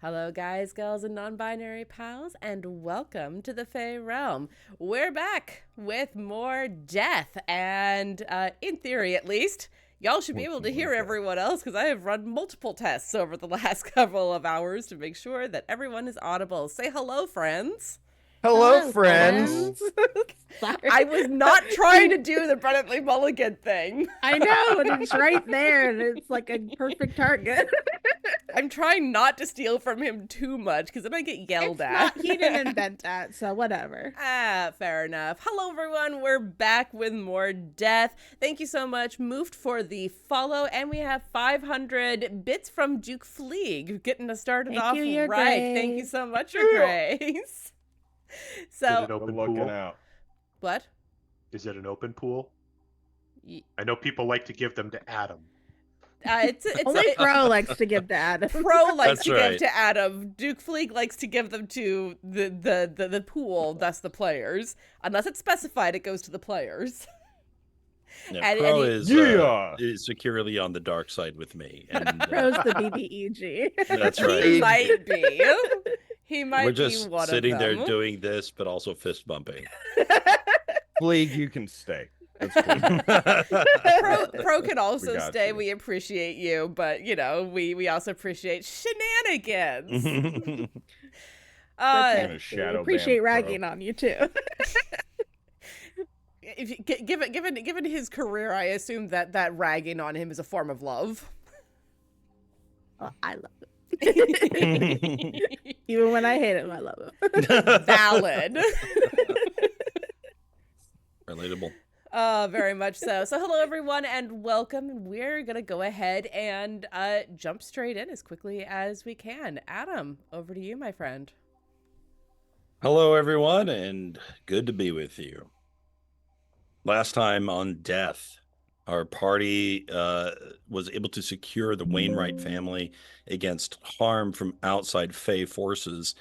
Hello, guys, girls, and non-binary pals, and welcome to the Fae Realm. We're back with more death, and in theory, at least, y'all should be able to hear everyone else because I have run multiple tests over the last couple of hours to make sure that everyone is audible. Say hello, friends. Hello, friends. I was not trying to do the Brennan Mulligan thing. I know, and it's right there, and it's like a perfect target. I'm trying not to steal from him too much because then I get yelled at. He didn't invent that, so whatever. Fair enough. Hello, everyone. We're back with more death. Thank you so much, Moofed, for the follow, and we have 500 bits from Duke Fleeg getting us started off Your right. Grace. Thank you so much, Your Grace. So, is it an open pool? Out. What? Is it an open pool? I know people like to give them to Adam. It's Only Pro likes to give to Adam. Pro likes That's to right. give to Adam. Duke Fleeg likes to give them to the pool, thus the players. Unless it's specified, it goes to the players. Yeah, Pro is securely on the dark side with me. And, Pro's the BBEG. That's He right. might be. He might We're be just one sitting of there them. doing this, but also fist bumping. Fleeg, you can stay. That's cool. Pro can also We got stay. you. We appreciate you, but you know, we also appreciate shenanigans. I'm gonna shadow We appreciate ban ragging on you too. If you, given his career, I assume that ragging on him is a form of love. Oh, I love it. Even when I hate him, I love him. Valid. Relatable. Very much so. So hello, everyone, and welcome. We're going to go ahead and jump straight in as quickly as we can. Adam, over to you, my friend. Hello, everyone, and good to be with you. Last time on Death, our party was able to secure the Wainwright family against harm from outside Fae forces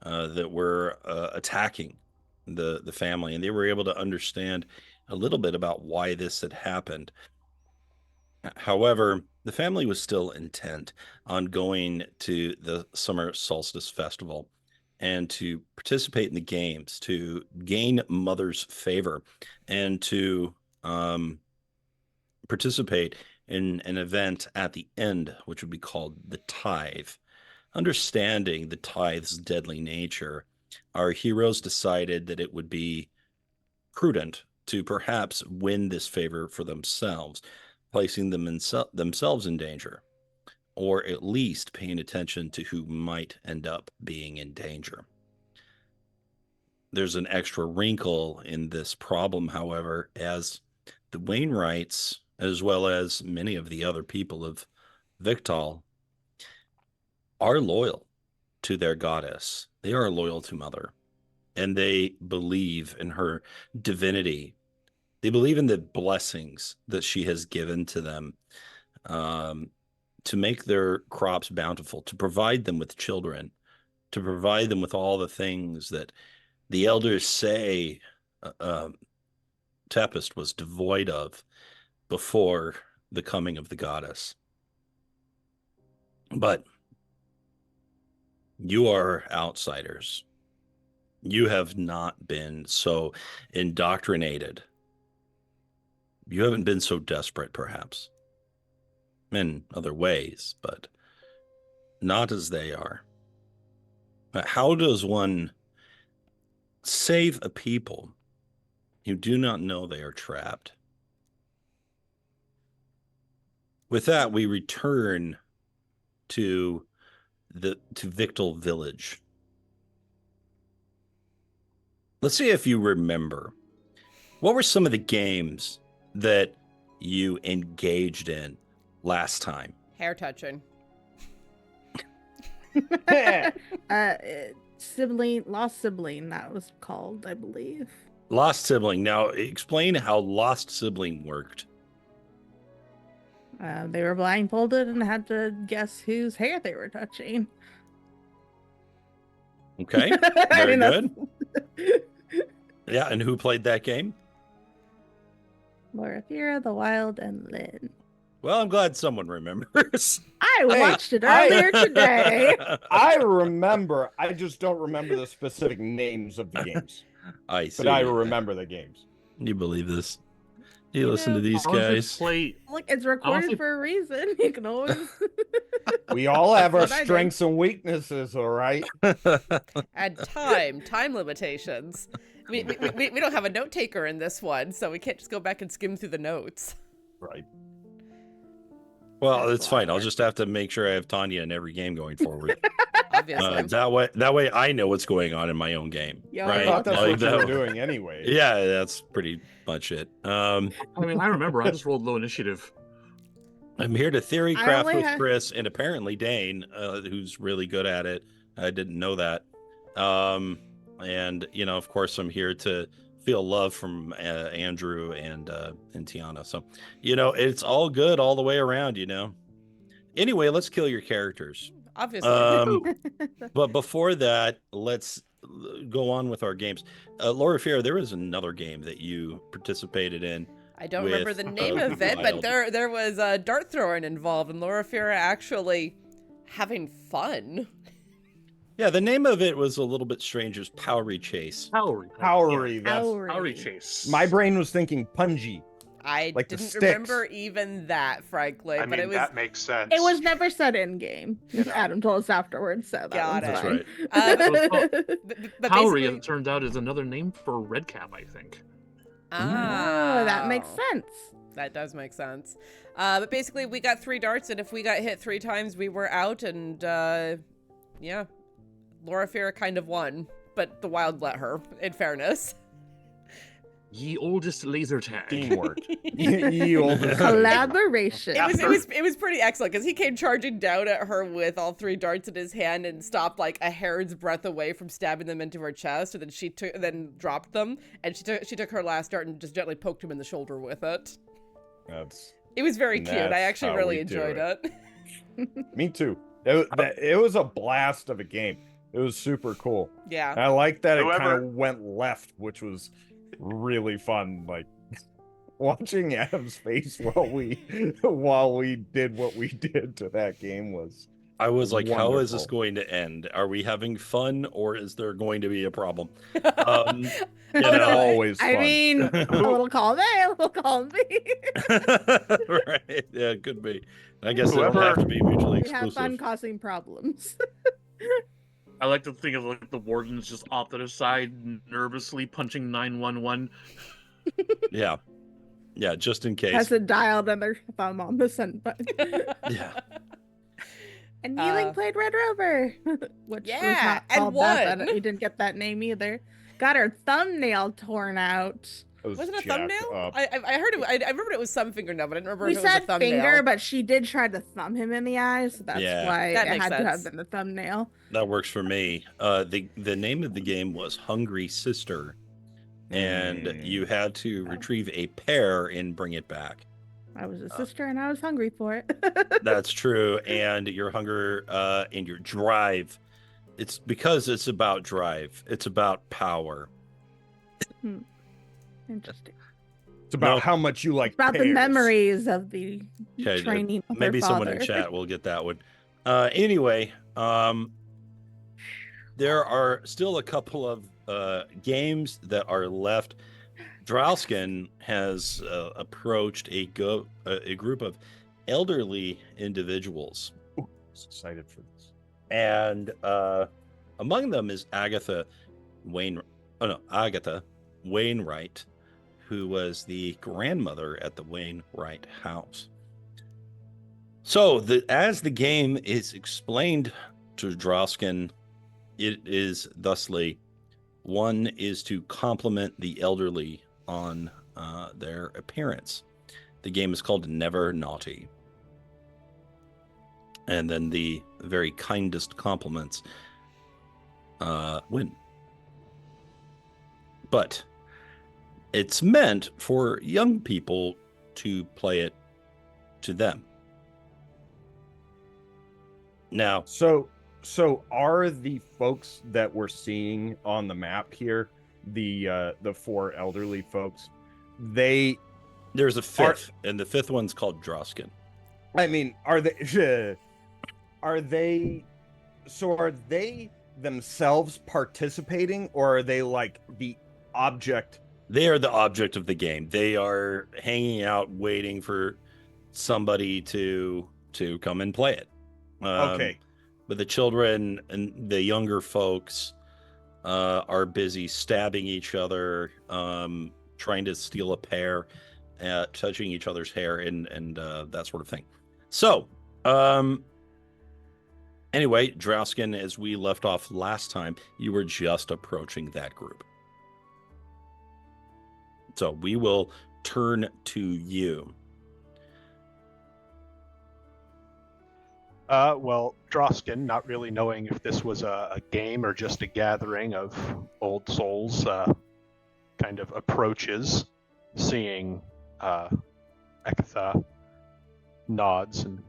that were attacking the family, and they were able to understand a little bit about why this had happened. However, the family was still intent on going to the Summer Solstice Festival and to participate in the games, to gain Mother's favor, and to participate in an event at the end, which would be called the Tithe. Understanding the Tithe's deadly nature, our heroes decided that it would be prudent to perhaps win this favor for themselves, placing themselves in danger, or at least paying attention to who might end up being in danger. There's an extra wrinkle in this problem, however, as the Wainwrights, as well as many of the other people of Victal, are loyal to their goddess. They are loyal to Mother, and they believe in her divinity. They believe in the blessings that she has given to them to make their crops bountiful, to provide them with children, to provide them with all the things that the elders say Tepest was devoid of before the coming of the goddess. But you are outsiders. You have not been so indoctrinated. You haven't been so desperate, perhaps, in other ways, but not as they are. How does one save a people who do not know they are trapped? With that, we return to Victal Village. Let's see if you remember. What were some of the games that you engaged in last time? Hair touching. Lost sibling, that was called, I believe. Lost Sibling. Now, explain how Lost Sibling worked. They were blindfolded and had to guess whose hair they were touching. Okay, I very mean, good. Yeah, and who played that game? Loraphyra, the Wild, and Lynn. Well, I'm glad someone remembers. I watched it earlier today. I remember. I just don't remember the specific names of the games. I see. But I remember the games. You believe this? You You listen know, to these Honestly, guys. play. Look, it's recorded Honestly- for a reason. You can always. We all have our That's what I did. strengths and weaknesses, all right? And time limitations. We don't have a note taker in this one, so we can't just go back and skim through the notes. Right. Well, it's fine. I'll just have to make sure I have Tania in every game going forward. Obviously. That way I know what's going on in my own game. Yo, right? I thought that's Like what you that- were doing anyway. Yeah, that's pretty much it. I mean, I remember. I just rolled low initiative. I'm here to theory I craft only with have- Chris and apparently Dane, who's really good at it. I didn't know that. And you know, of course, I'm here to feel love from Andrew and Tiana. So, you know, it's all good all the way around. You know. Anyway, let's kill your characters. Obviously. But before that, let's go on with our games. Loraphyra, there was another game that you participated in. I don't remember with, the name of it, but Wild. there was dart throwing involved, and Loraphyra actually having fun. Yeah, the name of it was a little bit strange. It was Powery Chase. Powery. Powery. That's Powery chase. my brain was thinking pungy. I Like the didn't sticks. remember even that, frankly. I but mean, it was that makes sense. It was never said in game. Adam told us afterwards, so that Got one's it. fine. but Powery, basically- it turned out, is another name for red cap, I think. Oh, that makes sense. That does make sense. But basically, we got 3 darts, and if we got hit 3 times, we were out, and yeah, Loraphyra kind of won, but the wild let her, in fairness. Ye oldest laser tag. Teamwork. Ye olde- Collaboration. It was pretty excellent because he came charging down at her with all 3 darts in his hand and stopped like a hair's breadth away from stabbing them into her chest, and then dropped them, and she took her last dart and just gently poked him in the shoulder with it. That's It was very cute. I That's actually how really we do enjoyed it. me too. It was a blast of a game. It was super cool. Yeah. I like that it Whoever- kind of went left, which was really fun. Like watching Adam's face while we did what we did to that game was. I was like, how is this Wonderful. going to end? Are we having fun or is there going to be a problem? You Oh, know, no. always I fun. mean, a little column A, a little column B. right? Yeah, it could be. I guess it'll Whoever- have to be mutually We have fun exclusive. causing problems. I like to think of like the wardens just off to the side, nervously punching 911. Yeah, yeah, just in case. Has it dialed on their thumb on the send button. Yeah, And Yi-Ling played Red Rover, which Yeah, was not and called that. won. You didn't get that name either. Got her thumbnail torn out. It Was it a jacked thumbnail? up. I heard it. I remember it was some fingernail, but I didn't remember We if it was a said thumbnail. finger, but she did try to thumb him in the eye, so that's Yeah. why That it makes had to have sense. been a thumbnail. that works for me. The name of the game was Hungry Sister, and you had to retrieve a pear and bring it back. I was a sister and I was hungry for it. That's true. And your hunger and your drive. It's because it's about drive. It's about power. Interesting. It's about No. how much you like It's about the pears. memories of the Okay, training of maybe her someone in father. chat will get that one. Anyway, there are still a couple of games that are left. Drausken has approached a group of elderly individuals, Ooh, I was excited for this. and among them is Agatha Wainwright, who was the grandmother at the Wainwright house. So, as the game is explained to Drausken, it is thusly: one is to compliment the elderly on their appearance. The game is called Never Naughty. And then the very kindest compliments win. But it's meant for young people to play it to them. Now, So are the folks that we're seeing on the map here, the 4 elderly folks, they there's a fifth, and the fifth one's called Drausken. I mean, are they? Are they? So are they themselves participating, or are they like the object? They are the object of the game. They are hanging out, waiting for somebody to come and play it. Okay. But the children and the younger folks are busy stabbing each other, trying to steal a pear, touching each other's hair, and that sort of thing. So, anyway, Drausken, as we left off last time, you were just approaching that group. So we will turn to you. Well, Drausken, not really knowing if this was a game or just a gathering of old souls, kind of approaches, seeing Ekatha nods and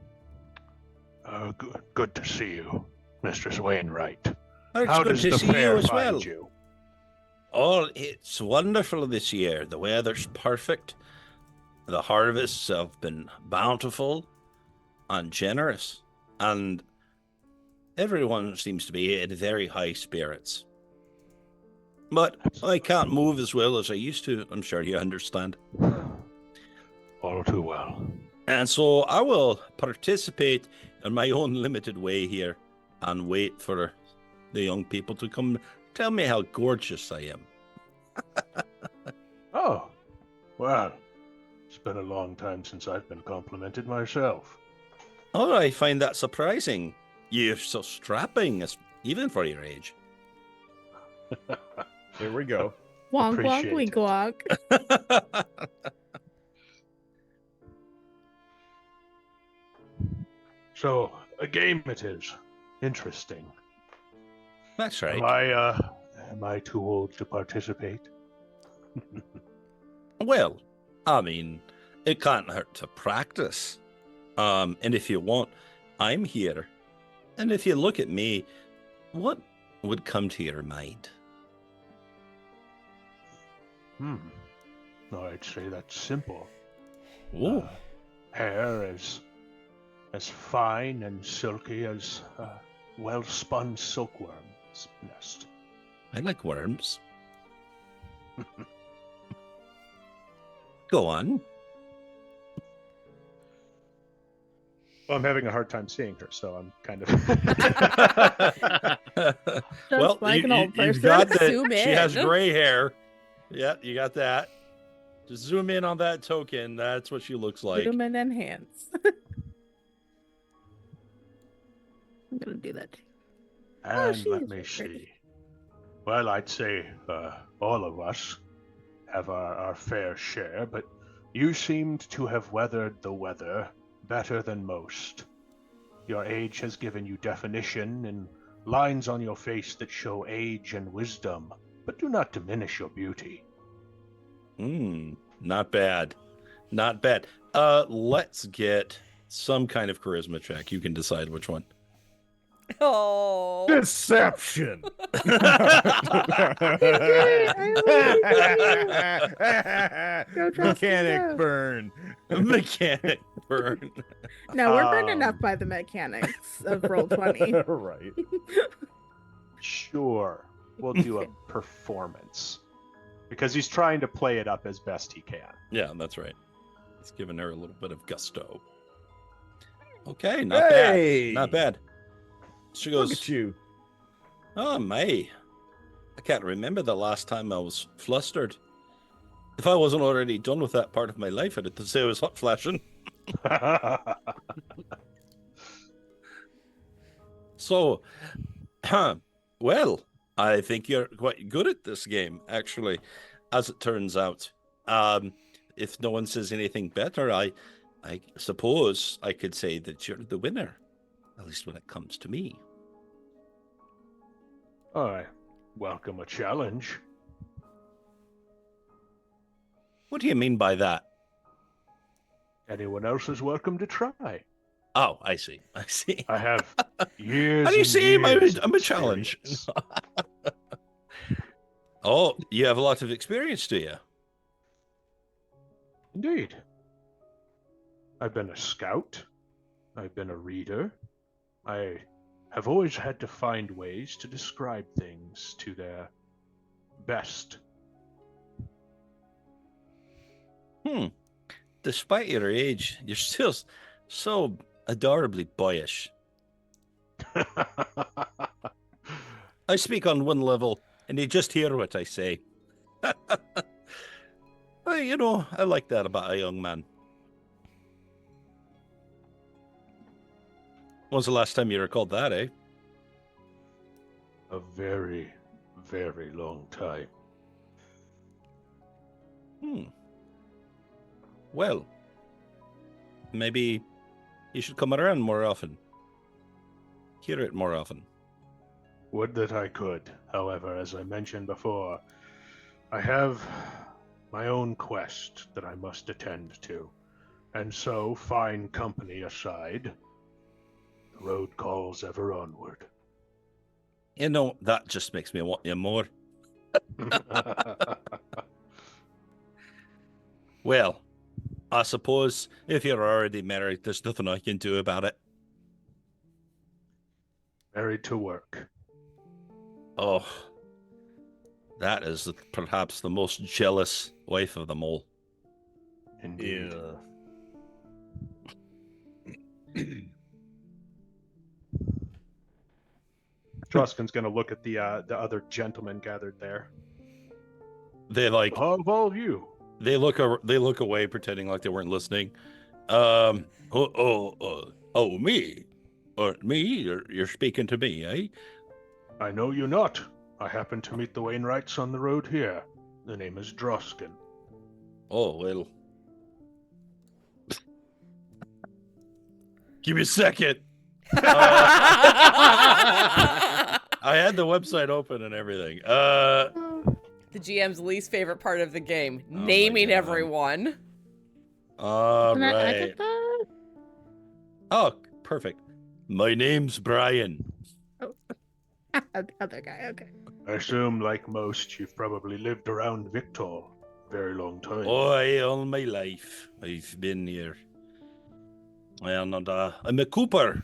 good to see you, Mistress Wainwright. How does the fair find you? Oh, it's wonderful this year. The weather's perfect. The harvests have been bountiful and generous, and everyone seems to be in very high spirits. But I can't move as well as I used to, I'm sure you understand. All too well. And so I will participate in my own limited way here and wait for the young people to come tell me how gorgeous I am. Oh, well, it's been a long time since I've been complimented myself. Oh, I find that surprising. You're so strapping, even for your age. Here we go. Wonk, wonk, Appreciate wink, it. wonk. So, a game it is. Interesting. That's right. Am I too old to participate? Well, I mean, it can't hurt to practice. And if you want, I'm here. And if you look at me, what would come to your mind? No, I'd say that's simple. Oh, Hair as fine and silky as a well-spun silkworm's nest. I like worms. Go on. Well, I'm having a hard time seeing her, so I'm kind of. Just like an old you've person. got that. Zoom She has in. gray hair. Yeah, you got that. Just zoom in on that token. That's what she looks like. Zoom and enhance. I'm gonna do that too. And she let is me very pretty. see. Well, I'd say all of us have our fair share, but you seemed to have weathered the weather better than most. Your age has given you definition and lines on your face that show age and wisdom, but do not diminish your beauty. Not bad. Not bad. Let's get some kind of charisma check. You can decide which one. Oh. Deception. Mechanic burn. Mechanic burn. No, we're burned enough by the mechanics of roll 20. Right. Sure, we'll do a performance. Because he's trying to play it up as best he can. Yeah, that's right. It's giving her a little bit of gusto. Okay, not Hey! bad. Not bad. She goes, Look at you. "Oh, my. I can't remember the last time I was flustered. If I wasn't already done with that part of my life, I'd have to say I was hot flashing. So, well, I think you're quite good at this game, actually, as it turns out. If no one says anything better, I suppose I could say that you're the winner, at least when it comes to me. I welcome a challenge. What do you mean by that? Anyone else is welcome to try. Oh, I see. I see. I have years. How do you and see? I'm years of a challenge. experience. Oh, you have a lot of experience, do you? Indeed. I've been a scout, I've been a reader. I have always had to find ways to describe things to their best. Despite your age, you're still so adorably boyish. I speak on one level, and you just hear what I say. Well, I like that about a young man. When's the last time you recalled that, eh? A very, very long time. Well, maybe you should come around more often. Hear it more often. Would that I could. However, as I mentioned before, I have my own quest that I must attend to. And so, fine company aside, the road calls ever onward. That just makes me want you more. Well, I suppose if you're already married, there's nothing I can do about it. Married to work. Oh, that is perhaps the most jealous wife of them all. Indeed. Drausken's gonna look at the other gentlemen gathered there. They like How of all of you? they look away, pretending like they weren't listening. Me, or me? You're speaking to me, eh? I know you not. I happened to meet the Wainwrights on the road here. The name is Drausken. Oh well. Give me a second. I had the website open and everything. The GM's least favorite part of the game, my naming God. everyone. All Can I right. get that? Oh, perfect. My name's Brian. The other guy, okay. I assume, like most, you've probably lived around Victor a very long time. All my life I've been here. And I'm a cooper.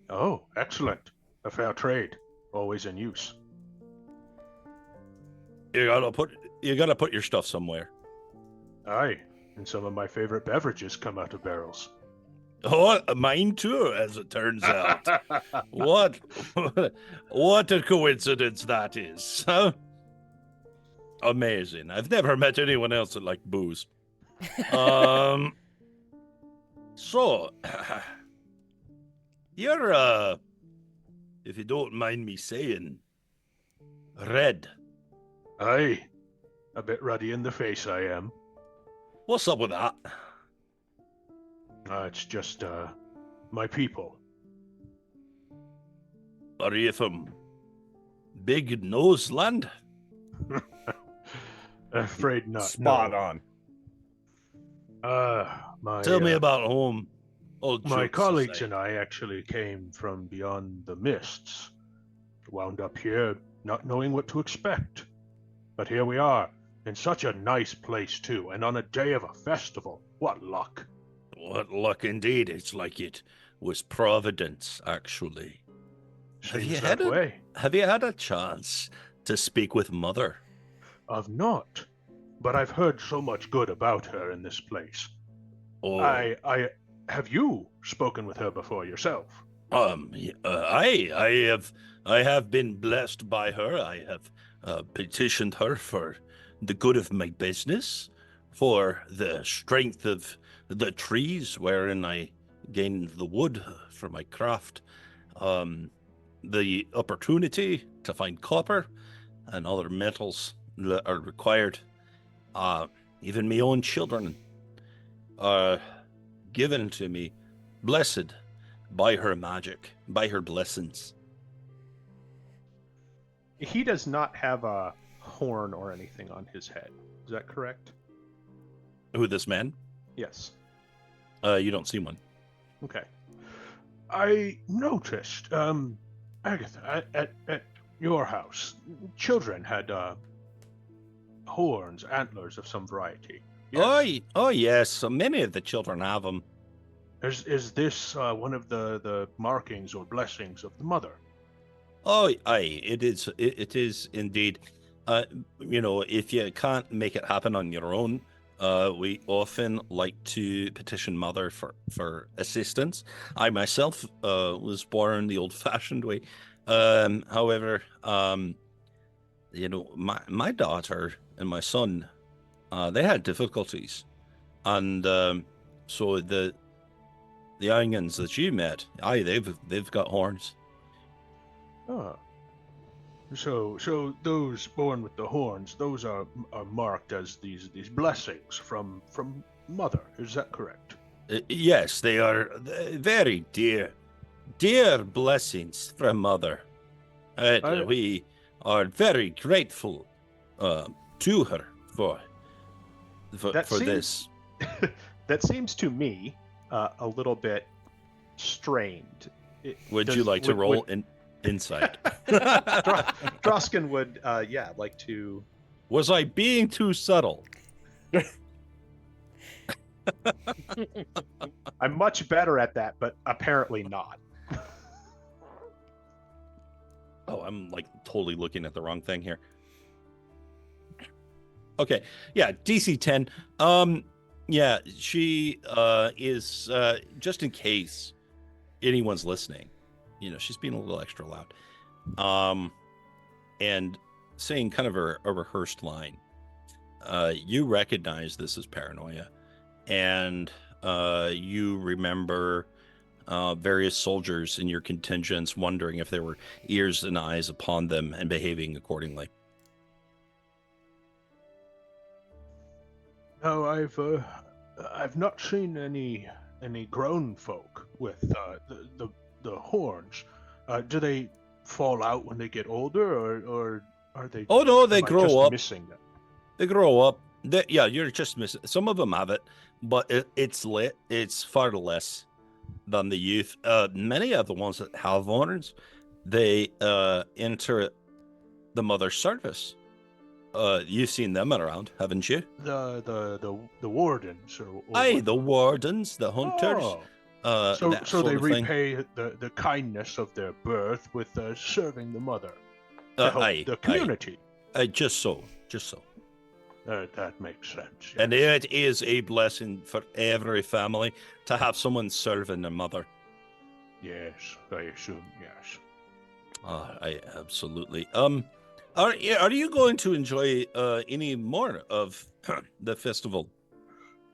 Oh, excellent. A fair trade. Always in use. You gotta put your stuff somewhere. Aye, and some of my favorite beverages come out of barrels. Oh, mine too, as it turns out. What a coincidence that is, huh? Amazing. I've never met anyone else that liked booze. So, you're, if you don't mind me saying, red. Aye, a bit ruddy in the face I am. What's up with that? It's just, my people. Are you from Big Nose Land? Afraid not. Spot no. on. Tell me about home. Old My jokes colleagues aside. and I actually came from beyond the mists. Wound up here not knowing what to expect. But here we are, in such a nice place too, and on a day of a festival. What luck. What luck indeed. It's like it was Providence, actually. Seems that way. Have you had a chance to speak with Mother? I've not, but I've heard so much good about her in this place. Oh, I have you spoken with her before yourself? I have been blessed by her. I have petitioned her for the good of my business, for the strength of the trees wherein I gain the wood for my craft, the opportunity to find copper and other metals that are required. Even my own children are given to me, blessed by her magic, by her blessings. He does not have a horn or anything on his head. Is that correct? Who, this man? Yes. You don't see one. Okay. I noticed, Agatha, at your house, children had horns, antlers of some variety. Yes? Oh yes, so many of the children have them. Is this one of the markings or blessings of the mother? Oh, aye, it is. It is indeed. If you can't make it happen on your own, we often like to petition Mother for assistance. I myself was born the old-fashioned way. However, my daughter and my son, they had difficulties, and so the onions that you met, aye, they've got horns. Oh. So those born with the horns, those are marked as these blessings from Mother. Is that correct? Yes, they are very dear blessings from Mother. We are very grateful to her for this. That seems to me a little bit strained. Would you like to roll an insight? Drausken would, like to. Was I being too subtle? I'm much better at that, but apparently not. Oh, I'm like totally looking at the wrong thing here. Okay, yeah, DC 10. Yeah, she is just in case anyone's listening. She's being a little extra loud. And saying kind of a rehearsed line. You recognize this as paranoia, and you remember various soldiers in your contingents wondering if there were ears and eyes upon them and behaving accordingly. No, I've not seen any grown folk with the horns. Do they fall out when they get older, or are they? Oh no, they am I grow just up. missing them? They grow up. Yeah, you're just missing. Some of them have it, but it's far less than the youth. Many of the ones that have horns, they enter the mother's service. You've seen them around, haven't you? The wardens, or Aye, what? the wardens, the hunters. Oh. So that so sort they of thing. repay the kindness of their birth with serving the mother to help Aye, the community. just so. That makes sense. Yes. And it is a blessing for every family to have someone serving their mother. Yes, I assume yes. I absolutely. Are you going to enjoy any more of the festival?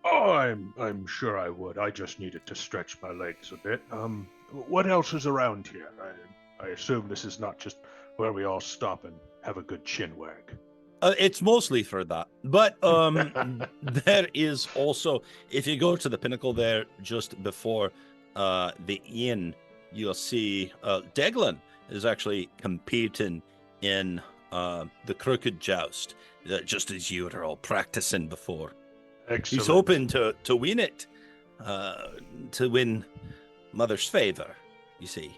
Oh, I'm sure I would. I just needed to stretch my legs a bit. What else is around here? I assume this is not just where we all stop and have a good chin wag. It's mostly for that, but there is also, if you go to the pinnacle there just before the inn, you'll see Deglin is actually competing in the crooked joust, just as you were all practicing before. Excellent. He's hoping to win it, to win Mother's favor, you see,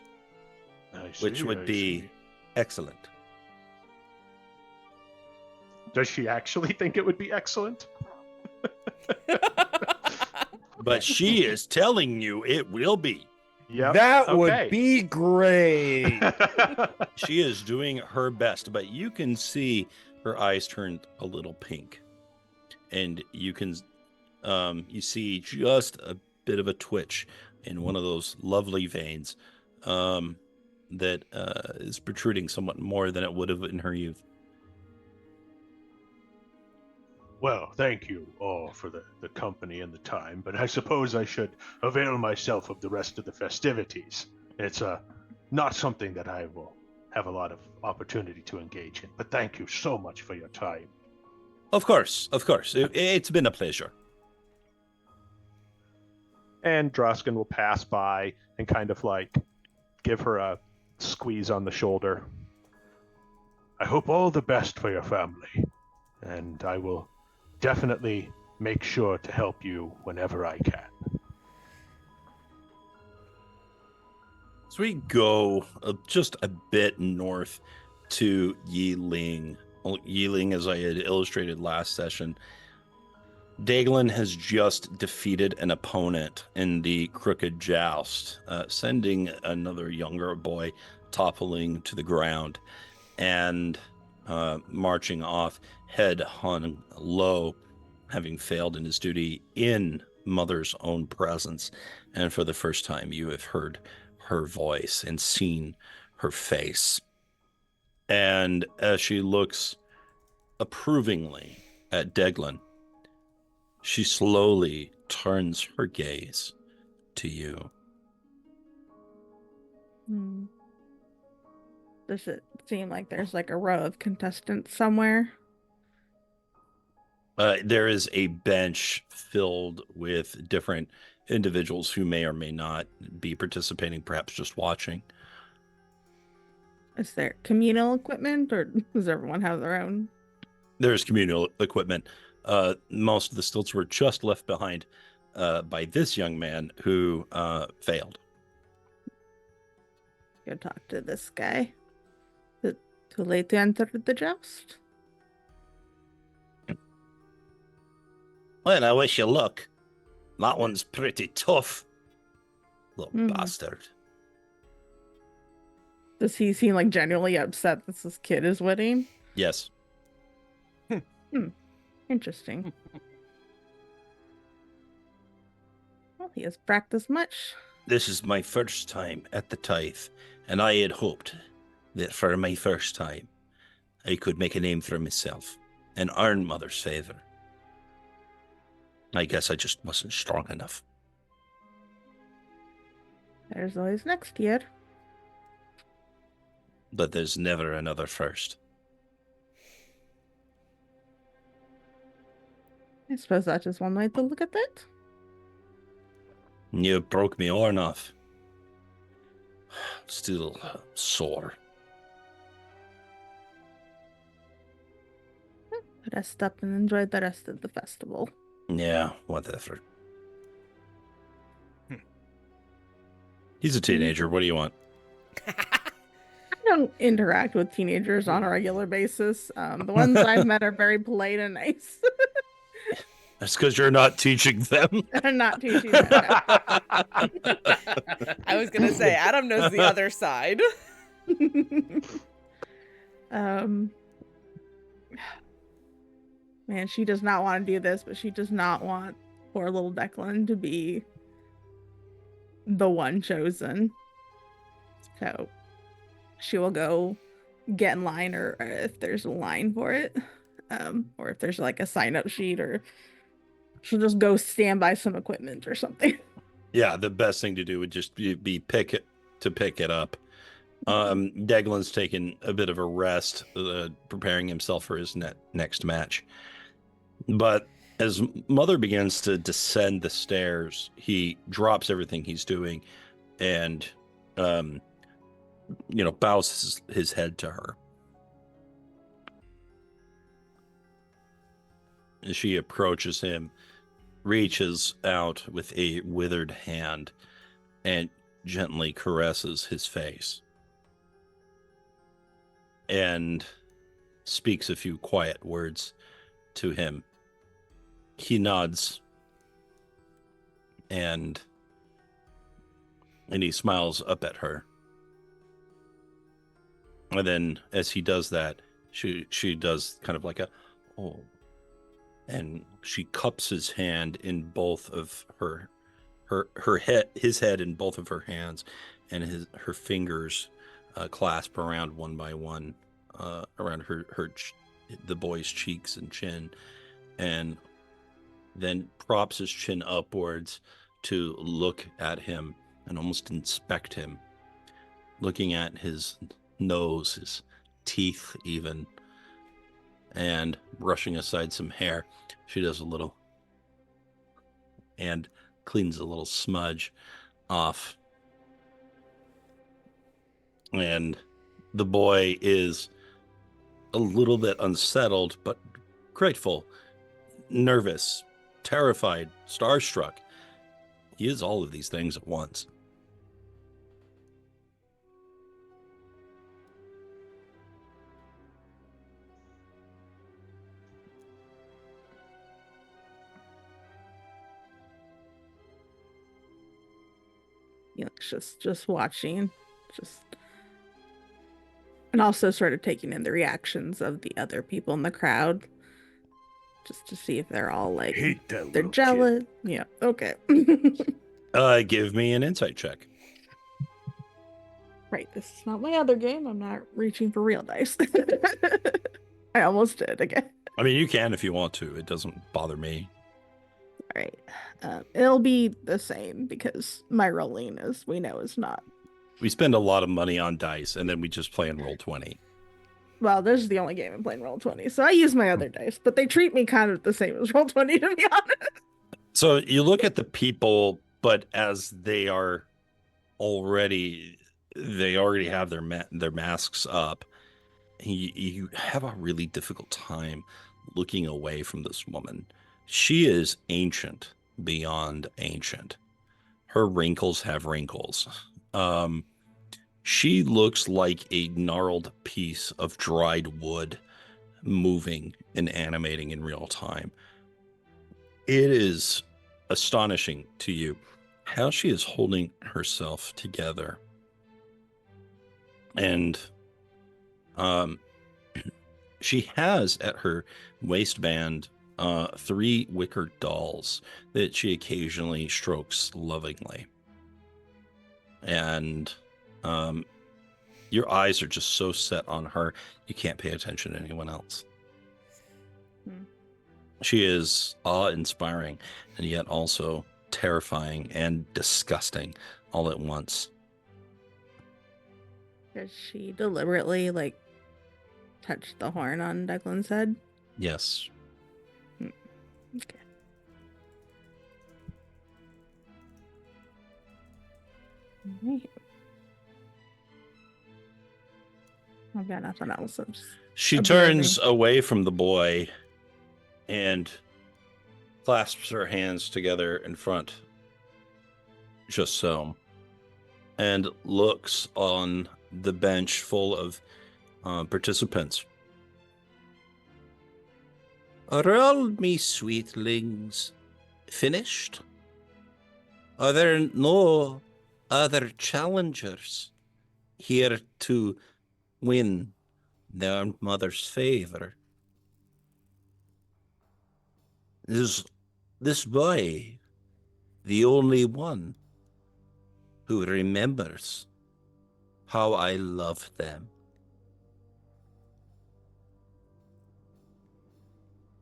which would be excellent. Does she actually think it would be excellent? But she is telling you it will be. Yeah, That would be great. She is doing her best, but you can see her eyes turned a little pink, and you can you see just a bit of a twitch in one of those lovely veins that is protruding somewhat more than it would have in her youth. Well, thank you all for the company and the time, but I suppose I should avail myself of the rest of the festivities. It's not something that I will have a lot of opportunity to engage in, but thank you so much for your time. Of course. It's been a pleasure. And Drausken will pass by and kind of like give her a squeeze on the shoulder. I hope all the best for your family, and I will definitely make sure to help you whenever I can. So we go just a bit north to Yi-Ling. Well, Yi-Ling, as I had illustrated last session, Daglin has just defeated an opponent in the crooked joust, sending another younger boy toppling to the ground and marching off, head hung low, having failed in his duty in Mother's own presence. And for the first time, you have heard her voice and seen her face. And as she looks approvingly at Deglin, she slowly turns her gaze to you. Does it seem like there's like a row of contestants somewhere? There is a bench filled with different individuals who may or may not be participating, perhaps just watching. Is there communal equipment, or does everyone have their own? There's communal equipment. Most of the stilts were just left behind by this young man who failed. Go talk to this guy. Is it too late to enter the joust? Well, I wish you luck. That one's pretty tough. Little bastard. Does he seem like genuinely upset that this kid is winning? Yes. Interesting. Well, he has practiced much. This is my first time at the tithe, and I had hoped that for my first time, I could make a name for myself and earn Mother's favor. I guess I just wasn't strong enough. There's always next year. But there's never another first. I suppose that's just one way to look at it. You broke me arm off. Still sore. Rest up and enjoy the rest of the festival. Yeah, whatever. He's a teenager. What do you want? I don't interact with teenagers on a regular basis. The ones I've met are very polite and nice. That's because you're not teaching them. I'm not teaching them. I was gonna say Adam knows the other side. Man, she does not want to do this, but she does not want poor little Declan to be the one chosen. So she will go get in line, or if there's a line for it, or if there's like a sign-up sheet, or she'll just go stand by some equipment or something. Yeah, the best thing to do would just be pick it up. Deglin's taking a bit of a rest, preparing himself for his next match. But as Mother begins to descend the stairs, he drops everything he's doing and, bows his head to her. As she approaches him, reaches out with a withered hand and gently caresses his face and speaks a few quiet words to him. He nods and he smiles up at her. And then as he does that, she does kind of like a, oh, and she cups his hand in both of his head in both of her hands, and her fingers clasp around one by one around the boy's cheeks and chin, and then props his chin upwards to look at him and almost inspect him, looking at his nose, his teeth even, and brushing aside some hair. She does a little and cleans a little smudge off. And the boy is a little bit unsettled, but grateful, nervous, terrified, starstruck. He is all of these things at once. Just watching, and also sort of taking in the reactions of the other people in the crowd, just to see if they're all like Hate that they're little jealous. Yeah, okay. Give me an insight check. Right, this is not my other game. I'm not reaching for real dice. I almost did again. I mean, you can if you want to. It doesn't bother me. All right, it'll be the same because my rolling is not. We spend a lot of money on dice, and then we just play and roll 20. Well, this is the only game I'm playing Roll20, so I use my other dice, but they treat me kind of the same as Roll20, to be honest. So you look at the people, but as they already have their masks up. You have a really difficult time looking away from this woman. She is ancient beyond ancient. Her wrinkles have wrinkles. She looks like a gnarled piece of dried wood moving and animating in real time. It is astonishing to you how she is holding herself together. And she has at her waistband 3 wicker dolls that she occasionally strokes lovingly. And your eyes are just so set on her, you can't pay attention to anyone else. She is awe-inspiring and yet also terrifying and disgusting all at once. Does she deliberately, touch the horn on Declan's head? Yes. Okay. Alright. I've got nothing else. She turns away from the boy and clasps her hands together in front, just so, and looks on the bench full of participants. Are all me sweetlings finished? Are there no other challengers here to win their mother's favor? Is this boy the only one who remembers how I love them?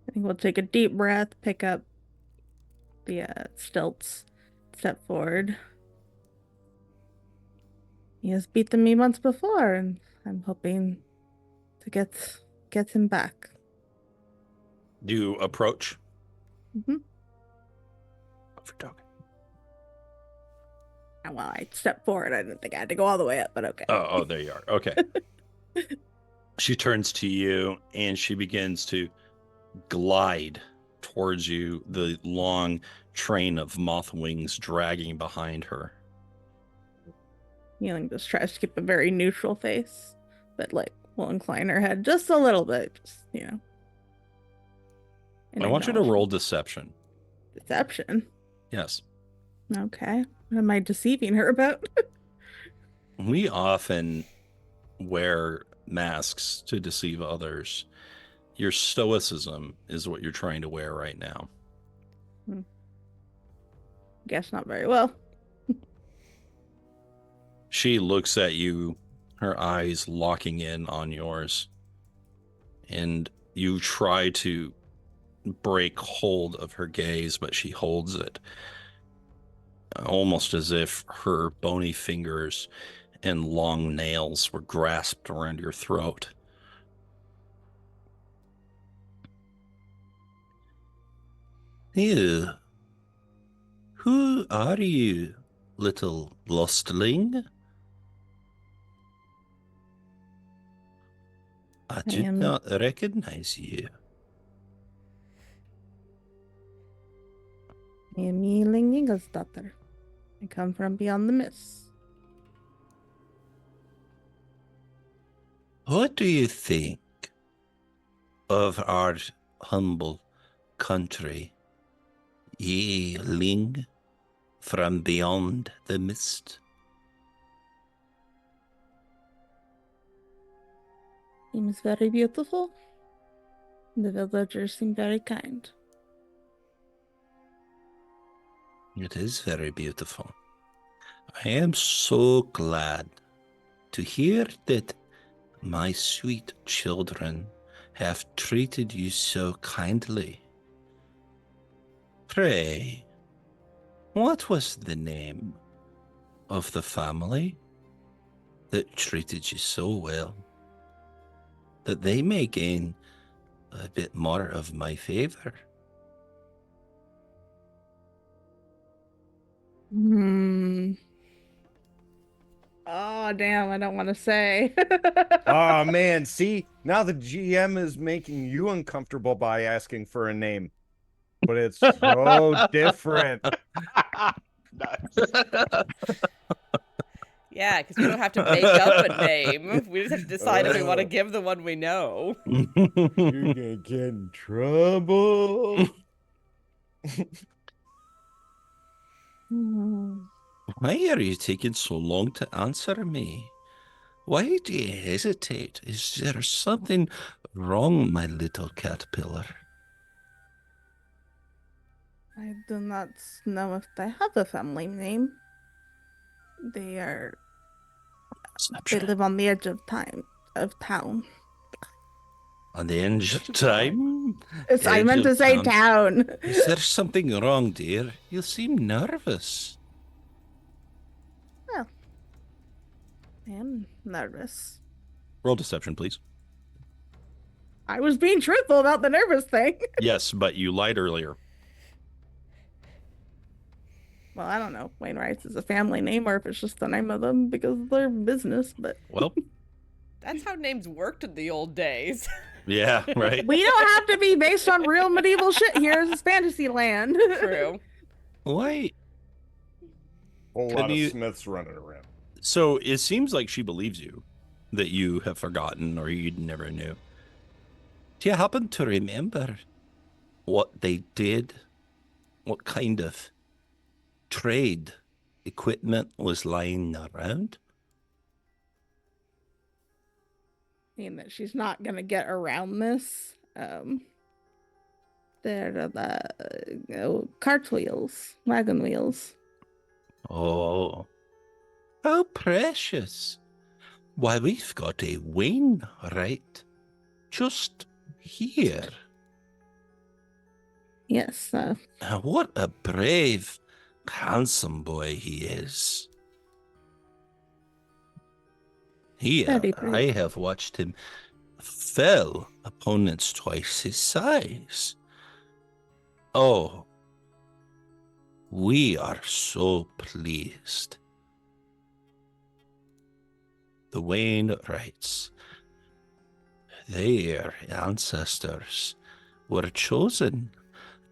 I think we'll take a deep breath, pick up the stilts, step forward. He has beaten me once before, and I'm hoping to get him back. Do you approach? Mm-hmm. For talking. Well, I stepped forward. I didn't think I had to go all the way up, but okay. Oh, there you are. Okay. She turns to you and she begins to glide towards you, the long train of moth wings dragging behind her. Yi-Ling just tries to keep a very neutral face, but will incline her head just a little bit, I want you to roll deception. Deception? Yes. Okay. What am I deceiving her about? We often wear masks to deceive others. Your stoicism is what you're trying to wear right now. Guess not very well. She looks at you, her eyes locking in on yours, and you try to break hold of her gaze, but she holds it, almost as if her bony fingers and long nails were grasped around your throat. Ew. Who are you, little lostling? I do not recognize you. I am Yi-Ling Eagle's daughter. I come from beyond the mists. What do you think of our humble country, Yi-Ling from beyond the mist? Seems very beautiful. The villagers seem very kind. It is very beautiful. I am so glad to hear that my sweet children have treated you so kindly. Pray, what was the name of the family that treated you so well, that they may gain a bit more of my favor? Oh, damn, I don't want to say. Oh man, see, now the GM is making you uncomfortable by asking for a name. But it's so different. Nice. Yeah, because we don't have to make up a name. We just have to decide if we want to give the one we know. You're gonna get in trouble. Why are you taking so long to answer me? Why do you hesitate? Is there something wrong, my little caterpillar? I do not know if they have a family name. They live on the edge of town. On the edge of time? Yes, I Edge meant to of say town. Is there something wrong, dear? You seem nervous. Well, I am nervous. Roll deception, please. I was being truthful about the nervous thing. Yes, but you lied earlier. Well, I don't know if Wainwright's is a family name or if it's just the name of them because of their business, but Well, That's how names worked in the old days. yeah, right. we don't have to be based on real medieval shit here. It's fantasy land. True. Why? Whole Can lot you- of Smiths running around. So it seems like she believes you, that you have forgotten or you never knew. Do you happen to remember what they did? What kind of trade equipment was lying around? Mean that she's not gonna get around this. They're the cartwheels, wagon wheels. Oh, how precious. Why, we've got a Wayne right just here. Yes, What a brave, handsome boy he is. Very brave. I have watched him fell opponents twice his size. Oh, we are so pleased. The Wainwrights, their ancestors were chosen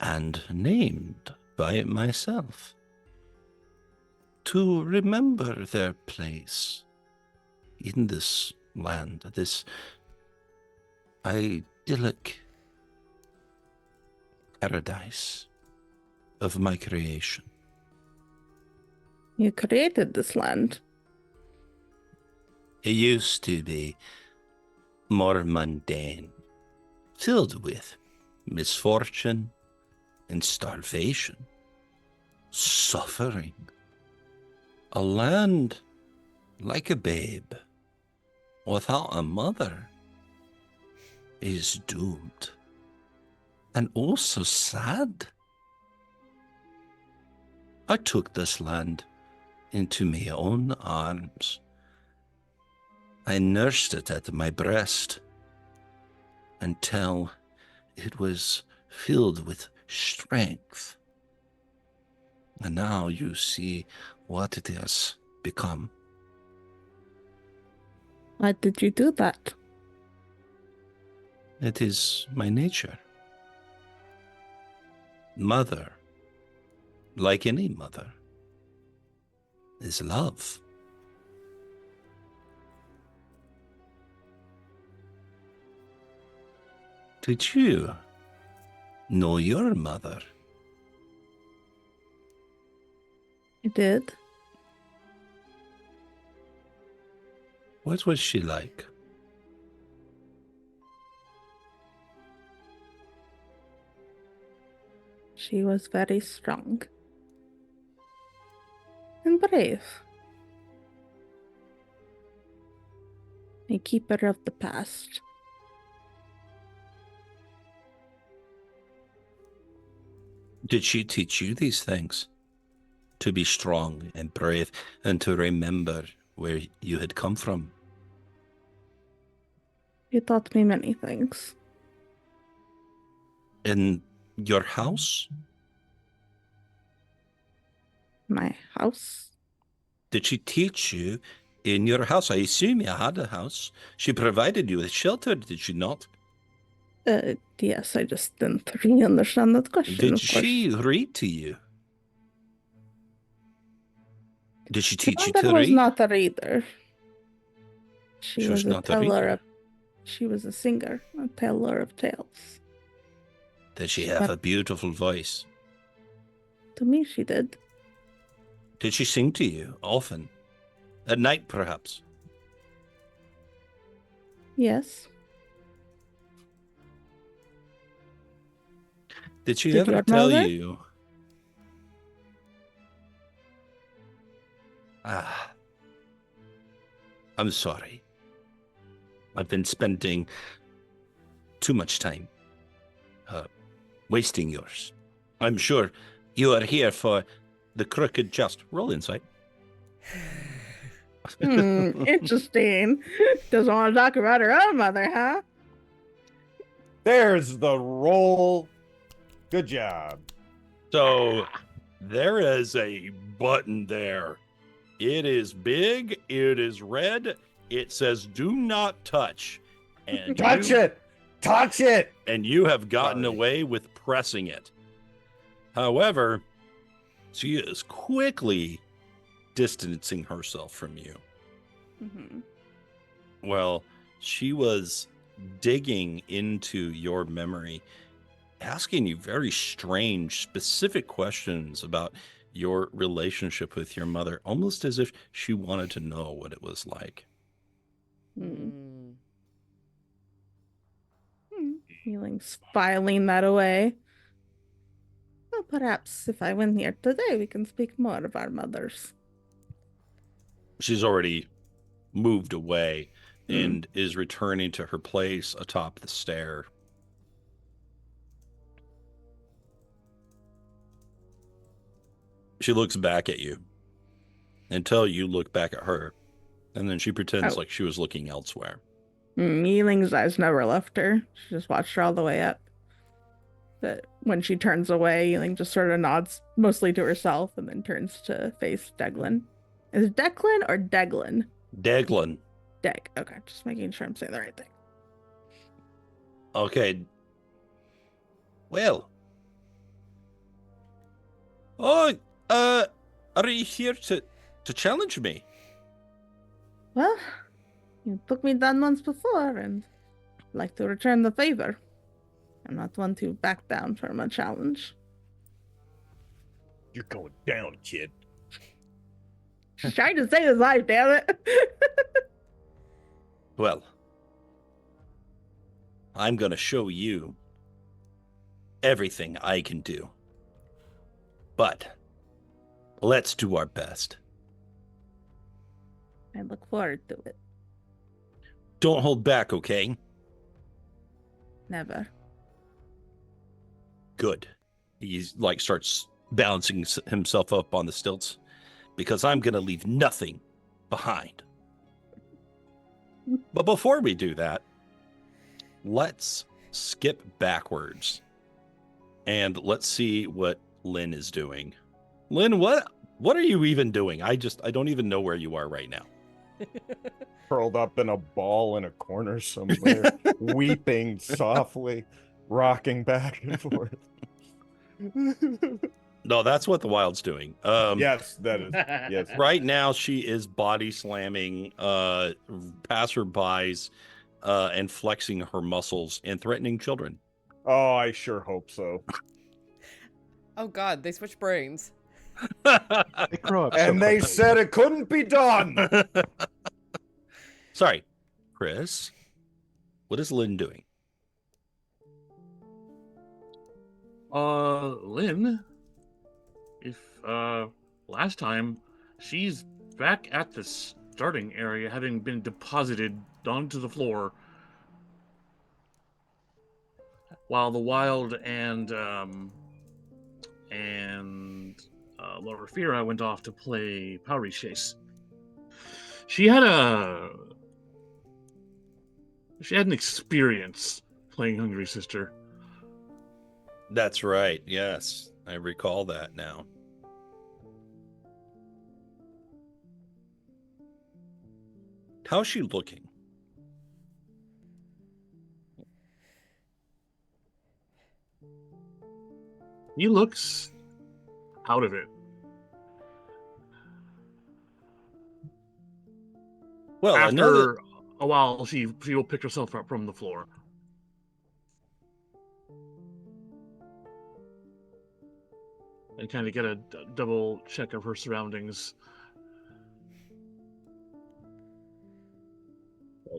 and named by myself to remember their place in this land, this idyllic paradise of my creation. you created this land. It used to be more mundane, filled with misfortune and starvation, suffering. A land like a babe without a mother is doomed, and also sad. I took this land into my own arms. I nursed it at my breast until it was filled with strength. And now you see what it has become. Why did you do that? It is my nature. Mother, like any mother, is love. Did you know your mother? I did. What was she like? She was very strong. And brave. A keeper of the past. Did she teach you these things? To be strong and brave and to remember where you had come from? She taught me many things. In your house? My house? Did she teach you in your house? I assume you had a house. She provided you with shelter, did she not? Yes, I just didn't really understand that question, Did of course. she read to you? Did she teach you Mother to was read? not a reader. She was a not a teller reader. of... She was a singer, a teller of tales. Did she have a beautiful voice? To me, she did. Did she sing to you often? At night, perhaps? Yes. Did she Did ever your tell mother? you? I'm sorry. I've been spending too much time wasting yours. I'm sure you are here for the crooked just. Roll insight. Interesting. Doesn't want to talk about her own mother, huh? There's the roll. Good job. So there is a button there. It is big. It is red. It says "Do not touch." And Touch it. Touch it. And you have gotten Sorry. away with pressing it. However, she is quickly distancing herself from you. Mm-hmm. Well, she was digging into your memory, asking you very strange, specific questions about your relationship with your mother, almost as if she wanted to know what it was like. Yi-Ling's filing that away. Well, perhaps if I win here today, we can speak more of our mothers. She's already moved away and is returning to her place atop the stair. She looks back at you until you look back at her, and then she pretends like she was looking elsewhere. Yi-Ling's eyes never left her. She just watched her all the way up. But when she turns away, Yi-Ling just sort of nods mostly to herself and then turns to face Deglin. Is it Declan or Deglin? Deglin. Deg. Okay, just making sure I'm saying the right thing. Okay. Well. Oh, are you here to challenge me? Well, you took me down once before and I'd like to return the favor. I'm not one to back down from a challenge. You're going down, kid. She's trying to save his life, damn it. Well, I'm going to show you everything I can do. But let's do our best. I look forward to it. Don't hold back, okay? Never. Good. He's like starts balancing himself up on the stilts because I'm going to leave nothing behind. But before we do that, let's skip backwards and let's see what Lynn is doing. Lynn, what are you even doing? I don't even know where you are right now. Curled up in a ball in a corner somewhere, weeping softly, rocking back and forth. No, that's what the wild's doing. Yes, that is. Yes. Right now, she is body slamming passerbys and flexing her muscles and threatening children. Oh, I sure hope so. Oh God, they switch brains. They grow up so And they quickly. said it couldn't be done. Sorry, Chris. What is Lynn doing? Lynn, if, last time, she's back at the starting area, having been deposited onto the floor, while the Wild and Loraphyra went off to play Power Chase. She had an experience playing Hungry Sister. That's right. Yes, I recall that now. How's she looking? He looks out of it. Well, After a while, she will pick herself up from the floor. And kind of get a double check of her surroundings.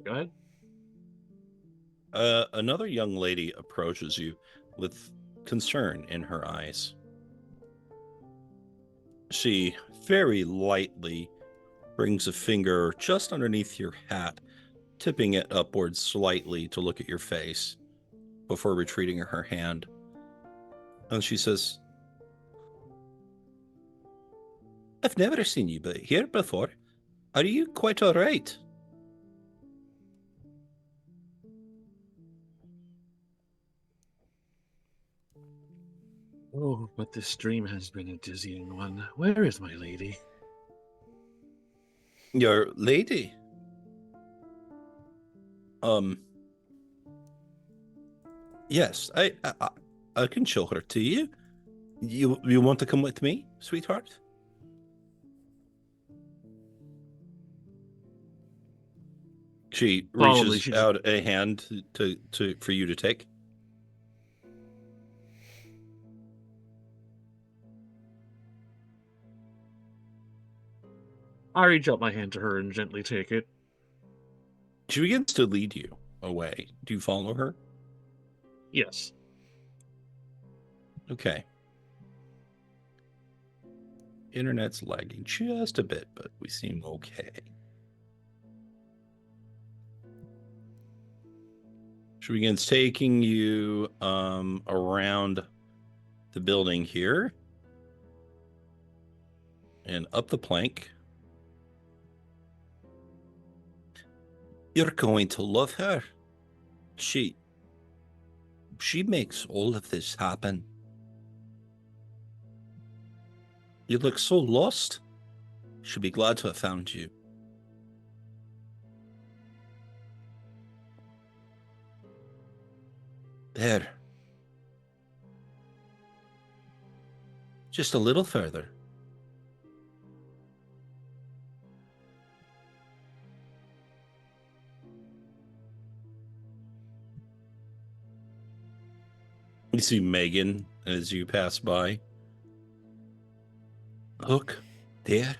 Go ahead. Another young lady approaches you with concern in her eyes. She very lightly brings a finger just underneath your hat, tipping it upwards slightly to look at your face before retreating her hand. And she says, I've never seen you here before. Are you quite all right? Oh, but this dream has been a dizzying one. Where is my lady? Your lady? Yes, I can show her to you. You want to come with me, sweetheart? She reaches out a hand for you to take. I reach out my hand to her and gently take it. She begins to lead you away. Do you follow her? Yes. Okay. Internet's lagging just a bit, but we seem okay. She begins taking you around the building here and up the plank. You're going to love her. She makes all of this happen. You look so lost. She'll be glad to have found you. There. Just a little further. You see Megan as you pass by. Look, there.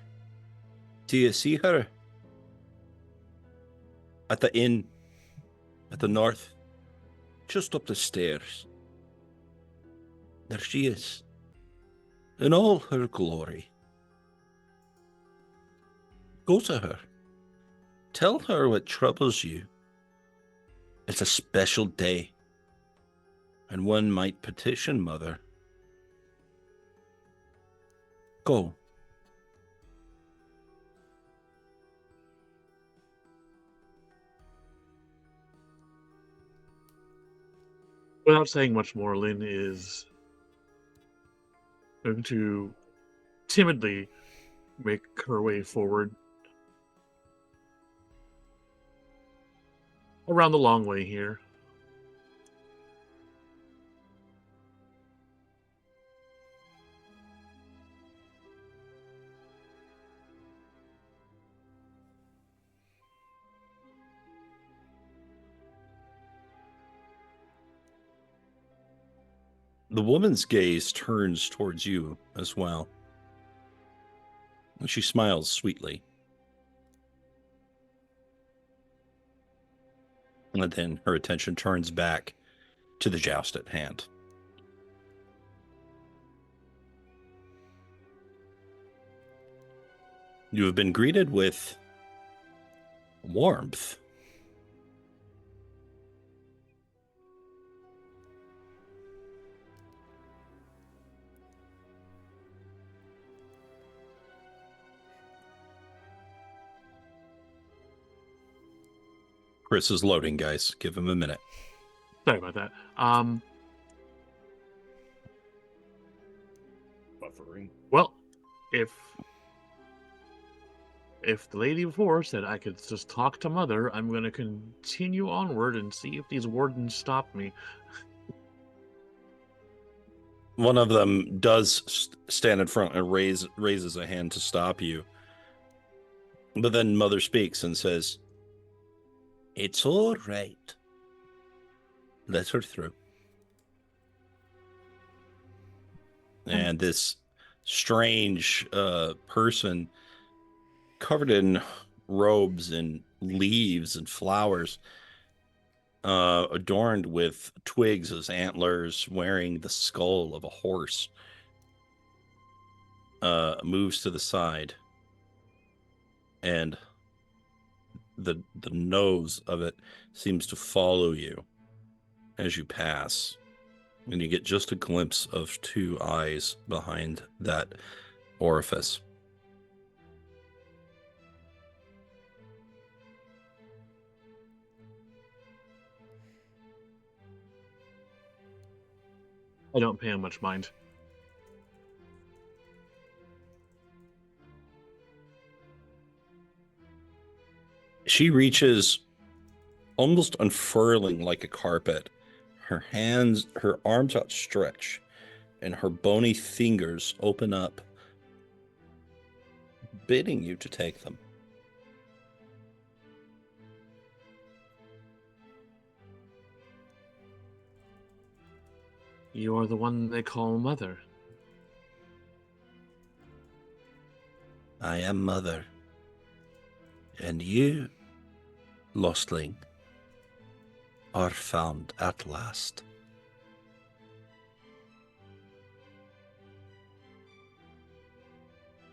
Do you see her? At the inn, at the north, just up the stairs. There she is, in all her glory. Go to her. Tell her what troubles you. It's a special day, and one might petition Mother. Go. Without saying much more, Lynn is going to timidly make her way forward around the long way here. The woman's gaze turns towards you as well. And she smiles sweetly. And then her attention turns back to the joust at hand. You have been greeted with warmth. Chris is loading, guys. Give him a minute. Sorry about that. Buffering. Well, if the lady before said I could just talk to Mother, I'm going to continue onward and see if these wardens stop me. One of them does stand in front and raises a hand to stop you. But then Mother speaks and says, "It's all right. Let her through." And this strange person covered in robes and leaves and flowers, adorned with twigs as antlers, wearing the skull of a horse, moves to the side, and the nose of it seems to follow you as you pass, and you get just a glimpse of two eyes behind that orifice. I don't pay him much mind. She reaches, almost unfurling like a carpet, her arms outstretched, and her bony fingers open up, bidding you to take them. You are the one they call Mother. I am Mother. And you, Lostling, are found at last.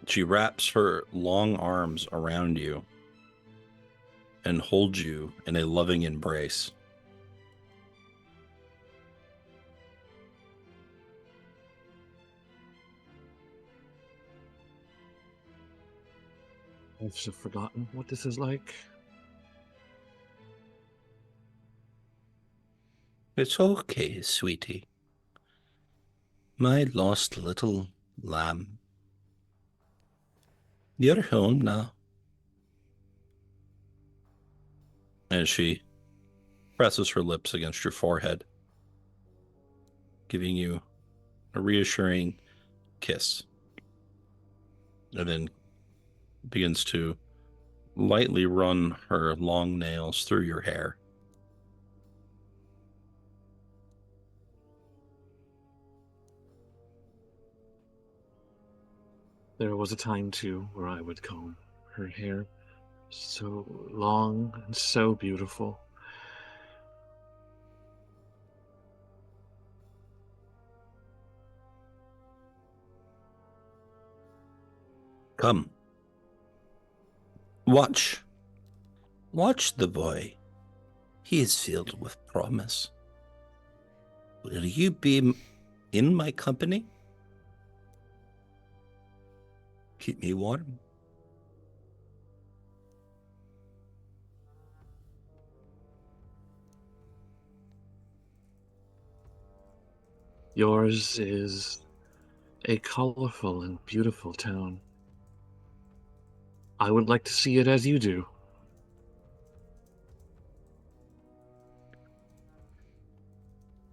She wraps her long arms around you and holds you in a loving embrace. I've so forgotten what this is like. It's okay, sweetie. My lost little lamb. You're home now. And she presses her lips against your forehead, giving you a reassuring kiss. And then begins to lightly run her long nails through your hair. There was a time, too, where I would comb her hair. So long and so beautiful. Come. Watch. Watch the boy. He is filled with promise. Will you be in my company? Keep me warm. Yours is a colorful and beautiful town. I would like to see it as you do.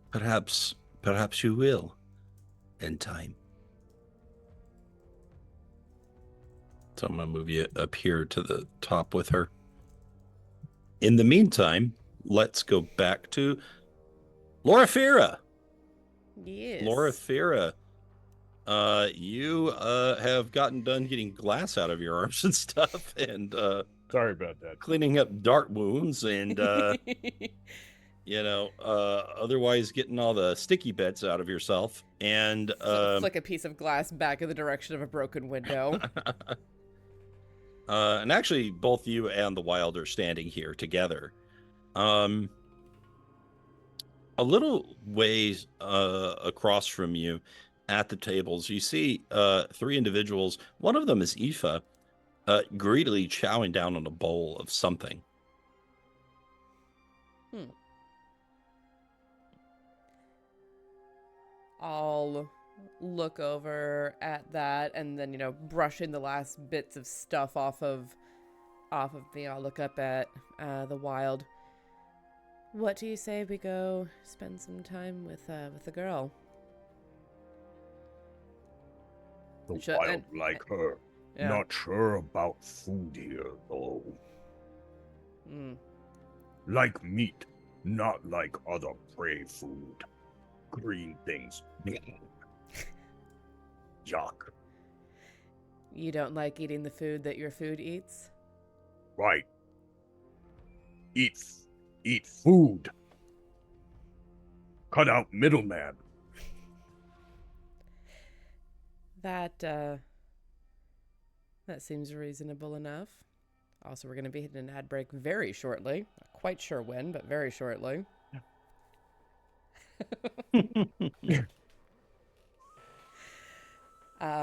Perhaps you will, in time. So I'm going to move you up here to the top with her. In the meantime, let's go back to Loraphyra. Yes. Loraphyra, you have gotten done getting glass out of your arms and stuff, and Sorry about that. cleaning up dart wounds, and otherwise getting all the sticky bits out of yourself, and So flick a piece of glass back in the direction of a broken window. and actually both you and the wild are standing here together. A little ways across from you at the tables, you see 3 individuals. One of them is Aoife, greedily chowing down on a bowl of something. I'll look over at that and then, brushing the last bits of stuff off of me, I'll look up at the wild. What do you say we go spend some time with the girl? The Sure, wild and- like her. Yeah. Not sure about food here, though. Mm. Like meat, not like other prey food. Green things. Yuck. You don't like eating the food that your food eats? Right. Eat food. Cut out middleman. That seems reasonable enough. Also, we're going to be hitting an ad break very shortly. Not quite sure when, but very shortly.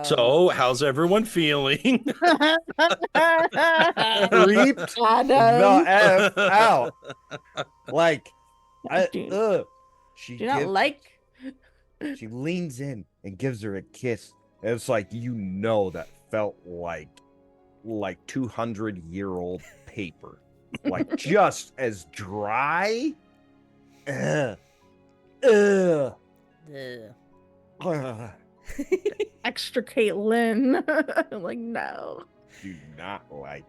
So, how's everyone feeling? Creeped Adam. the F out. Like, she Do you not gives- like? She leans in and gives her a kiss. And it's like, that felt like 200-year-old paper. Like, just as dry. Ugh. Ugh. Ugh. Extricate Lynn. I'm like, no. Do not like.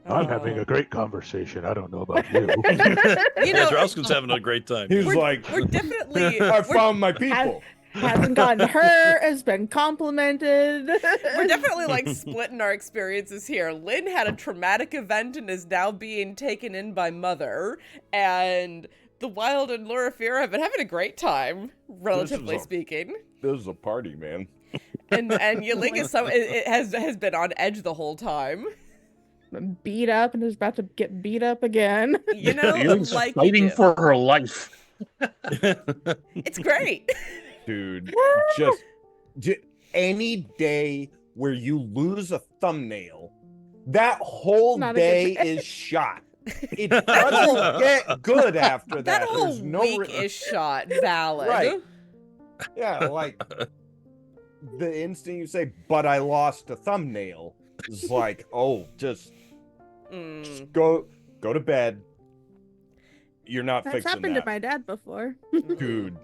I'm Oh. having a great conversation. I don't know about you. Drausken's having a great time. He's We're, like, we're definitely I we're, found my people. Hasn't gotten hurt, has been complimented. we're definitely like splitting our experiences here. Lynn had a traumatic event and is now being taken in by Mother, and the Wild and Loraphyra have been having a great time, relatively speaking. This is a party, man. And Yi-Ling is it has been on edge the whole time. Been beat up and is about to get beat up again. Yi-Ling's like you fighting do. for her life. It's great. Dude, just any day where you lose a thumbnail, that whole Not a good day day. is shot. It doesn't get good after That that. whole There's no week is shot valid. Right. Yeah, like the instant you say, "But I lost a thumbnail," is like, oh, just Mm. go to bed. You're not That's fixing happened that, to my dad before. dude.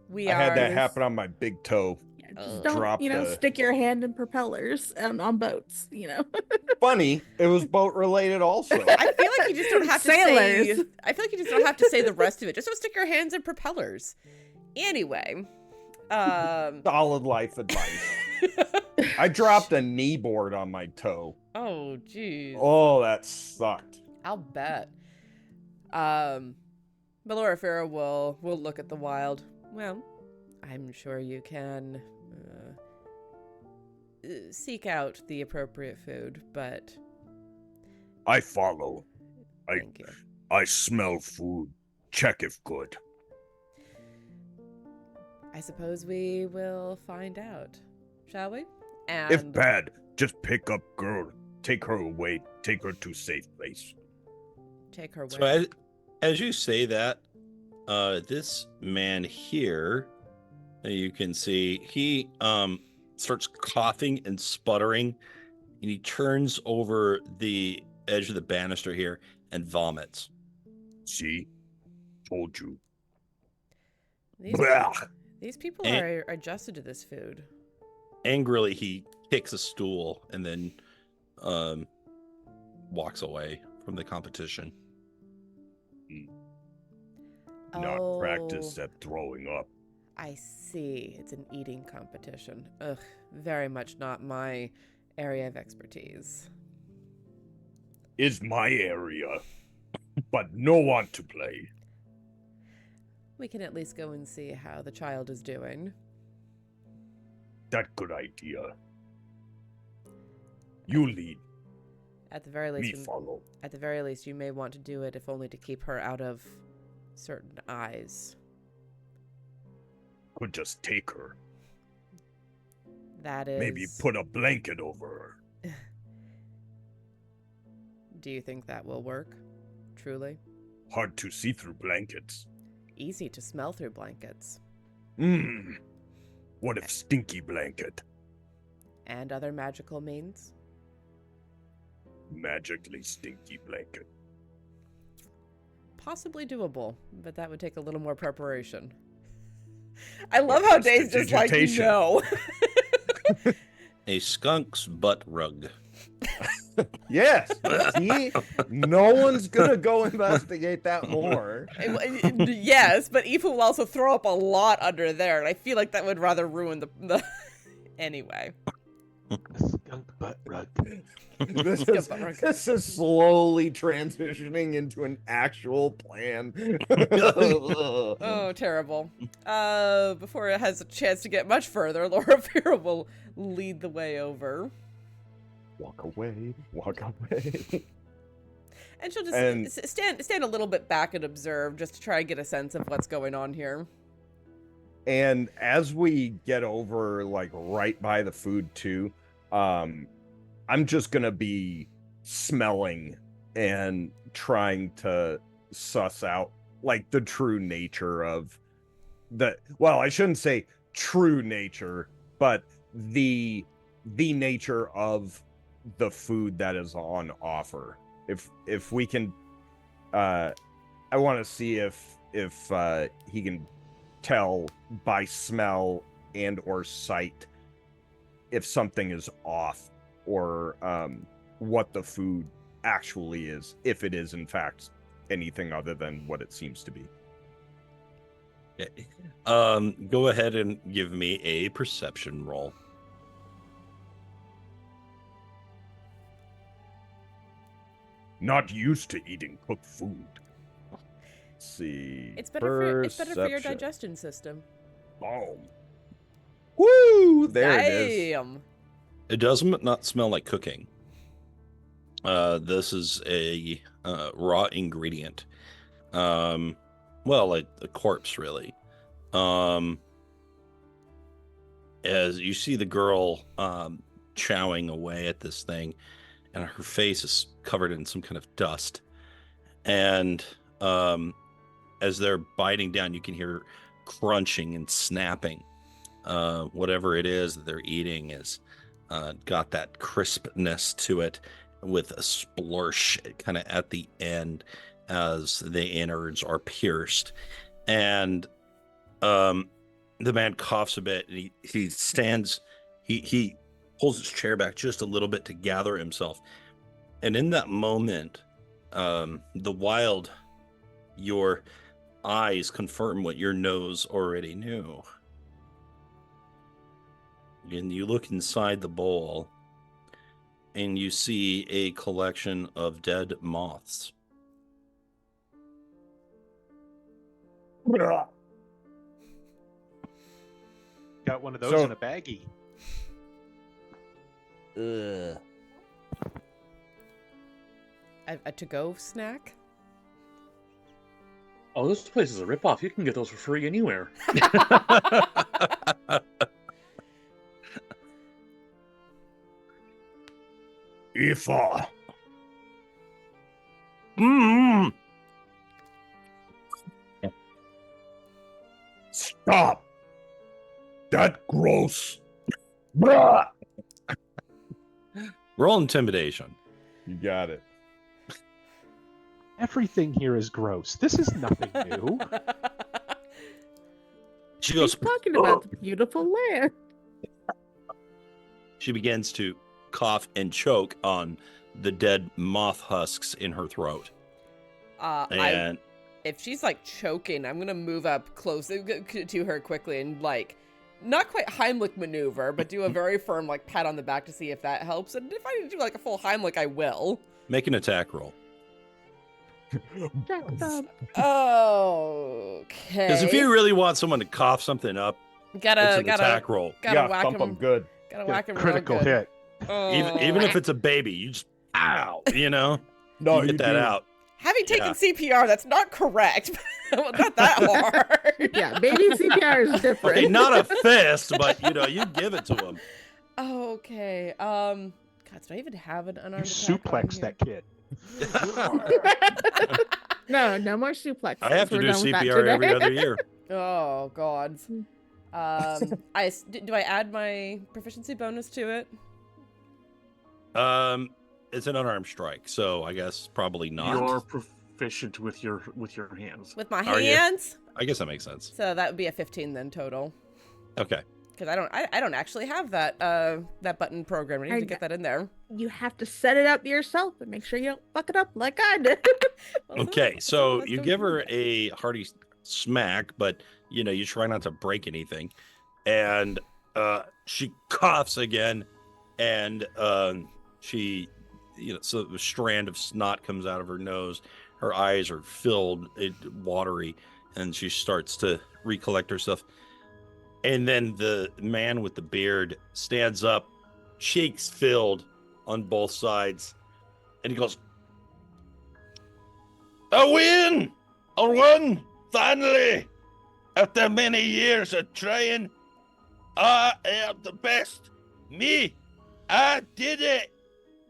We I had that are- happen on my big toe. Yeah, just Oh. don't, Drop the- stick your hand in propellers on boats, Funny, it was boat related also. I feel like you just don't have to say. Sailors. I feel like you just don't have to say the rest of it. Just don't stick your hands in propellers. Anyway, Solid life advice. I dropped a kneeboard on my toe. Oh, jeez. Oh, that sucked. I'll bet. Loraphyra will look at the wild. Well, I'm sure you can seek out the appropriate food, but I follow. thank you. I smell food. Check if good. I suppose we will find out, shall we? If And bad, just pick up girl. Take her away. Take her to safe place. take her So with. as you say that, this man here, you can see, he starts coughing and sputtering, and he turns over the edge of the banister here and vomits. See? Told you. These, Blah. these people And- are adjusted to this food. Angrily, he kicks a stool and then walks away from the competition. Not practiced at throwing up. I see. It's an eating competition. Ugh, very much not my area of expertise. Is my area. But no one to play. We can at least go and see how the child is doing. That good idea. You lead. At the very Me least, follow. at the very least, you may want to do it if only to keep her out of certain eyes. Could just take her. That is. Maybe put a blanket over her. Do you think that will work? Truly? Hard to see through blankets. Easy to smell through blankets. What if stinky blanket? And other magical means? Magically stinky blanket. Possibly doable, but that would take a little more preparation. I love how Dane's just like, no. A skunk's butt rug. Yes. See? No one's gonna go investigate that more. Yes, but Aoife will also throw up a lot under there, and I feel like that would rather ruin the... Anyway. Skunk butt rug. This is slowly transitioning into an actual plan. Oh, terrible. Before it has a chance to get much further, Loraphyra will lead the way over. Walk away, walk away. And she'll just stand a little bit back and observe, just to try and get a sense of what's going on here. And as we get over, like, right by the food, too, I'm just gonna be smelling and trying to suss out, like, the true nature of well, I shouldn't say true nature, but the nature of the food that is on offer. If we can, I want to see if he can tell by smell and or sight if something is off, or what the food actually is, if it is in fact anything other than what it seems to be. Go ahead and give me a perception roll. Not used to eating cooked food. Let's see. It's better for your Perception. digestion system. Boom. Woo! There it is. Damn. It does not smell like cooking. This is a raw ingredient. Well, like a corpse, really. As you see the girl chowing away at this thing, and her face is covered in some kind of dust. And as they're biting down, you can hear crunching and snapping. Whatever it is that they're eating is got that crispness to it, with a splurge kind of at the end as the innards are pierced. And the man coughs a bit, and he stands, he pulls his chair back just a little bit to gather himself. And in that moment, the wild, your eyes confirm what your nose already knew. And you look inside the bowl, and you see a collection of dead moths. Got one of those in a baggie. Ugh. A to-go snack? Oh, this place is a ripoff. You can get those for free anywhere. Ifa. Stop. That gross. Bruh. Roll intimidation. You got it. Everything here is gross. This is nothing new. She He's goes. talking about the beautiful land. She begins to cough and choke on the dead moth husks in her throat. And If she's like choking, I'm gonna move up close to her quickly and like, not quite Heimlich maneuver, but do a very firm like pat on the back to see if that helps. And if I do like a full Heimlich, I will. make an attack roll. Jacked up. Okay. Because if you really want someone to cough something up, it's an attack roll. Gotta Yeah, whack thump him. them good. Gotta whack him real Critical good. hit. Even if it's a baby, you just ow, No, you get that do. out. Having taken Yeah. CPR, that's not correct. Well, not that hard. Yeah, baby CPR is different. Okay, not a fist, but you give it to him. Okay. God, do I even have an You unarmed attack on suplex here? that kid. No more suplexes. I have to We're do done with that CPR every today. other year. Oh God. Do I add my proficiency bonus to it? It's an unarmed strike, so I guess probably not. You're proficient with your hands. With my Are you? hands? I guess that makes sense. So that would be a 15 then total. Okay. Because I don't actually have that button programmed. I need to get that in there. You have to set it up yourself and make sure you don't fuck it up like I did. Well, Okay, that's so what you I was give going her a hearty smack, but you try not to break anything, and she coughs again, and she, so a strand of snot comes out of her nose. Her eyes are filled, watery, and she starts to recollect herself. And then the man with the beard stands up, cheeks filled on both sides, and he goes, "A win! A win! Finally! After many years of trying, I am the best. Me! I did it!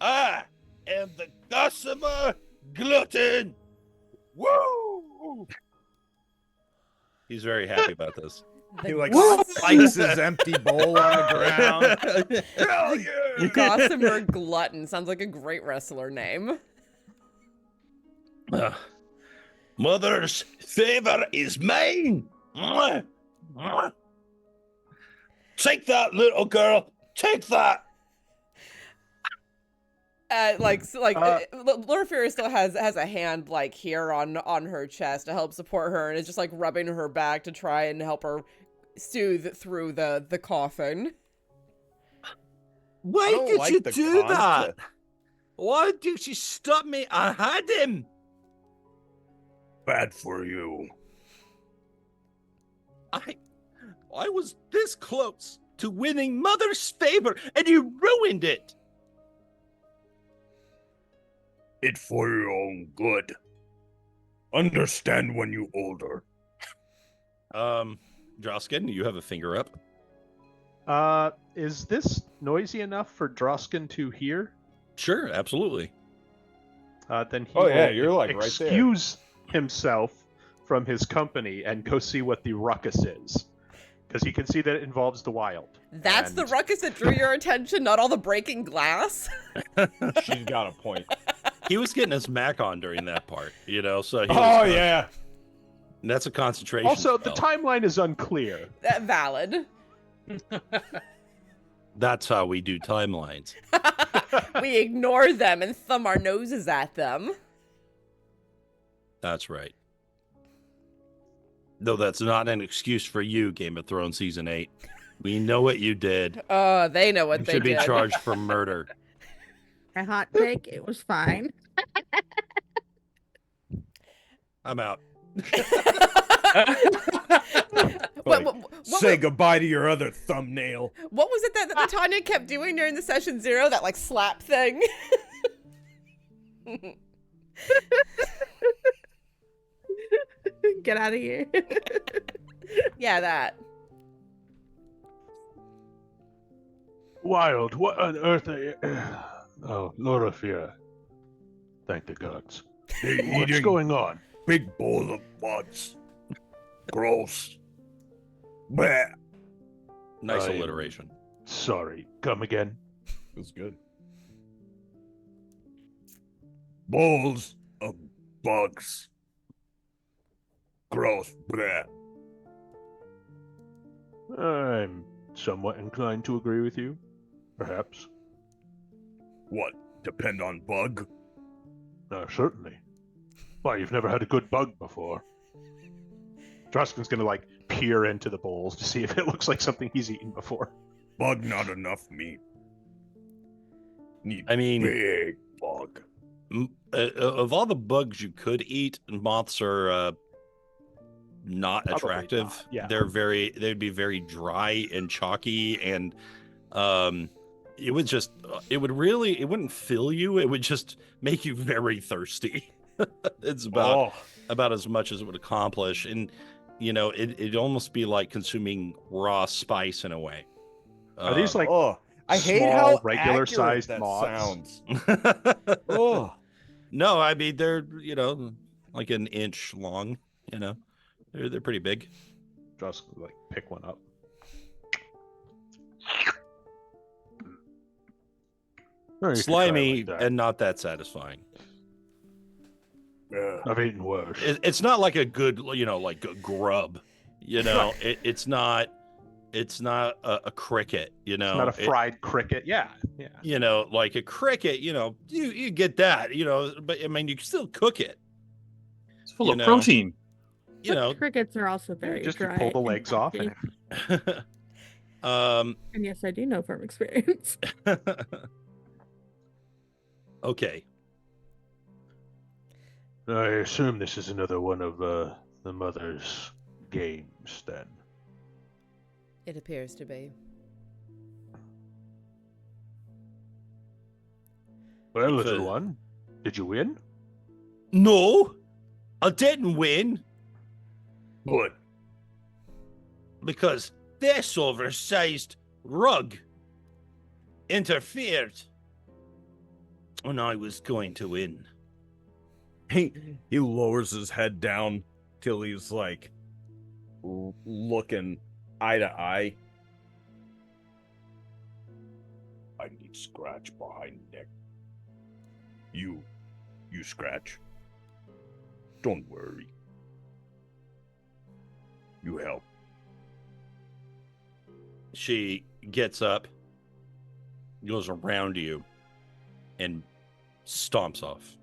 I am the gossamer glutton! Woo!" He's very happy about this. He like Goss- spikes his empty bowl on the ground. Hell yeah! Gossamer Glutton sounds like a great wrestler name. Mother's favor is mine. Mwah, mwah. Take that, little girl. Take that. Loraphyra still has a hand like here on her chest to help support her, and is just like rubbing her back to try and help her soothe through the coughing. Why don't did like you the do that? concept. Why did she stop me? I had him. Bad for you. I was this close to winning Mother's favor, and you ruined it. It for your own good. Understand when you older. Drausken, you have a finger up. Is this noisy enough for Drausken to hear? Sure, absolutely. Then he Oh, yeah, will you're, like, right there. excuse himself from his company and go see what the ruckus is, because he can see that it involves the wild. That's the And- ruckus that drew your attention, not all the breaking glass. She's got a point. He was getting his mac on during that part, so he was Oh, yeah. That's a concentration Also, the spell. timeline is unclear. Valid. That's how we do timelines. We ignore them and thumb our noses at them. That's right. Though that's not an excuse for you, Game of Thrones Season 8. We know what you did. Oh, they know what You they should be did. charged for murder. A hot take, it was fine. I'm out. Say goodbye to your other thumbnail. What was it that Tania kept doing during the session 0? That like slap thing? Get out of here. Yeah, that. Wild, what on earth are you... Oh, Loraphyra. Thank the gods. They're What's eating going on? big bowl of bugs. Gross. Bleh. Nice I am- alliteration. Sorry, come again? It was good. Bowls of bugs. Gross. Bleh. I'm somewhat inclined to agree with you. Perhaps. What? Depend on bug? Certainly. Why, you've never had a good bug before. Drausken's gonna, peer into the bowls to see if it looks like something he's eaten before. Bug not enough meat. Need I mean, big bug. of all the bugs you could eat, moths are not Probably attractive. not, yeah. They'd be very dry and chalky, and it would just, it wouldn't fill you. It would just make you very thirsty. It's about as much as it would accomplish. And, you know, it'd almost be like consuming raw spice in a way. Are these like I hate small, how regular-sized that moths? sounds. Oh, No, I mean, they're, you know, like an inch long, you know, they're pretty big. Just like pick one up. Or you could try it Slimy like that. and not that satisfying. I've eaten worse. It's not like a good, you know, like a grub, you know, it's not a cricket, you know. It's not a fried cricket. Yeah. You know, like a cricket, you know, you get that, you know, but I mean, you can still cook it. It's full of know. protein. You know, Crickets are also very Just you dry. pull the and legs off. puffy. And... And yes, I do know from experience. Okay. I assume this is another one of the mother's games, then. It appears to be. Well, It's little a- one, did you win? No, I didn't win good. because this oversized rug interfered when I was going to win. He lowers his head down till he's like looking eye to eye. I need scratch behind neck. You scratch. Don't worry. You help. She gets up, goes around you, and stomps off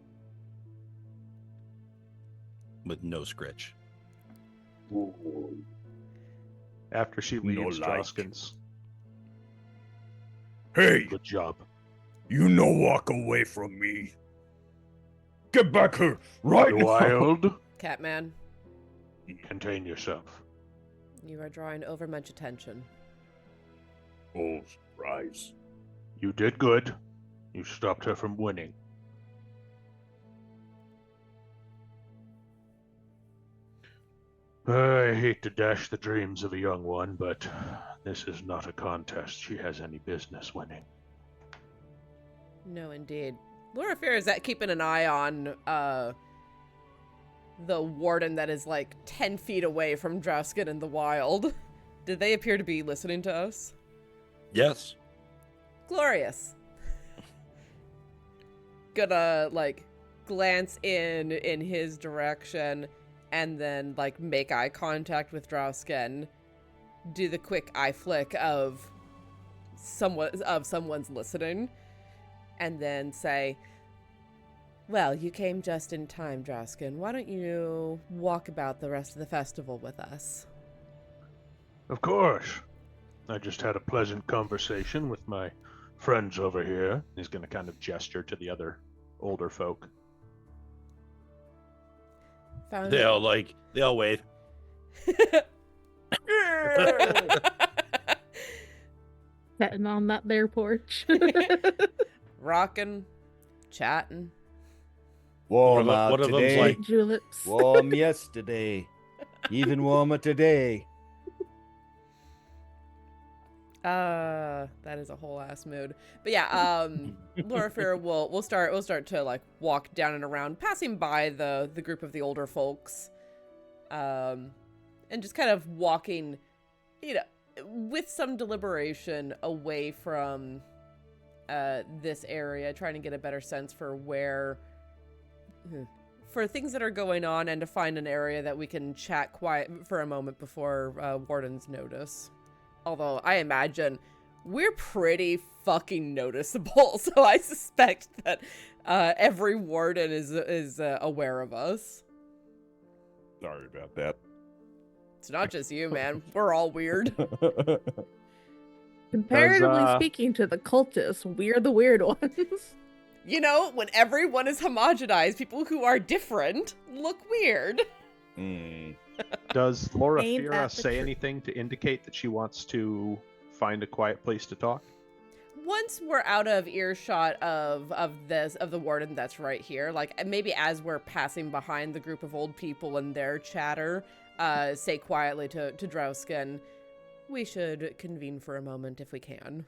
with no scratch. After she No leaves like. Drausken's. Hey, Good job. you no walk away from me. Get back here, right now. Wild, Catman, contain yourself. you are drawing over much attention. Oh, surprise. You did good. You stopped her from winning. I hate to dash the dreams of a young one, but this is not a contest she has any business winning. No, indeed. Loraphyra is keeping an eye on the warden that is like 10 feet away from Drausken in the wild. Did they appear to be listening to us? Yes. Glorious. Gonna like glance in his direction and then like make eye contact with Drausken. Do the quick eye flick of someone's listening. And then say, well, you came just in time, Drausken. Why don't you walk about the rest of the festival with us? Of course. I just had a pleasant conversation with my friends over here. He's going to kind of gesture to the other older folk. Found They all wave. Sitting on that there porch. Rocking, chatting. Warm One out of them's today. like- Juleps. Warm yesterday. Even warmer today. That is a whole ass mood. But yeah, Loraphyra will start to like walk down and around, passing by the group of the older folks, and just kind of walking, you know, with some deliberation away from this area, trying to get a better sense for for things that are going on, and to find an area that we can chat quiet for a moment before wardens notice. Although I imagine we're pretty fucking noticeable, so I suspect that every warden is aware of us. Sorry about that. It's not just you, man. We're all weird. Comparatively speaking to the cultists, we're the weird ones. You know, when everyone is homogenized, people who are different look weird. Does Ain't Loraphyra that the say truth? anything to indicate that she wants to find a quiet place to talk? once we're out of earshot of the warden that's right here, like maybe as we're passing behind the group of old people and their chatter, say quietly to Drausken, we should convene for a moment if we can.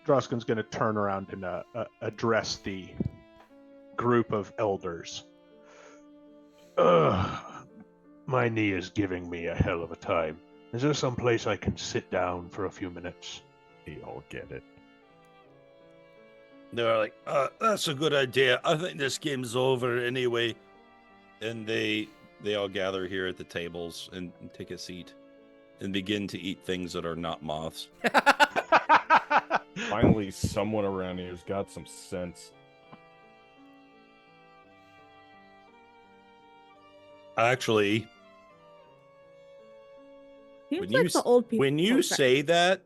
Drausken's going to turn around and address the group of elders. My knee is giving me a hell of a time. Is there some place I can sit down for a few minutes? We all get it. They're like, that's a good idea. I think this game's over anyway. And they all gather here at the tables and take a seat and begin to eat things that are not moths. Finally, someone around here's got some sense. Actually, Seems when like you the old people. when you say that,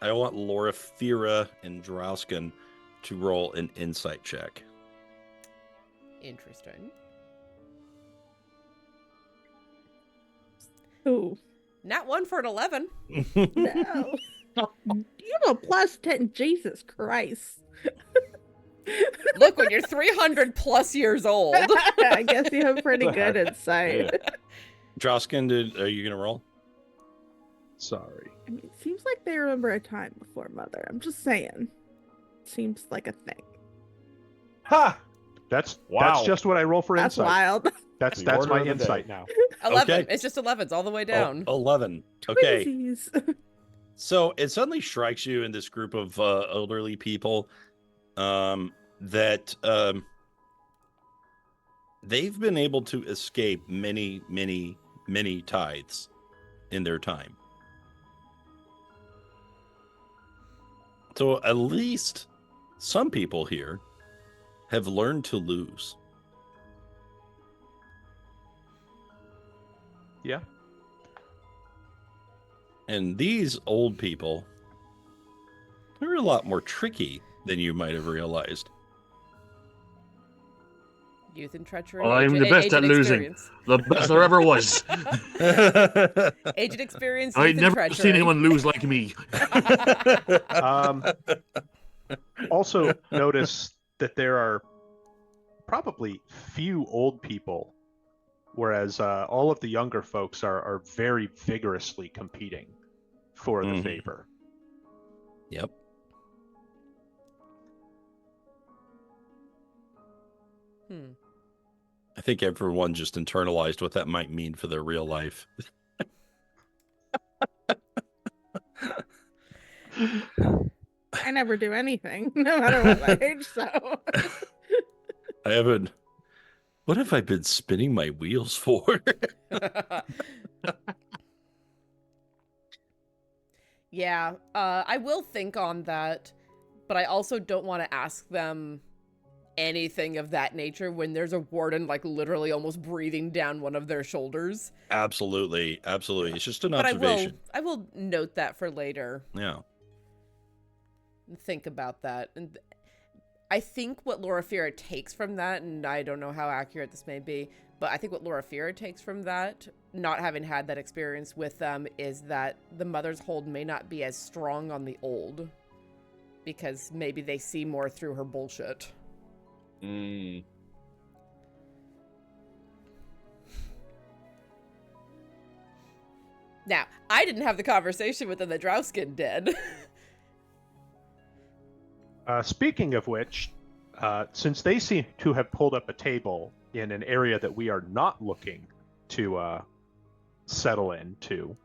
I want Loraphyra and Drausken to roll an insight check. Interesting. Ooh, Not one for an 11. no. You have a +10. Jesus Christ. Look, when you're 300 plus years old. I guess you have pretty good insight. Drausken, are you gonna roll? Sorry. I mean, it seems like they remember a time before Mother. I'm just saying. Seems like a thing. Ha! That's Wow. just what I roll for That's insight. wild. That's The that's order my of the insight day. now. 11. Okay. It's just 11s all the way down. 11. Okay. Twinsies. So it suddenly strikes you in this group of elderly people that they've been able to escape many, many, many tithes in their time. So at least some people here have learned to lose. Yeah. And these old people, they're a lot more tricky than you might have realized. Youth and treachery. I'm the age best and at losing. experience. The best there ever was. Age and experience. I Youth and never treachery. seen anyone lose like me. Also, notice that there are probably few old people, whereas all of the younger folks are very vigorously competing for the Mhm. favor. Yep. I think everyone just internalized what that might mean for their real life. I never do anything, no matter what my age, so. I haven't. What have I been spinning my wheels for? Yeah, I will think on that, but I also don't want to ask them anything of that nature when there's a warden like literally almost breathing down one of their shoulders. Absolutely, absolutely. It's just an But observation. I will note that for later. Yeah. And think about that. And I think what Loraphyra takes from that, and I don't know how accurate this may be, but I think what Loraphyra takes from that, not having had that experience with them, is that the mother's hold may not be as strong on the old, because maybe they see more through her bullshit. Mm. Now, I didn't have the conversation with them that Drausken did. Speaking of which, since they seem to have pulled up a table in an area that we are not looking to settle into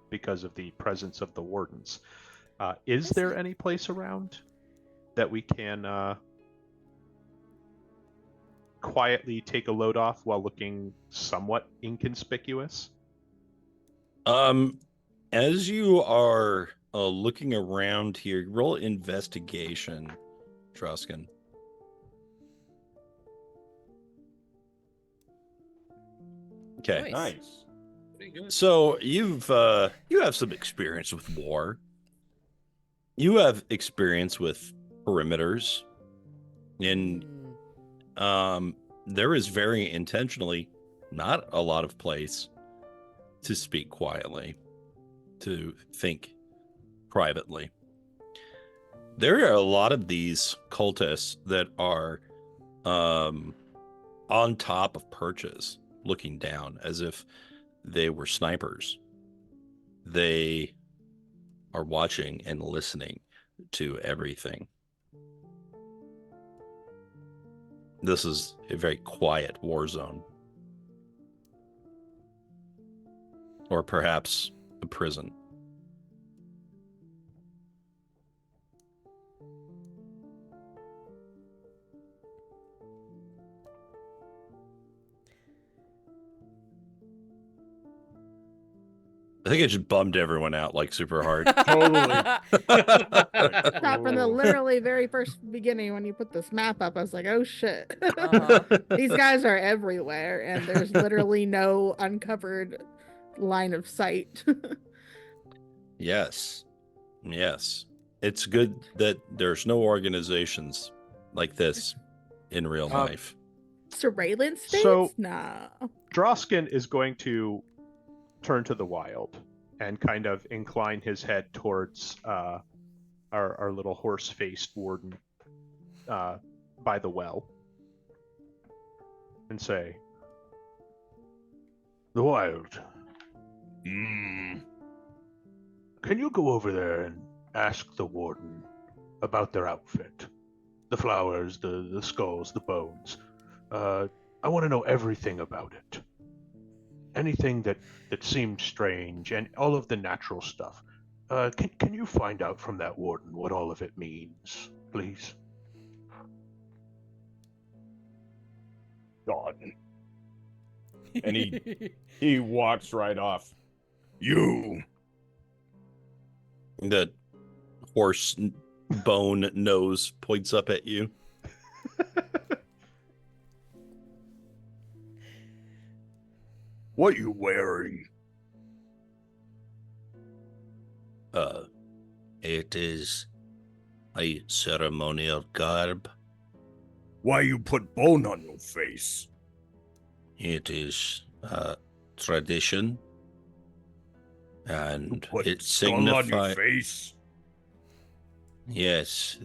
because of the presence of the wardens, is there any place around that we can quietly take a load off while looking somewhat inconspicuous? As you are looking around here, roll investigation, Drausken. Okay. Nice. Nice. So you have some experience with war. You have experience with perimeters, and there is very intentionally not a lot of place to speak quietly, to think privately. There are a lot of these cultists that are on top of perches, looking down as if they were snipers. They are watching and listening to everything. This is a very quiet war zone. Or perhaps a prison. I think it just bummed everyone out like super hard. Totally. Stop from the literally very first beginning when you put this map up. I was like, oh shit. These guys are everywhere, and there's literally no uncovered line of sight. Yes. Yes. It's good that there's no organizations like this in real life. Surveillance states? So- Nah. Drausken is going to turn to the wild and kind of incline his head towards our little horse-faced warden by the well and say, "The wild. Can you go over there and ask the warden about their outfit? The flowers, the skulls, the bones. I want to know everything about it. Anything that seemed strange and all of the natural stuff. Can you find out from that warden what all of it means, please?" God. And he walks right off. You. That horse bone nose points up at you. What you wearing? It is a ceremonial garb. Why you put bone on your face? It is tradition. And Put it skull on your signifies... face? Yes.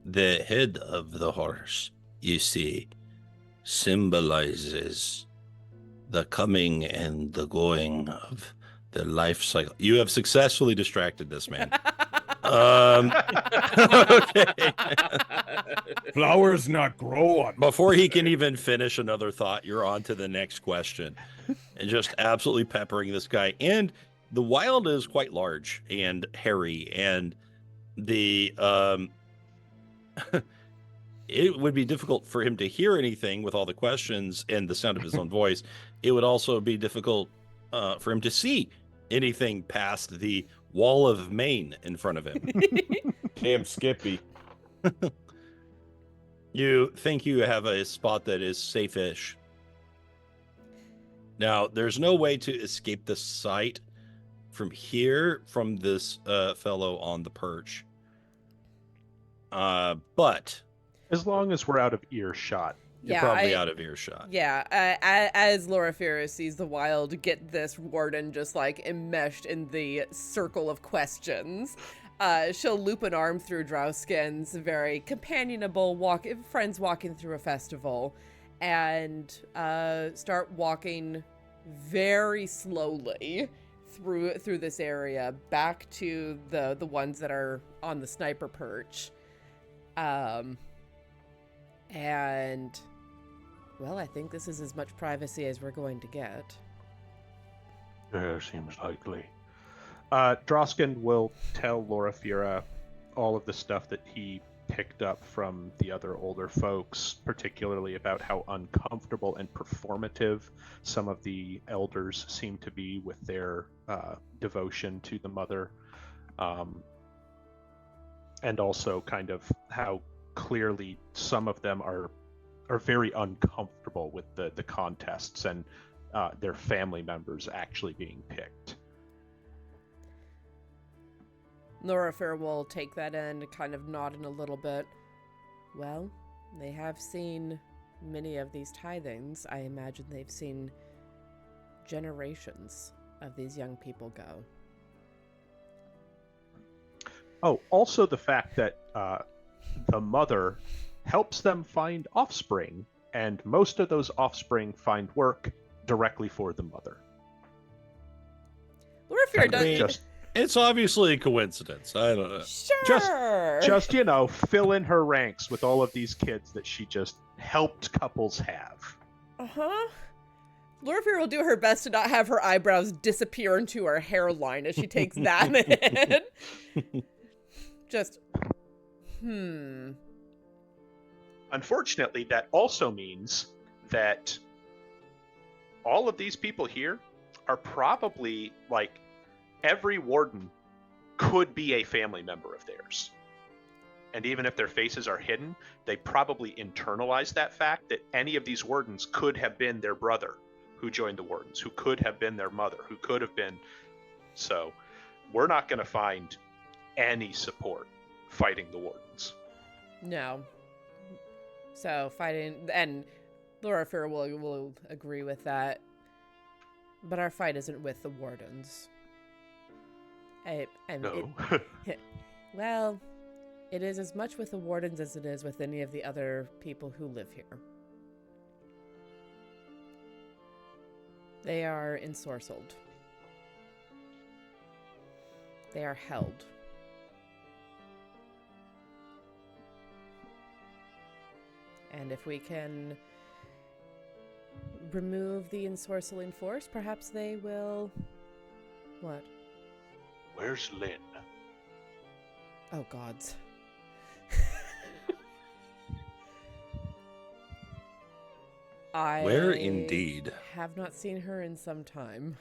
The head of the horse, you see, symbolizes the coming and the going of the life cycle. You have successfully distracted this man. Okay. Flowers not grow on. Before he can even finish another thought, you're on to the next question. And just absolutely peppering this guy. And the wild is quite large and hairy, and the it would be difficult for him to hear anything with all the questions and the sound of his own voice. It would also be difficult for him to see anything past the wall of mane in front of him. Damn Skippy. You think you have a spot that is safe-ish. Now, there's no way to escape the sight from here, from this fellow on the perch. But As long as we're out of earshot. you're probably out of earshot. Yeah, as Loraphyra sees the wild get this warden just like enmeshed in the circle of questions, she'll loop an arm through Drausken's very companionable friends walking through a festival, and start walking very slowly through this area back to the ones that are on the sniper perch. And, well, I think this is as much privacy as we're going to get. Seems likely. Drausken will tell Loraphyra all of the stuff that he picked up from the other older folks, particularly about how uncomfortable and performative some of the elders seem to be with their devotion to the mother. And also kind of how clearly some of them are very uncomfortable with the contests and their family members actually being picked. Loraphyra will take that in, kind of nodding a little bit. Well, they have seen many of these tithings. I imagine they've seen generations of these young people go. Oh, also the fact that the mother helps them find offspring, and most of those offspring find work directly for the mother. Loraphyra does. Just, It's obviously a coincidence. I don't know. Sure. just fill in her ranks with all of these kids that she just helped couples have. Uh-huh. Loraphyra will do her best to not have her eyebrows disappear into her hairline as she takes that in. Just, Unfortunately, that also means that all of these people here are probably, like, every warden could be a family member of theirs. And even if their faces are hidden, they probably internalize that fact that any of these wardens could have been their brother who joined the wardens, who could have been their mother, who could have been. So we're not going to find any support fighting the wardens. no. So fighting, and Loraphyra will agree with that. But our fight isn't with the wardens. No. Well, it is as much with the wardens as it is with any of the other people who live here. They are ensorcelled. They are held. And if we can remove the ensorceling force, perhaps they will... What? Where's Lynn? Oh, gods. I Where indeed? have not seen her in some time.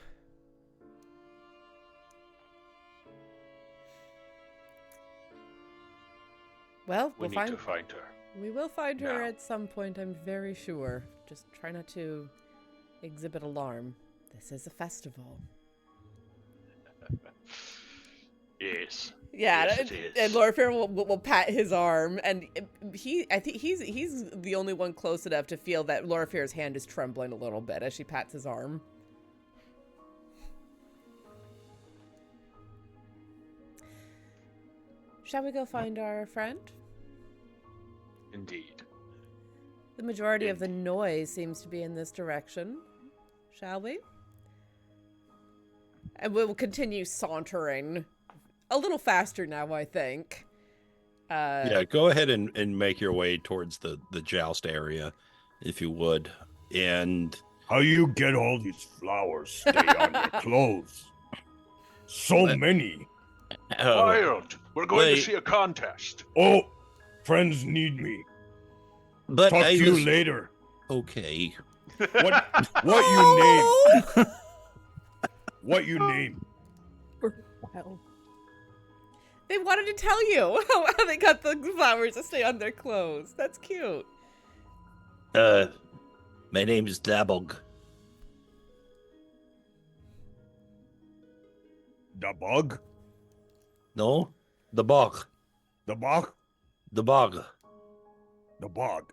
Well, We we'll need find... to find her. We will find her Now. at some point, I'm very sure. Just try not to exhibit alarm. This is a festival. Yes. Yeah, Yes, it is. and Loraphyra will pat his arm, and I think he's the only one close enough to feel that Loraphyra's hand is trembling a little bit as she pats his arm. Shall we go find our friend? Indeed. The majority of the noise seems to be in this direction. Shall we? And we will continue sauntering. A little faster now, I think. Yeah, go ahead and make your way towards the joust area, if you would. And How you get all these flowers stay on your clothes? So many. Wild! We're going wait. to see a contest. Oh, friends need me. but Talk I to you was later. okay. What you name? What you name? Wow. They wanted to tell you how they got the flowers to stay on their clothes. That's cute. My name is Dabog. The bug? No, the bog, The bog? the bog, The bog.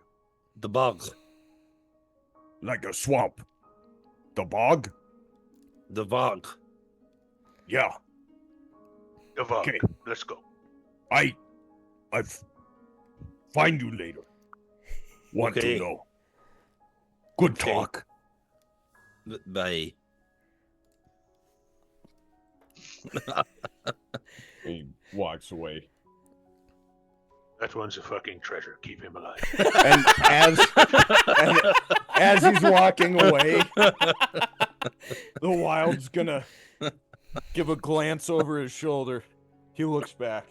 the bog, Like a swamp. The bog? the bog. Yeah. Devon, Okay. let's go. I find you later. Want Okay. to know. Good Okay. talk. Bye. He walks away. That one's a fucking treasure. Keep him alive. And as he's walking away, the wild's gonna give a glance over his shoulder. He looks back.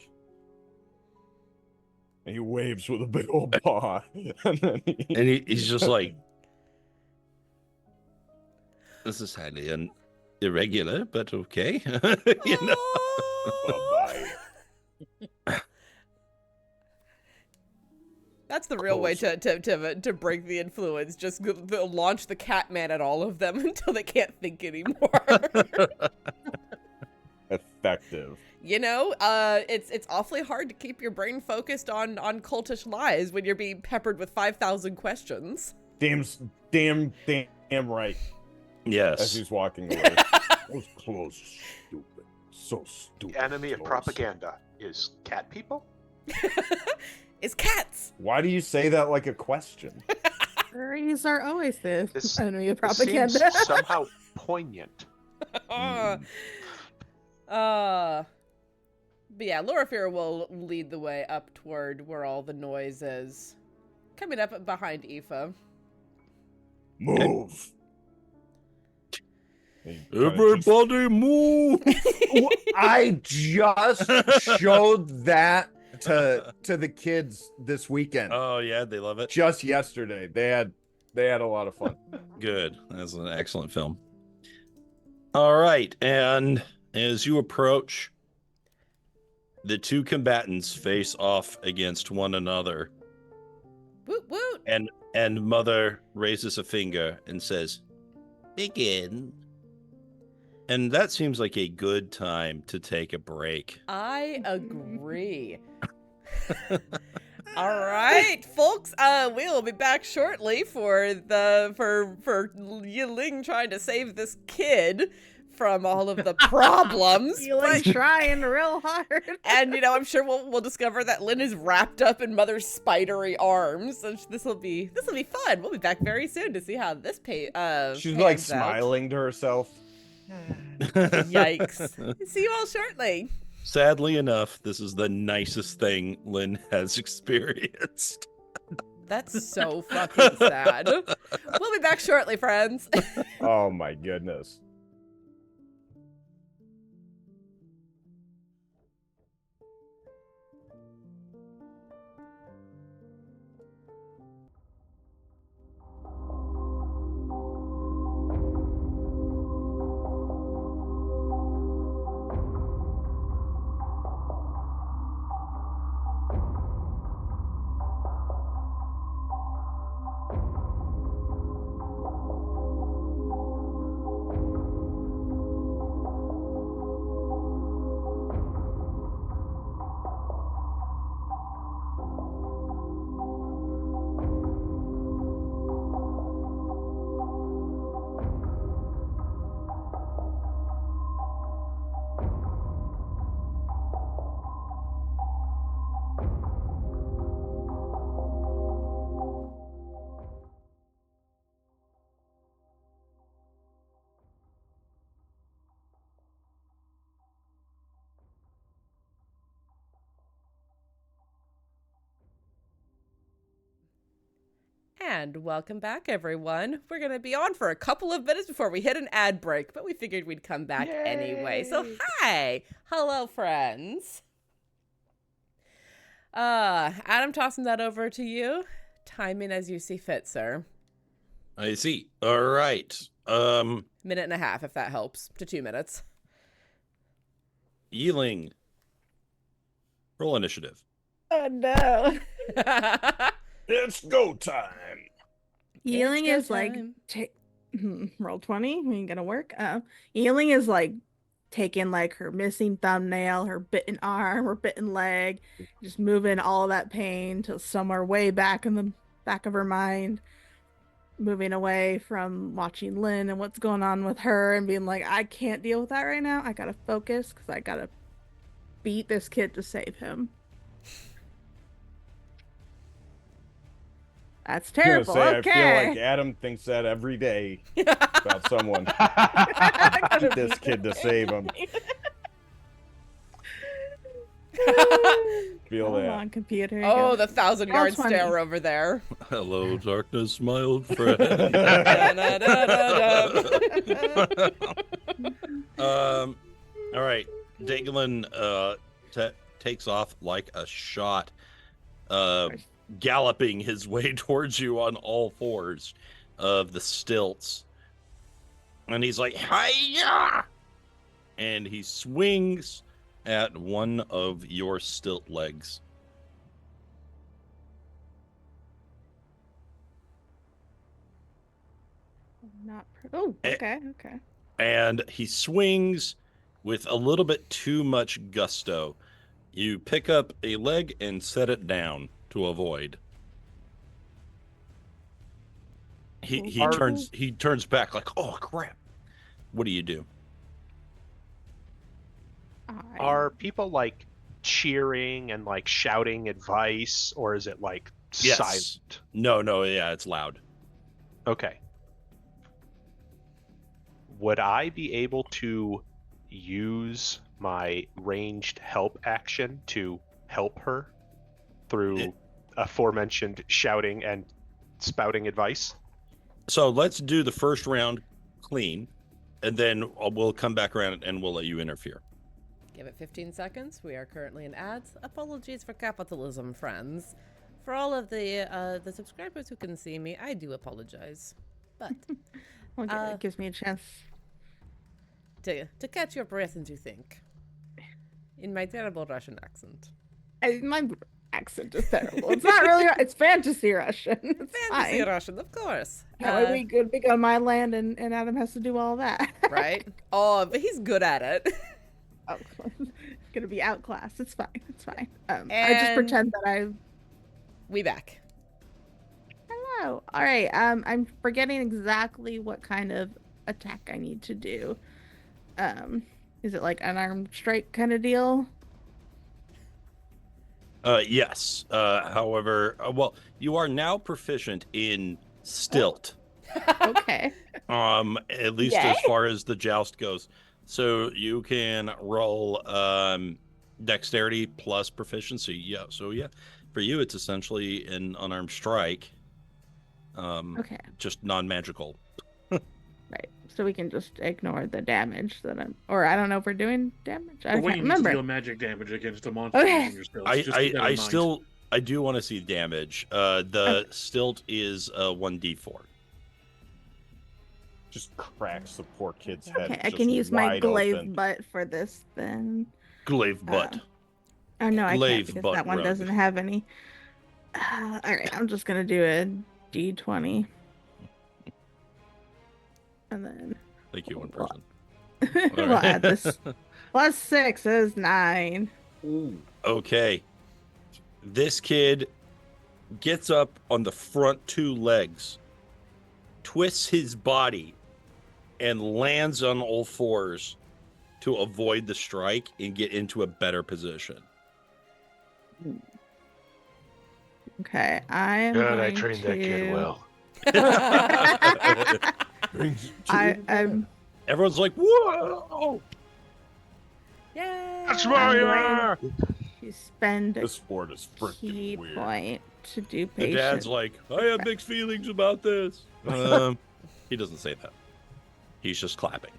And he waves with a big old paw. And then And he's just like, this is highly irregular, but okay. You know? Bye-bye. That's the real way to break the influence. Just launch the Catman at all of them until they can't think anymore. Effective. You know, it's awfully hard to keep your brain focused on cultish lies when you're being peppered with 5,000 questions. Damn right. As Yes. he's walking away. Those clothes are stupid. So stupid. The enemy of clothes. propaganda is cat people? It's cats. Why do you say that like a question? Furries are always the This- enemy of This seems propaganda. somehow poignant. But yeah, Loraphyra will lead the way up toward where all the noise is. Coming up behind Aoife. Move. Everybody move! I just showed that to the kids this weekend. Oh yeah, they love it. Just yesterday. They had a lot of fun. Good. That's an excellent film. All right, and as you approach, the two combatants face off against one another, Woot woot. and Mother raises a finger and says, "Begin." And that seems like a good time to take a break. I agree. All right, folks. We'll be back shortly for Yi-Ling trying to save this kid from all of the problems. Yi-Ling's trying real hard. And I'm sure we'll discover that Lynn is wrapped up in Mother's spidery arms. And this will be fun. We'll be back very soon to see how this She's pans like out. smiling to herself. Yikes. See you all shortly. Sadly enough, this is the nicest thing Lynn has experienced. That's so fucking sad. We'll be back shortly, friends. Oh my goodness. And welcome back, everyone. We're going to be on for a couple of minutes before we hit an ad break, but we figured we'd come back anyway. So, hi. Hello, friends. Adam, tossing that over to you. Timing as you see fit, sir. I see. All right. Minute and a half, if that helps, to 2 minutes. Yi-Ling, roll initiative. Oh no. It's go time. Yi-Ling It's is go like time. roll 20. We ain't gonna work. Yi-Ling is like taking like her missing thumbnail, her bitten arm, her bitten leg, just moving all that pain to somewhere way back in the back of her mind, moving away from watching Lynn and what's going on with her and being like, I can't deal with that right now. I gotta focus because I gotta beat this kid to save him. That's I was terrible. gonna say, Okay. I feel like Adam thinks that every day about someone. Beat this kid to save him. Feel Hold that. on, computer. Oh, the 1,000-yard 20. stare over there. Hello, darkness, my old friend. All right. Daglin takes off like a shot, galloping his way towards you on all fours of the stilts. And he's like, hi-ya! And he swings at one of your stilt legs. Okay. And he swings with a little bit too much gusto. You pick up a leg and set it down to avoid. He turns back like, oh crap. What do you do? Are people like cheering and like shouting advice, or is it like Yes. silent? No, yeah, it's loud. Okay. Would I be able to use my ranged help action to help her through aforementioned shouting and spouting advice? So let's do the first round clean, and then we'll come back around and we'll let you interfere. Give it 15 seconds. We are currently in ads. Apologies for capitalism, friends. For all of the subscribers who can see me, I do apologize. But Well, it gives me a chance. to catch your breath and to think. In my terrible Russian accent. My accent is terrible. It's not really. It's fantasy Russian. It's Fantasy fine. Russian, of course. That way we could be on my land, and Adam has to do all that. Right? Oh, but he's good at it. Oh, gonna be outclassed. It's fine. It's fine. I just And- pretend that I. We back. Hello. All right. I'm forgetting exactly what kind of attack I need to do. Is it like unarmed strike kind of deal? Yes. However, well, you are now proficient in stilt. Okay. At least Yay. as far as the joust goes. So you can roll dexterity plus proficiency. Yeah. So yeah, for you it's essentially an unarmed strike. Okay. Just non-magical. Right. So we can just ignore the damage that I'm, or I don't know if we're doing damage. I Or can't when you remember. deal magic damage against a monster Okay. using your skills. Just keep that in mind. I do want to see damage. The stilt is 1d4. Just cracks the poor kid's head. Okay, I just can use my wide glaive open. butt for this then. Glaive butt. Oh no, I Glaive can't because butt that one rub. doesn't have any. All right, I'm just gonna do a d20, and then Thank you, one person. we'll add this. +6 is 9. Okay. This kid gets up on the front two legs, twists his body, and lands on all fours to avoid the strike and get into a better position. Okay, I am Good, I going trained to... that kid well. I'm Everyone's like, whoa! Yay! That's I'm Mario! to spend a This sport is key freaking weird. point to do The patient. dad's like, I have mixed feelings about this. He doesn't say that. He's just clapping.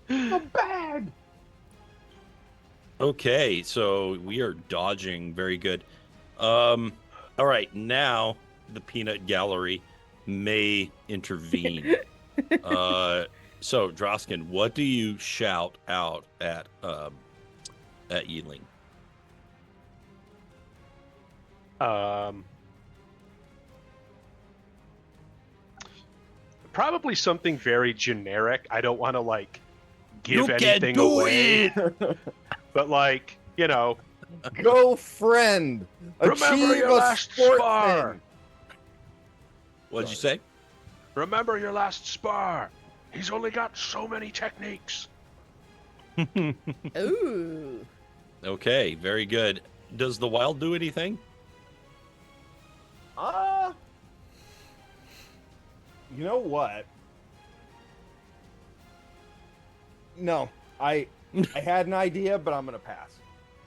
The bag. Okay, so we are dodging. Very good. All right, now the peanut gallery may intervene. So Drausken, what do you shout out at Yi-Ling? Probably something very generic. I don't want to like give You anything can do away, it! but like, you know, Go, friend. Remember Achieve your a last sport spar. thing. What'd you say? Remember your last spar. He's only got so many techniques. Ooh. Okay, very good. Does the wild do anything? You know what? No, I had an idea, but I'm gonna pass.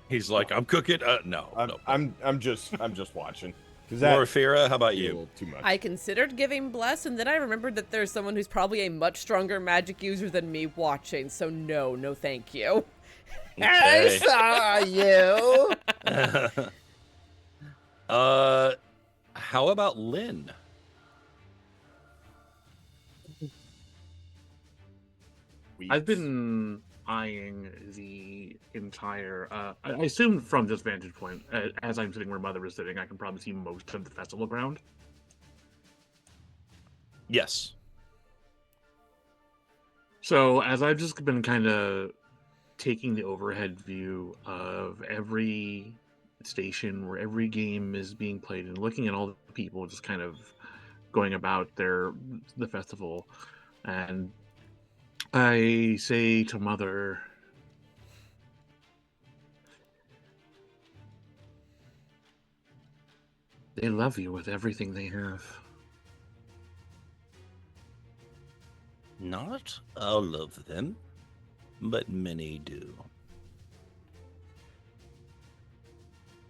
He's like, I'm cooking. No. I'm just watching. Because that Loraphyra, how about a you? little too much. I considered giving bless, and then I remembered that there's someone who's probably a much stronger magic user than me watching, so no thank you. I saw you. How about Lynn? I've been eyeing the entire. I assume from this vantage point, as I'm sitting where Mother is sitting, I can probably see most of the festival ground. Yes. So, as I've just been kind of taking the overhead view of every station where every game is being played and looking at all the people just kind of going about the festival, and I say to Mother, They love you with everything they have. Not all of them, but many do.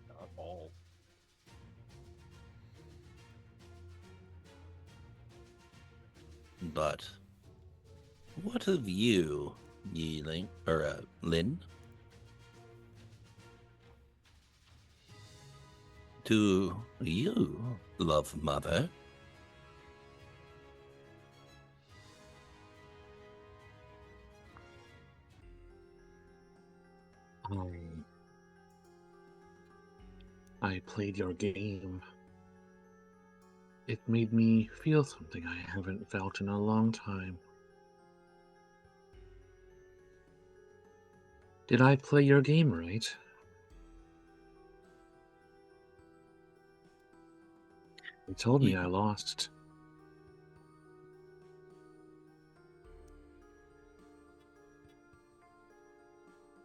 Not all. But what of you, Yi-Ling, or Lin? Do you love Mother? I played your game. It made me feel something I haven't felt in a long time. Did I play your game right? They told me I lost.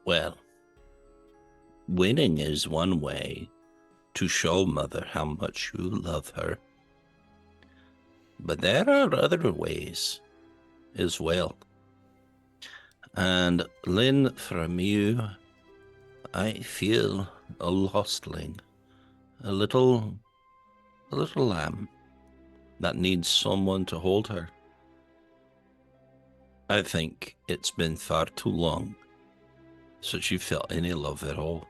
Well, winning is one way to show Mother how much you love her. But there are other ways as well. And Lynn, from you, I feel a lostling, a little lamb that needs someone to hold her. I think it's been far too long since you felt any love at all.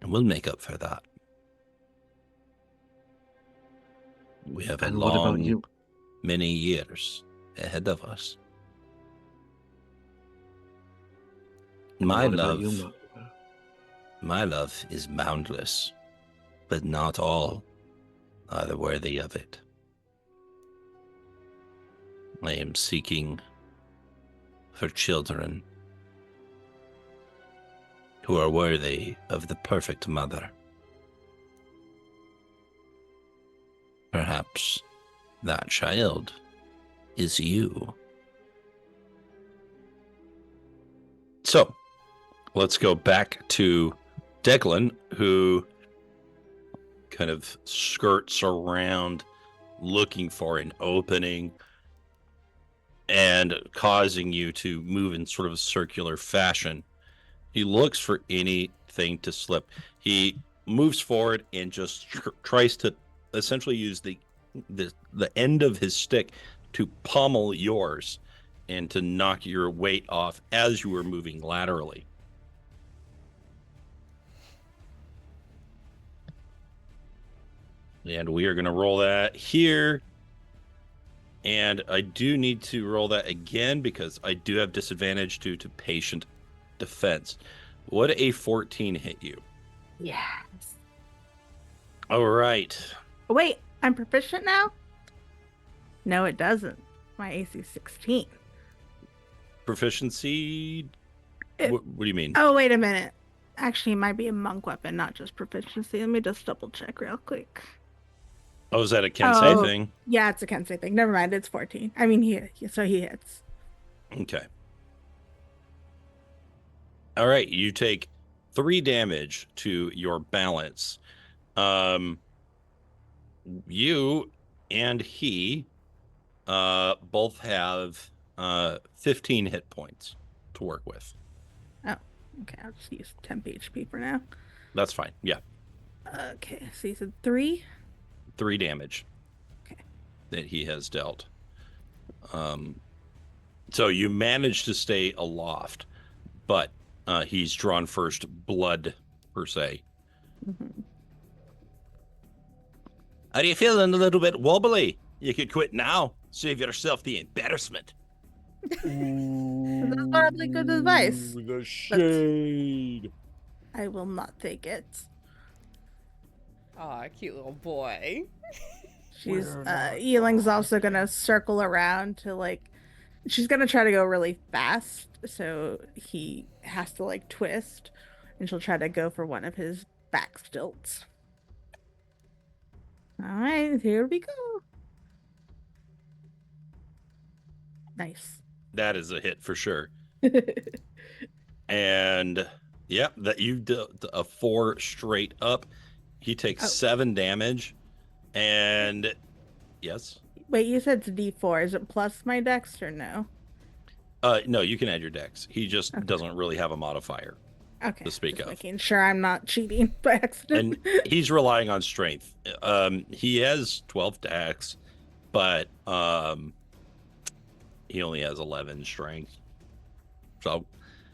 And we'll make up for that. We have a And what about long, you? many years ahead of us. My What about you, love, Mother? my love is boundless, but not all are worthy of it. I am seeking for children who are worthy of the perfect mother. Perhaps that child is you. So, let's go back to Declan, who kind of skirts around looking for an opening and causing you to move in sort of a circular fashion. He looks for anything to slip. He moves forward and just tries to essentially use the end of his stick to pummel yours and to knock your weight off as you were moving laterally. And we are going to roll that here. And I do need to roll that again because I do have disadvantage due to patient defense. Would a 14 hit you? Yes. All right. Wait, I'm proficient now? No, it doesn't. My AC is 16. Proficiency? What do you mean? Oh, wait a minute. Actually, it might be a monk weapon, not just proficiency. Let me just double check real quick. Oh, is that a Kensei thing? Yeah, it's a Kensei thing. Never mind, it's 14. I mean, so he hits. Okay. All right, you take 3 damage to your balance. You and he both have 15 hit points to work with. Oh, okay. I'll just use temp HP for now. That's fine. Yeah. Okay, so you said 3? 3 damage. Okay. That he has dealt. So you managed to stay aloft, but he's drawn first blood, per se. Mm-hmm. Are you feeling a little bit wobbly? You could quit now. Save yourself the embarrassment. That's probably good advice. The shade. I will not take it. Aw, cute little boy. She's Yi-Ling's also gonna circle around to she's gonna try to go really fast, so he has to twist, and she'll try to go for one of his back stilts. All right, here we go. Nice. That is a hit for sure. And yeah, that you did a 4 straight up, He takes Oh. 7 damage, and yes. Wait, you said it's D4. Is it plus my dex or no? No, you can add your dex. He just doesn't really have a modifier Okay. to speak just of. making sure I'm not cheating by accident. And he's relying on strength. He has 12 dex, but he only has 11 strength. So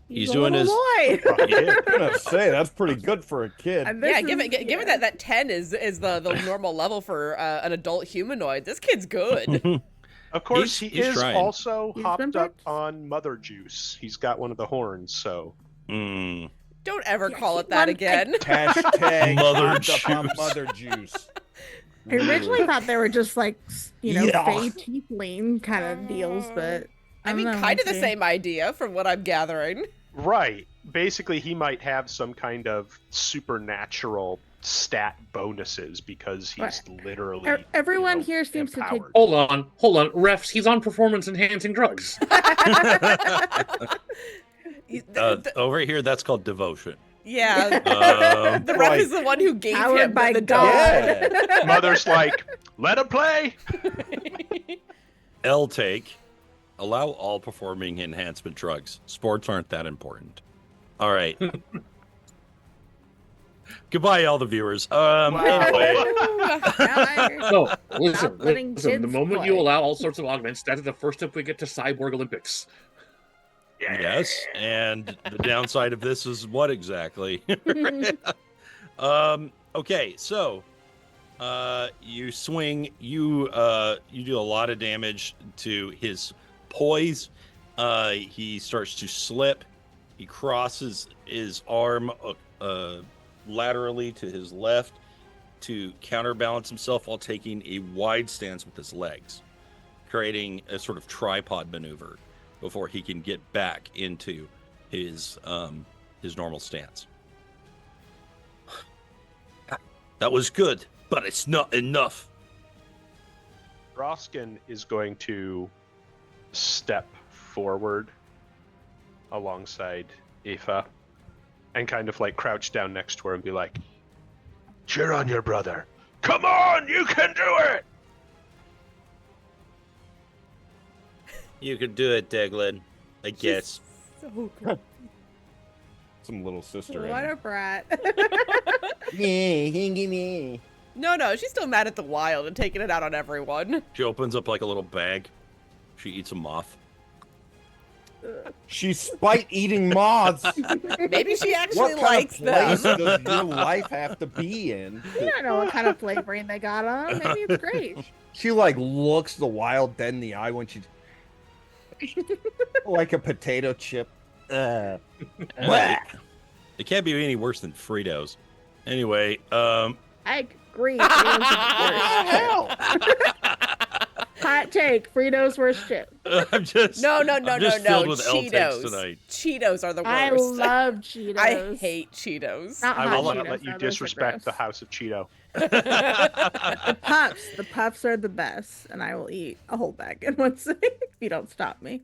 he's a doing little his. boy. Yeah. I'm gonna say that's pretty good for a kid. And Yeah, this is- given that 10 is the normal level for an adult humanoid, this kid's good. Of course, He's he is trying. also He's hopped been up practicing. on mother juice. He's got one of the horns, so Mm. Don't ever Yeah, call he it that won- again. Hashtag Mother hopped up on juice. mother juice. I originally thought they were just like, Yeah. fey tiefling kind of deals, but I mean, don't know, kind of the let's see. same idea from what I'm gathering. right. Basically, he might have some kind of supernatural stat bonuses because he's literally Everyone here seems to take. empowered. Hold on, refs. He's on performance-enhancing drugs. Over here, that's called devotion. Yeah, the ref Right. is the one who gave Powered him by the God. dog. Mother's like, let him play. L take. Allow all performing enhancement drugs. Sports aren't that important. All right. Goodbye, all the viewers. Anyway, No, listen. Stop letting The kids moment you play. allow all sorts of augments, that is the first step we get to Cyborg Olympics. yes, and the downside of this is what exactly? Okay, so you swing, you do a lot of damage to his poise. He starts to slip. He crosses his arm laterally to his left to counterbalance himself while taking a wide stance with his legs, creating a sort of tripod maneuver before he can get back into his normal stance. That was good, but it's not enough. Drausken is going to step forward alongside Aoife and kind of like crouch down next to her and be like, cheer on your brother. Come on, you can do it! You could do it, Deglin. I guess. So good. Some little sister. in What it. a brat. No, she's still mad at the wild and taking it out on everyone. She opens up like a little bag. She eats a moth. She's spite eating moths. Maybe she actually What kind likes of place them. does your life have to be in? You don't know what kind of flavoring they got on 'em. Maybe it's great. She like looks the wild dead in the eye when she's like a potato chip. It can't be any worse than Fritos. Anyway, I agree. Fritos are the worst. Hot take. Fritos worst chip. I'm just No. I'm just filled with L takes Cheetos. tonight. Cheetos are the worst. I love Cheetos. I hate Cheetos. Not I hot will not Cheetos, let you no, those are disrespect the gross. House of Cheeto. The puffs. The puffs are the best, and I will eat a whole bag in one sitting if you don't stop me.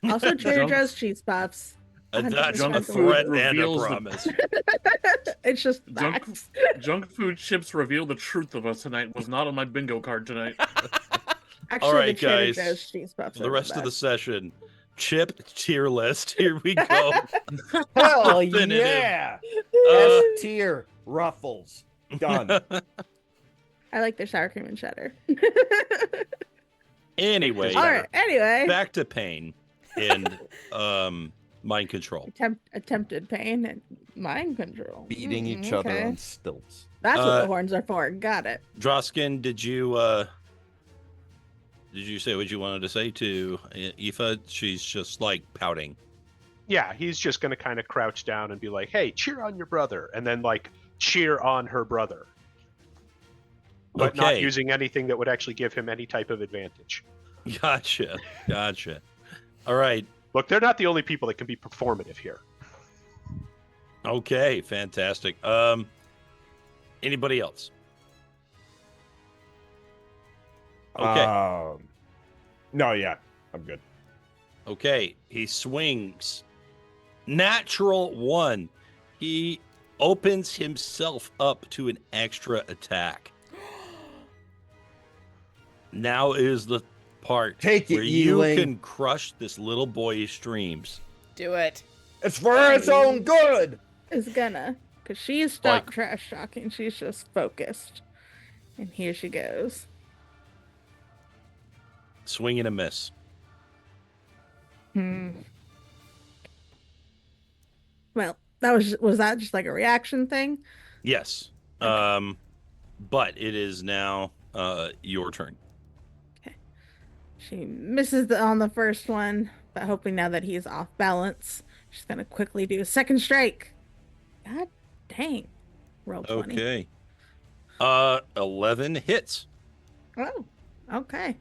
Also, Trader Junk- Joe's cheese puffs. That's a 100% threat and a reveals the- promise. It's just Junk, facts. junk food chips reveal the truth of us tonight was not on my bingo card tonight. Actually, All right, the Trader guys. Joe's cheese puffs For are the rest of the best. session, chip tier list. Here we go. Hell Definitive. yeah! Uh, S tier Ruffles. Done. I like their sour cream and cheddar. Anyway, All right. Anyway, back to pain and mind control. attempted pain and mind control. Beating Mm, each other okay. on stilts. That's what Uh, the horns are for. Got it. Drausken, did you say what you wanted to say to Aoife? She's just like pouting. Yeah, he's just going to kind of crouch down and be like, hey, cheer on your brother. And then, like, cheer on her brother. But not Okay. using anything that would actually give him any type of advantage. Gotcha. All right. Look, they're not the only people that can be performative here. Okay, fantastic. Anybody else? Okay. No, yeah, I'm good. Okay, he swings. Natural one. He opens himself up to an extra attack. Now is the part Take it, where you Yi-Ling. can crush this little boyish dreams. Do it. It's for its own good. Is gonna, because she's stopped trash talking. She's just focused. And here she goes. Swing and a miss. Well, was that just like a reaction thing? Yes. Okay. But it is now your turn. Okay. She misses on the first one, but hoping now that he's off balance, she's gonna quickly do a second strike. God dang. Roll 20. Okay. 11 hits. Oh, okay.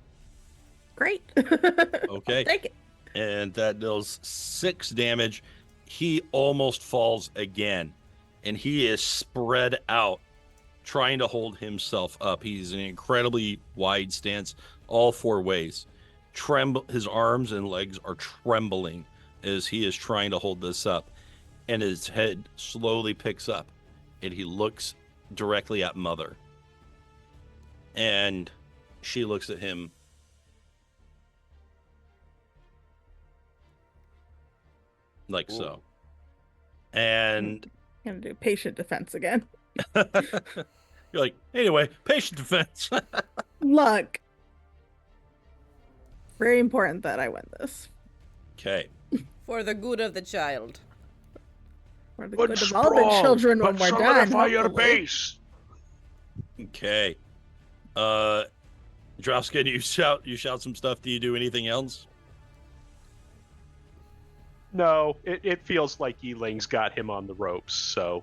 Great. Okay. I'll take it. And that does 6 damage. He almost falls again. And he is spread out, trying to hold himself up. He's in an incredibly wide stance, all 4 ways. His arms and legs are trembling as he is trying to hold this up. And his head slowly picks up. And he looks directly at Mother. And she looks at him. Like so. And I'm gonna do patient defense again. you're like, anyway, patient defense. Look. Very important that I win this. Okay. For the good of the child. For the Good good of all the children when we're done. solidify your hopefully. base. Okay. Drausken, you shout some stuff. Do you do anything else? No, it feels like Yi-Ling's got him on the ropes, so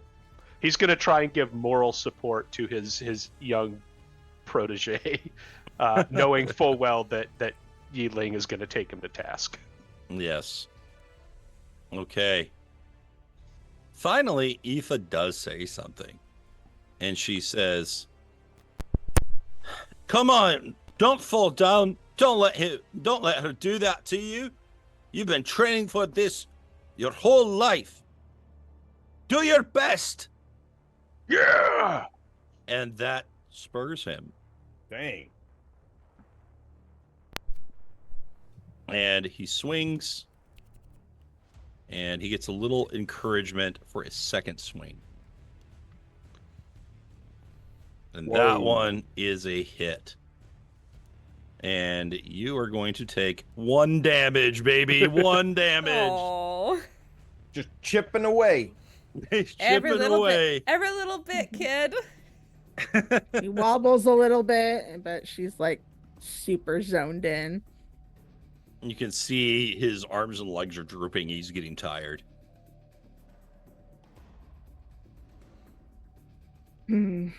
he's going to try and give moral support to his young protege, knowing full well that Yi-Ling is going to take him to task. Yes. Okay. Finally, Aoife does say something. And she says, "Come on, don't fall down. Don't let her do that to you. You've been training for this your whole life. Do your best." Yeah! And that spurs him. Dang. And he swings. And he gets a little encouragement for his second swing. And that one is a hit. And you are going to take 1 damage, baby. 1 damage. Oh. Just chipping away. Every Chipping little away. bit. Every little bit, kid. He wobbles a little bit, but she's like super zoned in. You can see his arms and legs are drooping. He's getting tired. She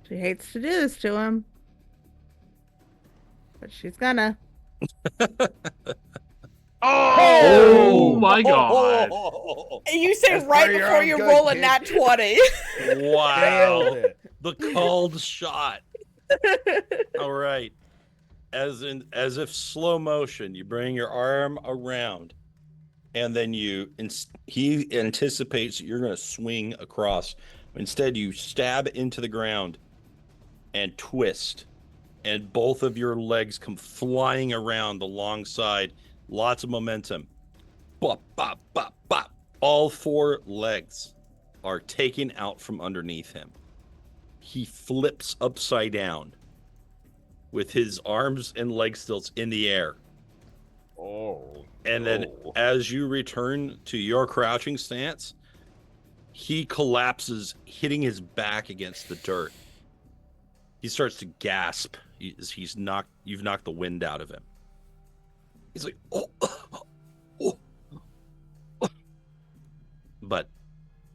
hates to do this to him. But she's gonna. Oh my god. You say That's right for your before own you good, roll a kid. nat 20. Wow. Nailed it. The called shot. All right. As if slow motion, you bring your arm around, and then he anticipates that you're going to swing across. Instead, you stab into the ground and twist, and both of your legs come flying around the long side. Lots of momentum. Bop, bop, bop, bop. All 4 legs are taken out from underneath him. He flips upside down with his arms and leg stilts in the air. Oh. And then as you return to your crouching stance, he collapses, hitting his back against the dirt. He starts to gasp. You've knocked the wind out of him. He's like, oh. But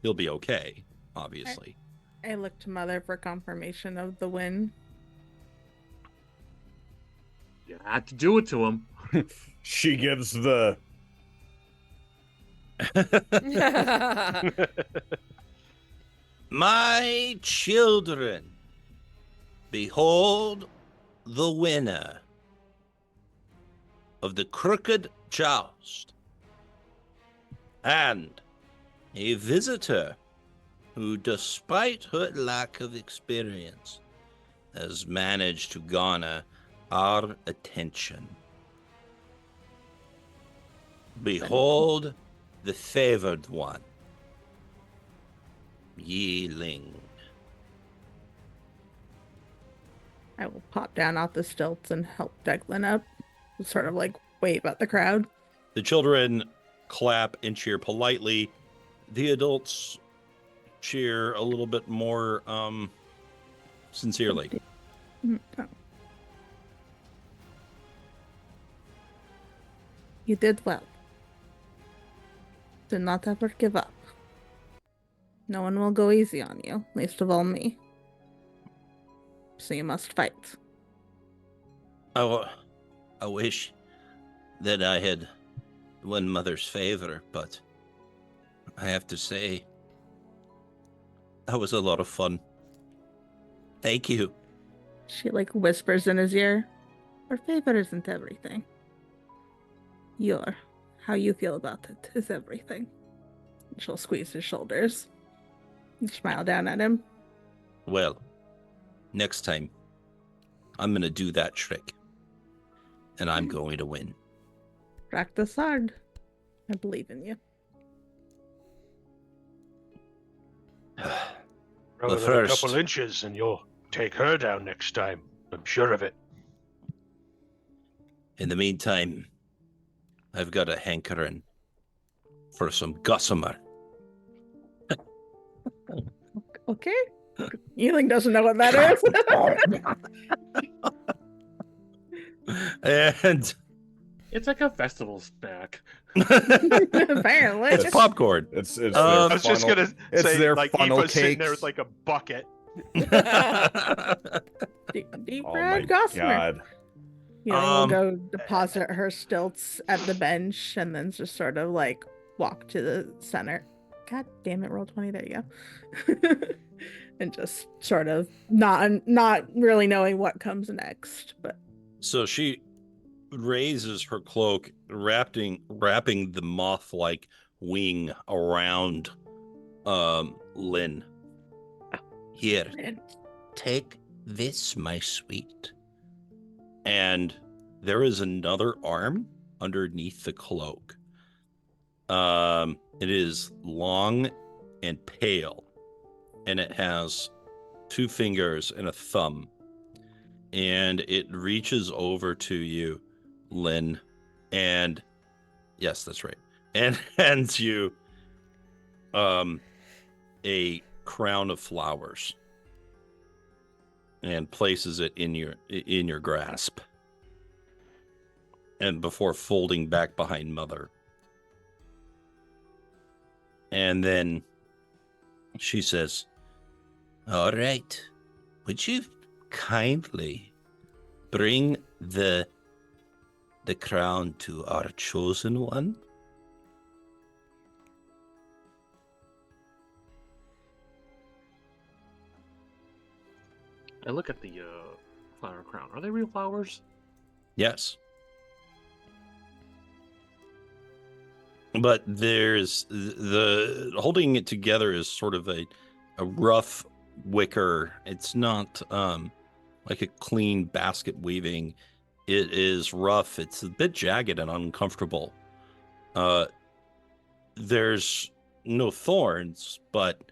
he'll be okay, obviously. I look to Mother for confirmation of the win. You had to do it to him. She gives the My children, behold the winner of the crooked joust, and a visitor who, despite her lack of experience, has managed to garner our attention. Behold the favored one, Yi-Ling. I will pop down off the stilts and help Declan up. Sort of like wave at the crowd. The children clap and cheer politely. The adults cheer a little bit more sincerely. Oh. You did well. Do not ever give up. No one will go easy on you, least of all me. So you must fight. I wish that I had won Mother's favor, but I have to say, that was a lot of fun. Thank you. She like whispers in his ear. Our favor isn't everything. How you feel about it is everything. And she'll squeeze his shoulders and smile down at him. Well, next time, I'm going to do that trick. And I'm going to win. Practice hard. I believe in you. Rather than a first- couple inches, and you'll take her down next time. I'm sure of it. In the meantime, I've got a hankering for some gossamer. Okay. Yi-Ling doesn't know what that is. And It's like a festival snack. Apparently. it's popcorn. It's I I was just gonna it's say, their like, funnel Eva's sitting there cakes. with like a bucket. Deep Oh fried my gossamer. god. Yi-Ling will Um, go deposit her stilts at the bench and then just sort of like walk to the center. God damn it, roll 20, there you go. And just sort of not really knowing what comes next, but So she raises her cloak, wrapping the moth-like wing around Lynn. Here, take this, my sweet. And there is another arm underneath the cloak. It is long and pale, and it has 2 fingers and a thumb. And it reaches over to you, Lynn, and yes, that's right, and hands you a crown of flowers and places it in your grasp, and before folding back behind Mother. And then she says, "All right, would you kindly bring the crown to our chosen one?" I look at the flower crown. Are they real flowers? Yes. But there's the holding it together is sort of a rough wicker. It's not like a clean basket weaving. It is rough. It's a bit jagged and uncomfortable. There's no thorns, but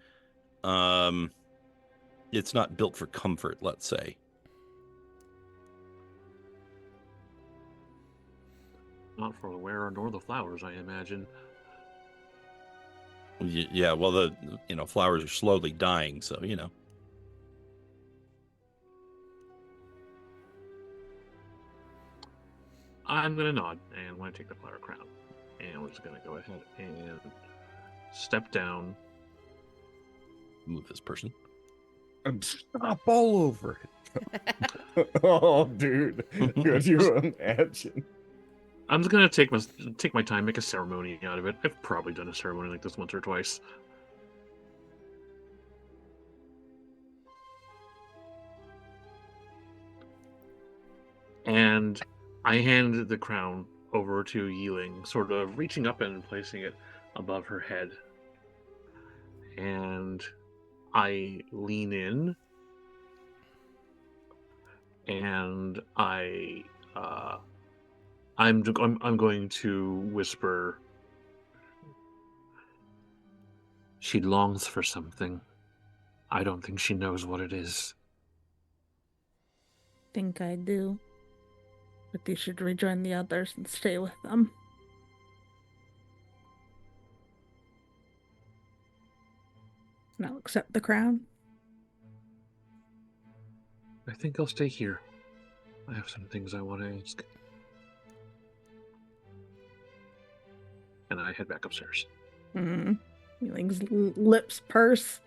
it's not built for comfort, let's say. Not for the wearer nor the flowers, I imagine. Yeah, well, the flowers are slowly dying, so I'm gonna nod and want to take the flower crown, and we're just gonna go ahead and step down. Move this person. And stop all over it. Oh, dude. Could you imagine? I'm just gonna take my time, make a ceremony out of it. I've probably done a ceremony like this once or twice. And I hand the crown over to Yi-Ling, sort of reaching up and placing it above her head. And I lean in and I'm going to whisper. She longs for something. I don't think she knows what it is. Think I do. But you should rejoin the others and stay with them. And I'll accept the crown. I think I'll stay here. I have some things I want to ask. And I head back upstairs. Yi-Ling's lips purse.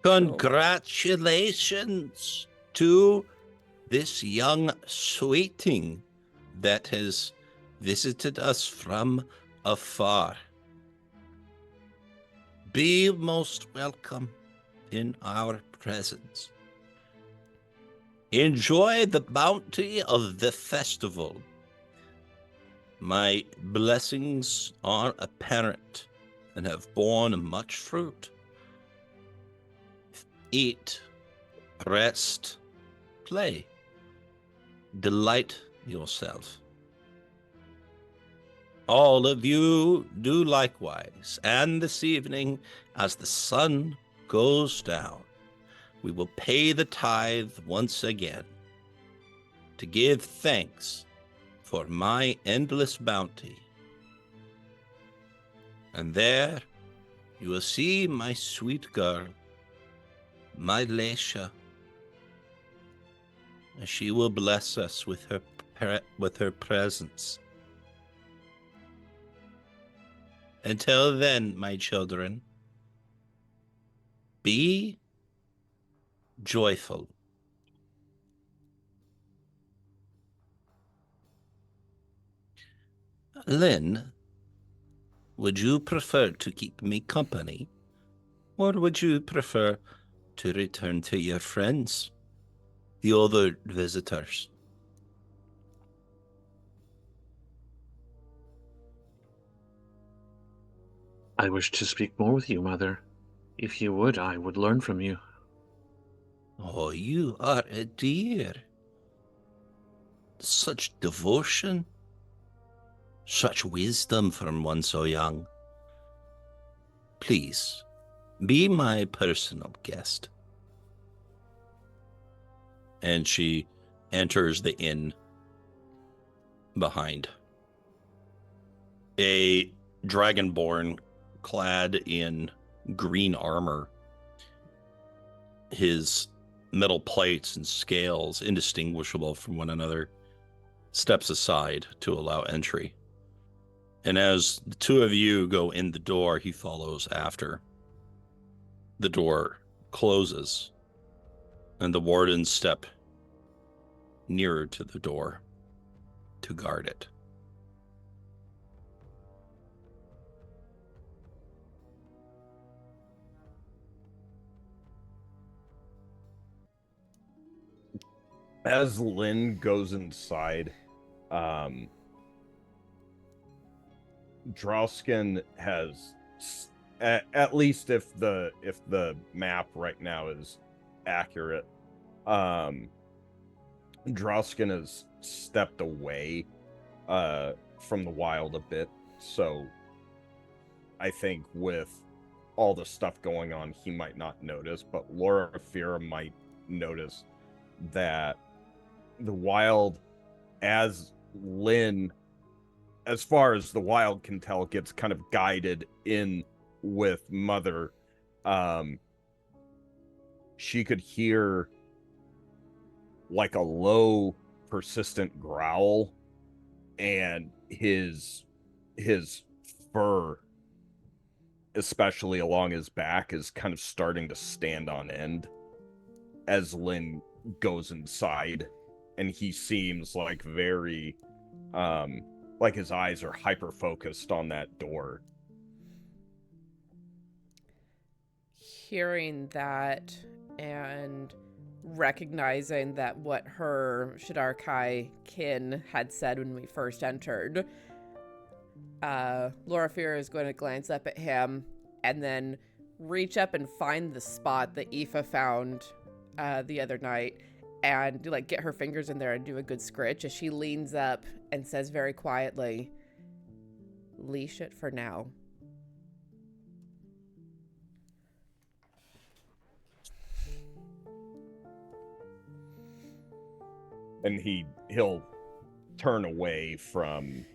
Congratulations to this young sweeting that has visited us from afar. Be most welcome in our presence. Enjoy the bounty of the festival. My blessings are apparent and have borne much fruit. Eat, rest, play, delight yourself. All of you do likewise, and this evening, as the sun goes down, we will pay the tithe once again to give thanks for my endless bounty. And there you will see my sweet girl, my Leisha. She will bless us with her presence. Until then, my children, be joyful. Lynn, would you prefer to keep me company, or would you prefer to return to your friends, the other visitors? I wish to speak more with you, Mother. If you would, I would learn from you. Oh, you are a dear. Such devotion, such wisdom from one so young. Please, be my personal guest. And she enters the inn behind. A dragonborn clad in green armor, his metal plates and scales indistinguishable from one another, steps aside to allow entry. And as the two of you go in the door, he follows after. The door closes, and the wardens step nearer to the door to guard it. As Lynn goes inside, Drausken has, at least if the map right now is accurate, Drausken has stepped away from the wild a bit, so I think with all the stuff going on, he might not notice, but Loraphyra might notice that the wild, as Lynn, as far as the wild can tell, gets kind of guided in with Mother. She could hear like a low, persistent growl, and his fur, especially along his back, is kind of starting to stand on end as Lynn goes inside. And he seems like very, like his eyes are hyper-focused on that door. Hearing that and recognizing that what her Shidarkai kin had said when we first entered, Loraphyra is going to glance up at him and then reach up and find the spot that Aoife found the other night and like get her fingers in there and do a good scritch as she leans up and says very quietly, "Leash it for now." And he'll turn away from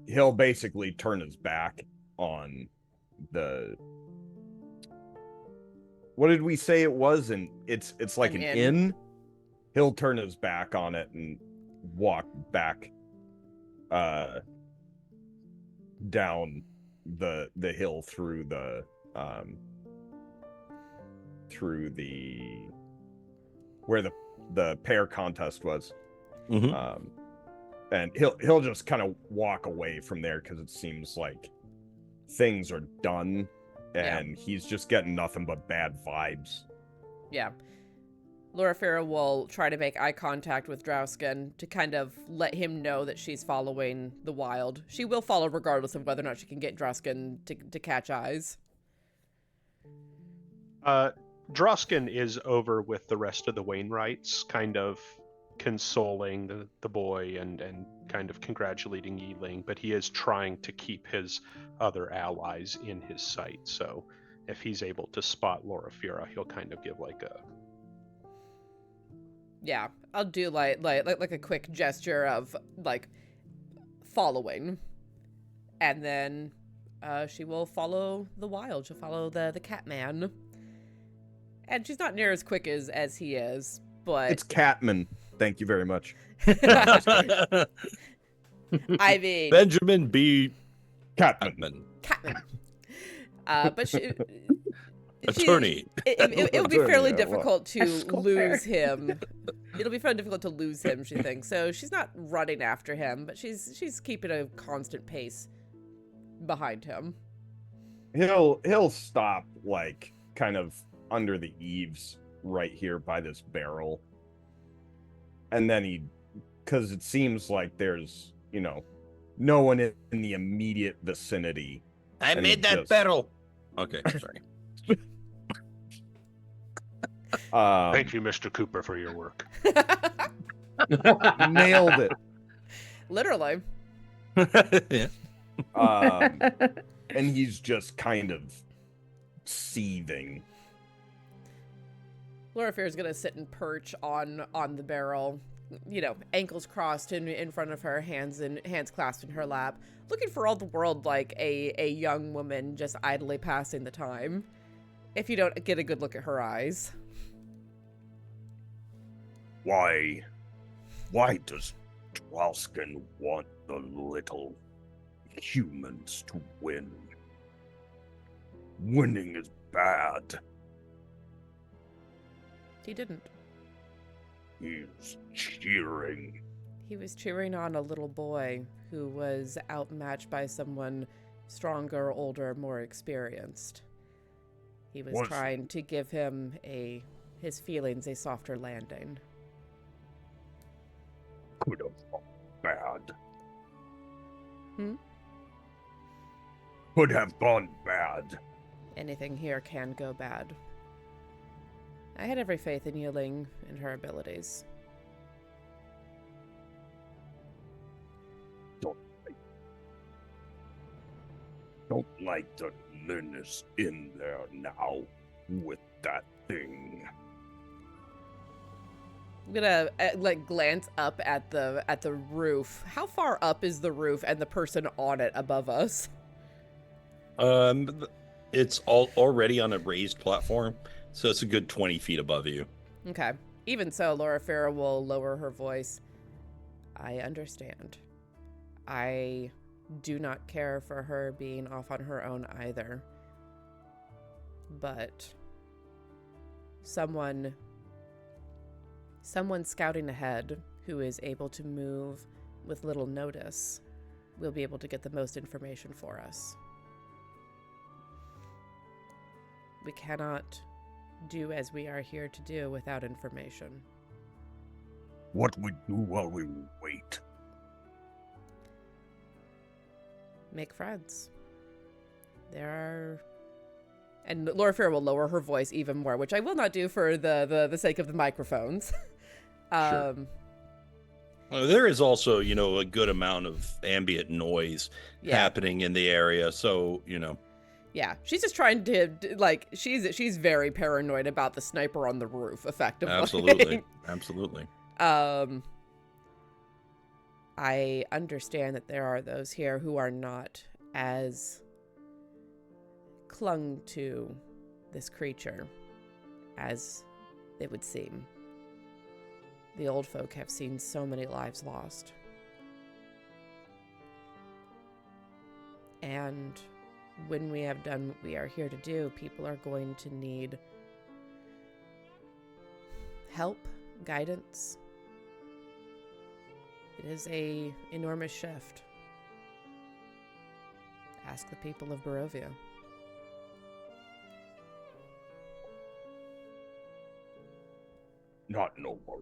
he'll basically turn his back on the, what did we say it was? And it's like an inn. He'll turn his back on it and walk back down the hill through the where the pair contest was. Mm-hmm. And he'll just kind of walk away from there because it seems like things are done and he's just getting nothing but bad vibes. Yeah. Loraphyra will try to make eye contact with Drausken to kind of let him know that she's following the wild. She will follow regardless of whether or not she can get Drausken to catch eyes. Drausken is over with the rest of the Wainwrights, kind of consoling the boy and kind of congratulating Yi-Ling, but he is trying to keep his other allies in his sight. So if he's able to spot Loraphyra, he'll kind of give like a... Yeah, I'll do like a quick gesture of like following, and then she will follow the wild. She'll follow the Catman, and she's not near as quick as he is, but it's Catman. Thank you very much. I mean, Benjamin B. Catman. But she, attorney. It would be fairly Yeah, difficult to Esquire. lose him. It'll be fairly difficult to lose him, she thinks. So she's not running after him, but she's keeping a constant pace behind him. He'll stop like kind of under the eaves right here by this barrel. And then because it seems like there's, no one in the immediate vicinity. I And made that just- barrel. Okay, sorry. Thank you, Mr. Cooper, for your work. Nailed it. Literally. Yeah. And he's just kind of seething. Loraphyra's gonna sit and perch on the barrel, ankles crossed in front of her, hands clasped in her lap, looking for all the world like a young woman just idly passing the time. If you don't get a good look at her eyes. Why does Drausken want the little humans to win? Winning is bad. He didn't. He's cheering. He was cheering on a little boy who was outmatched by someone stronger, older, more experienced. He was trying to give him his feelings a softer landing. Could have gone bad. Could have gone bad. Anything here can go bad. I had every faith in Yi-Ling and her abilities. Don't like the Linus in there now with that thing. I'm gonna glance up at the roof. How far up is the roof and the person on it above us? It's already on a raised platform, so it's a good 20 feet above you. Okay. Even so, Loraphyra will lower her voice. I understand. I do not care for her being off on her own either. But someone scouting ahead who is able to move with little notice will be able to get the most information for us. We cannot do as we are here to do without information. What we do while we wait? make friends. There are... And Loraphyra will lower her voice even more, which I will not do for the sake of the microphones. Sure. Well, there is also, a good amount of ambient noise happening in the area. So, Yeah, she's just trying to, like, she's very paranoid about the sniper on the roof, effectively. Absolutely. I understand that there are those here who are not as clung to this creature as it would seem. The old folk have seen so many lives lost. And when we have done what we are here to do, people are going to need help, guidance. It is an enormous shift. Ask the people of Barovia. Not no more.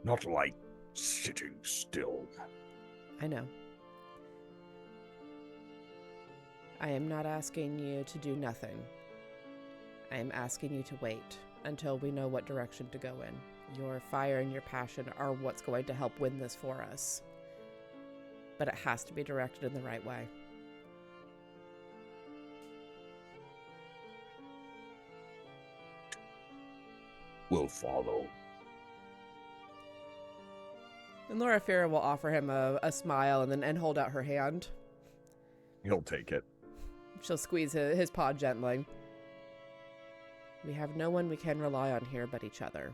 Not like sitting still. I know. I am not asking you to do nothing. I am asking you to wait until we know what direction to go in. Your fire and your passion are what's going to help win this for us. But it has to be directed in the right way. We'll follow. And Loraphyra will offer him a smile and hold out her hand. He'll take it. She'll squeeze his paw gently. We have no one we can rely on here but each other.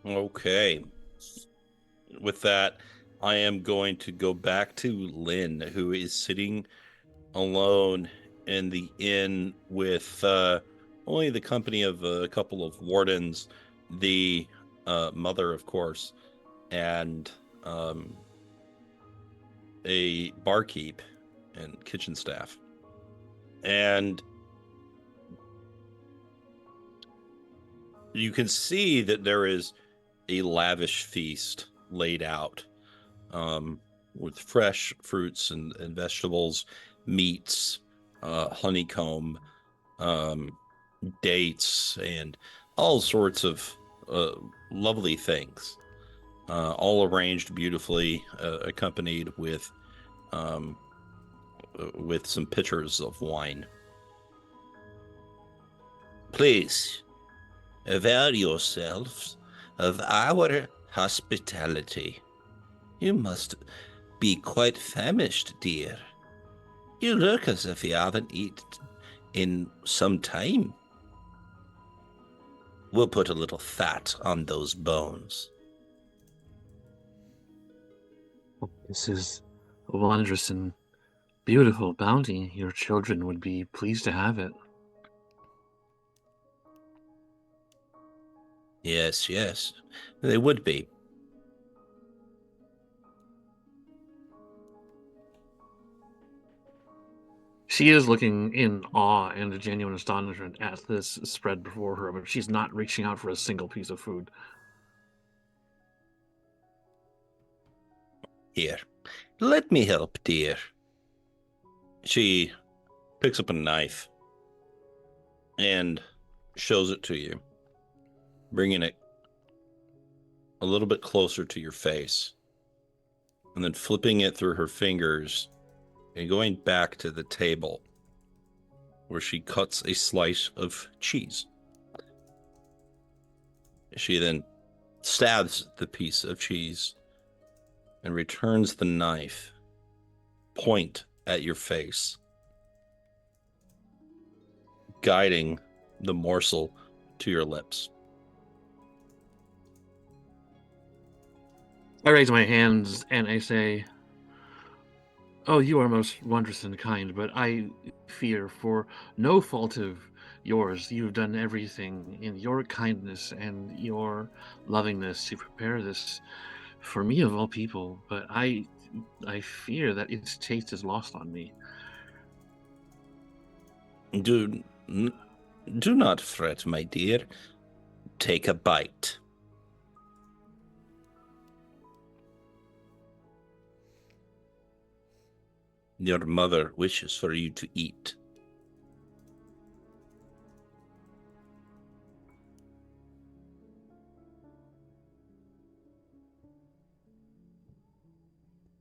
Okay. With that, I am going to go back to Lynn, who is sitting alone in the inn with only the company of a couple of wardens, the mother, of course, and a barkeep and kitchen staff. And you can see that there is a lavish feast laid out with fresh fruits and vegetables, meats, honeycomb, dates, and all sorts of lovely things, all arranged beautifully, accompanied with some pitchers of wine. Please avail yourselves of our hospitality. You must be quite famished, dear. You look as if you haven't eaten in some time. We'll put a little fat on those bones. This is a wondrous and beautiful bounty. Your children would be pleased to have it. Yes, they would be. She is looking in awe and genuine astonishment at this spread before her, but she's not reaching out for a single piece of food. Here, let me help, dear. She picks up a knife and shows it to you, bringing it a little bit closer to your face, and then flipping it through her fingers and going back to the table where she cuts a slice of cheese. She then stabs the piece of cheese and returns the knife point at your face, guiding the morsel to your lips. I raise my hands and I say, "Oh, you are most wondrous and kind, but I fear for no fault of yours. You've done everything in your kindness and your lovingness to prepare this for me of all people, but I I fear that its taste is lost on me. Do not fret, my dear. Take a bite. Your mother wishes for you to eat.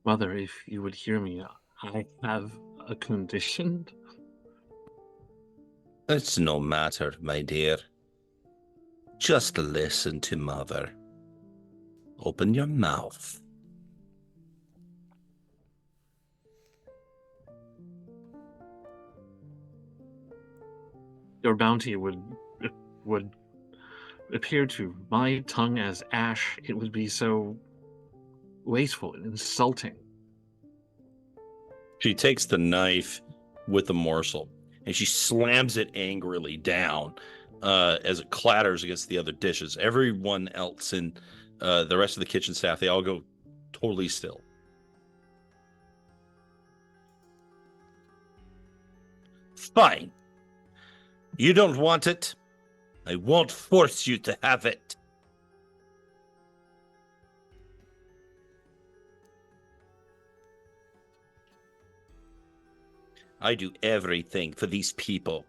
Mother, if you would hear me, I have a condition. It's no matter, my dear. Just listen to mother. Open your mouth. Your bounty would appear to my tongue as ash. It would be so wasteful and insulting. She takes the knife with the morsel and she slams it angrily down as it clatters against the other dishes. Everyone else in the rest of the kitchen staff, they all go totally still. Fine. You don't want it. I won't force you to have it. I do everything for these people.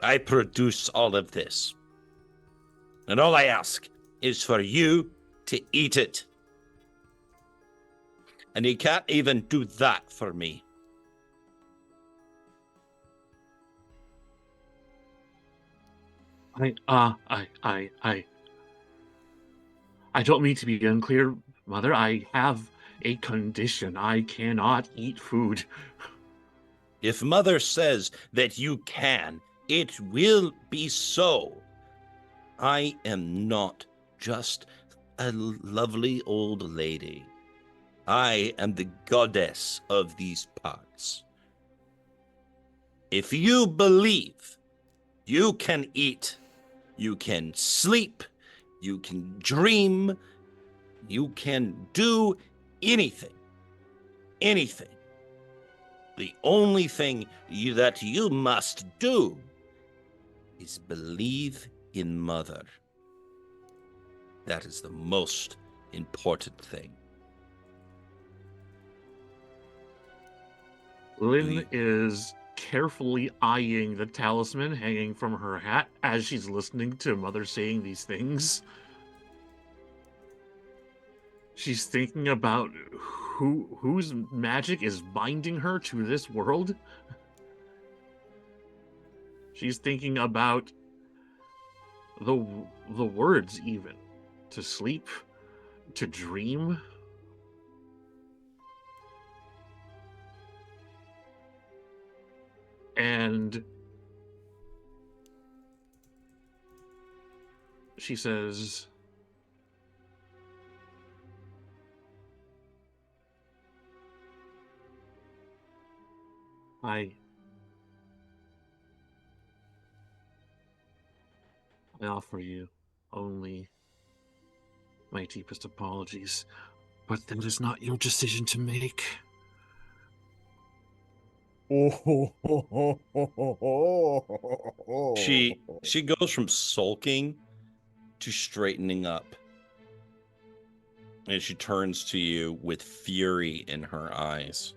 I produce all of this. And all I ask is for you to eat it. And you can't even do that for me. I don't mean to be unclear, Mother. I have a condition. I cannot eat food. If Mother says that you can, it will be so. I am not just a lovely old lady. I am the goddess of these parts. If you believe you can eat, you can sleep, you can dream, you can do anything. Anything. The only thing that you must do is believe in Mother. That is the most important thing. Lynn is carefully eyeing the talisman hanging from her hat as she's listening to Mother saying these things. She's thinking about whose magic is binding her to this world. She's thinking about the words, even to sleep, to dream. And she says, I offer you only my deepest apologies, but that is not your decision to make. She goes from sulking to straightening up. And she turns to you with fury in her eyes.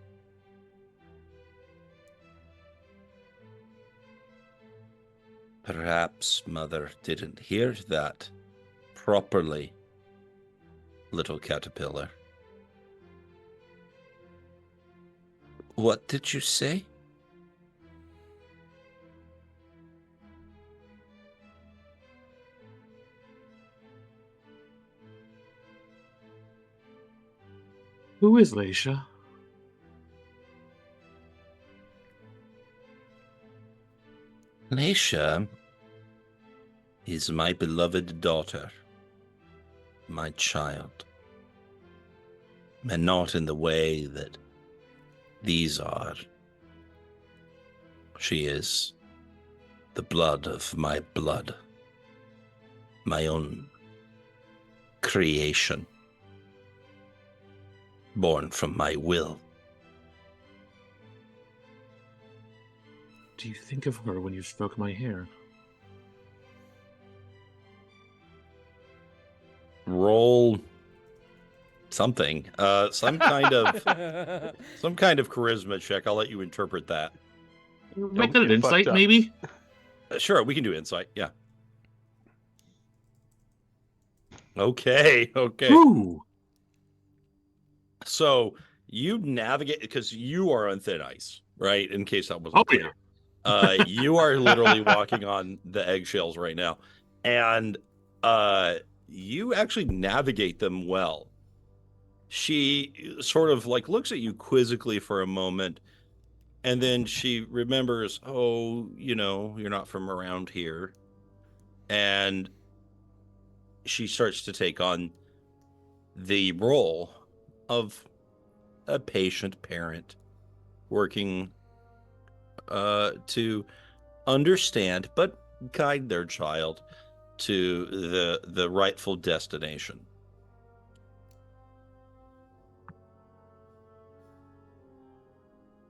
Perhaps Mother didn't hear that properly, little caterpillar. What did you say? Who is Leisha? Leisha is my beloved daughter, my child, and not in the way that these are. She is the blood of my blood, my own creation. born from my will. Do you think of her when you stroke my hair? Roll something. Some kind of charisma check. I'll let you interpret that. Make Don't that an get fucked insight, up. maybe? Sure, we can do insight. Yeah. Okay. Ooh. So you navigate because you are on thin ice, right? In case that wasn't Oh, clear. You are literally walking on the eggshells right now. And you actually navigate them well. She sort of like looks at you quizzically for a moment, and then she remembers, oh, you're not from around here. And she starts to take on the role of a patient parent working to understand but guide their child to the rightful destination.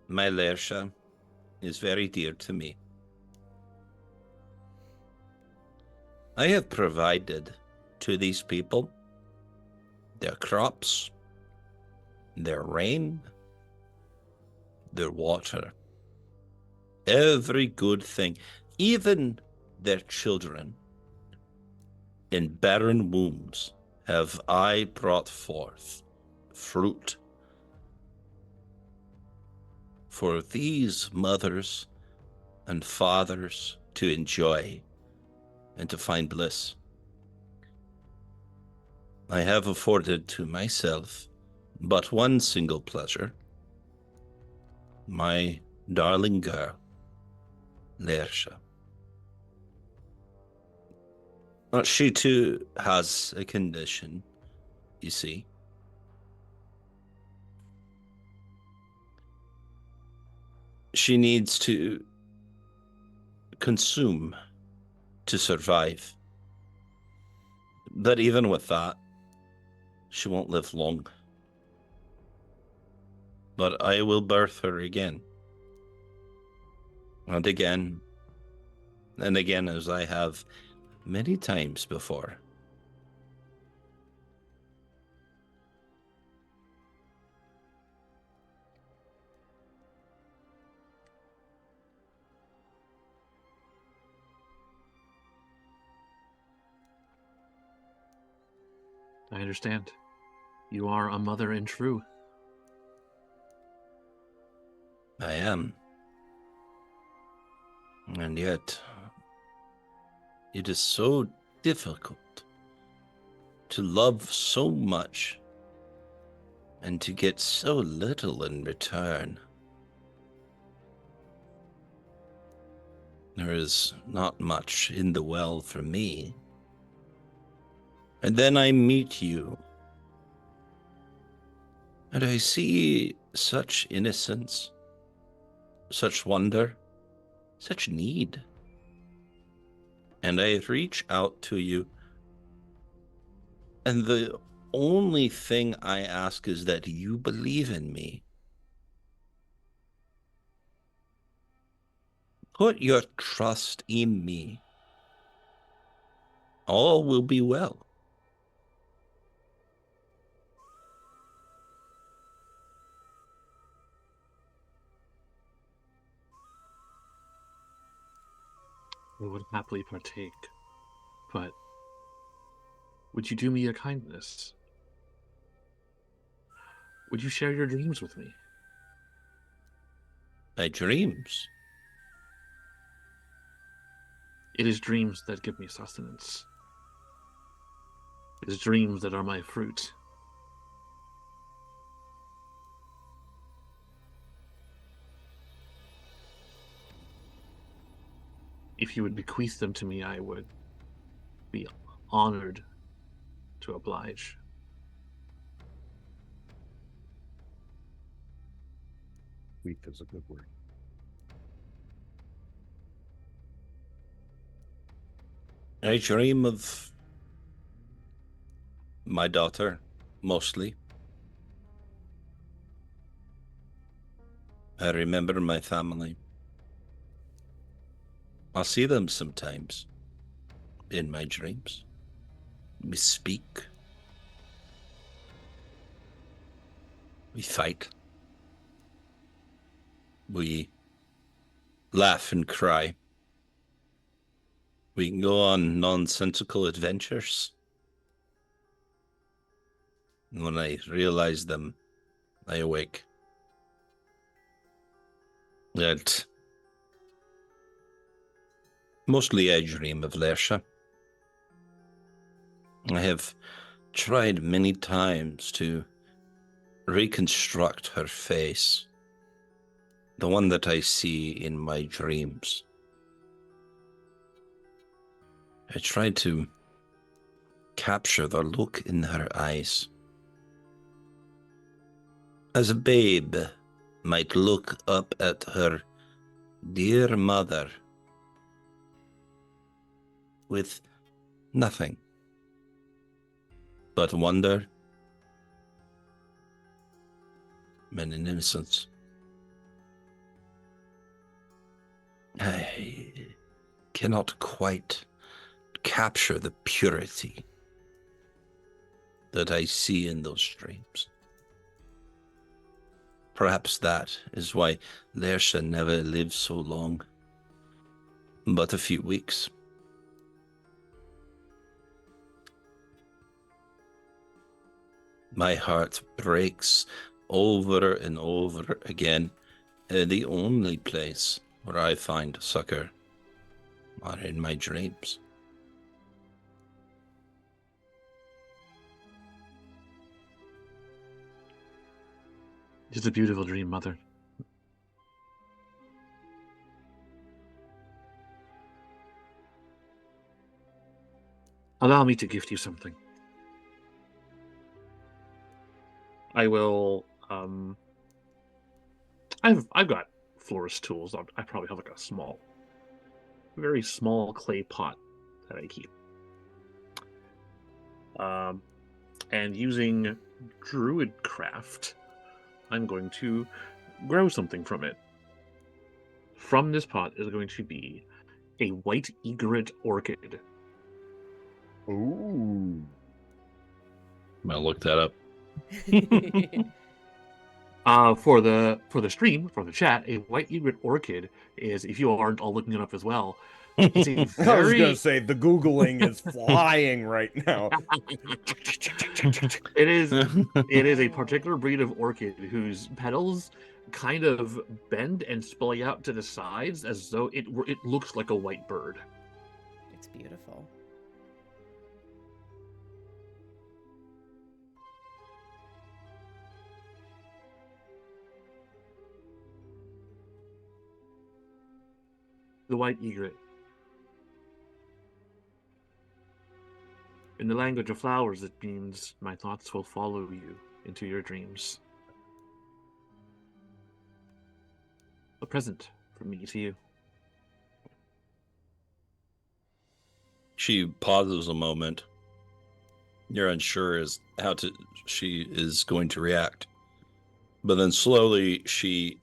My Lersha is very dear to me. I have provided to these people their crops, their rain, their water, every good thing, even their children. In barren wombs have I brought forth fruit for these mothers and fathers to enjoy and to find bliss. I have afforded to myself but one single pleasure, my darling girl, Lersha. She too has a condition, you see. She needs to consume to survive. But even with that, she won't live long. But I will birth her again. And again. And again, as I have many times before. I understand. You are a mother in true. I am. And yet, it is so difficult to love so much and to get so little in return. There is not much in the well for me. And then I meet you, and I see such innocence, such wonder, such need. And I reach out to you, and the only thing I ask is that you believe in me. Put your trust in me. All will be well. I would happily partake, but would you do me a kindness? Would you share your dreams with me? My dreams. It is dreams that give me sustenance. It is dreams that are my fruit. If you would bequeath them to me, I would be honored to oblige. Weak is a good word. I dream of my daughter, mostly. I remember my family. I see them sometimes in my dreams. We speak. We fight. We laugh and cry. We can go on nonsensical adventures. And when I realize them, I awake. And mostly I dream of Lersha. I have tried many times to reconstruct her face, the one that I see in my dreams. I tried to capture the look in her eyes, as a babe might look up at her dear mother with nothing but wonder and an innocence. I cannot quite capture the purity that I see in those dreams. Perhaps that is why Lersha never lived so long, but a few weeks. My heart breaks over and over again. The only place where I find succor are in my dreams. It's a beautiful dream, Mother. Allow me to gift you something. I will. I've got florist tools. I probably have like a very small clay pot that I keep. And using Druidcraft, I'm going to grow something from it. From this pot is going to be a white egret orchid. Ooh. I'm gonna look that up. For the stream, for the chat, a white egret orchid is, if you aren't all looking it up as well, it's a I was very... gonna say the Googling is flying right now. It is a particular breed of orchid whose petals kind of bend and splay out to the sides as though it looks like a white bird. It's beautiful. The white egret. In the language of flowers, it means my thoughts will follow you into your dreams. A present from me to you. She pauses a moment. You're unsure as how she is going to react. But then slowly she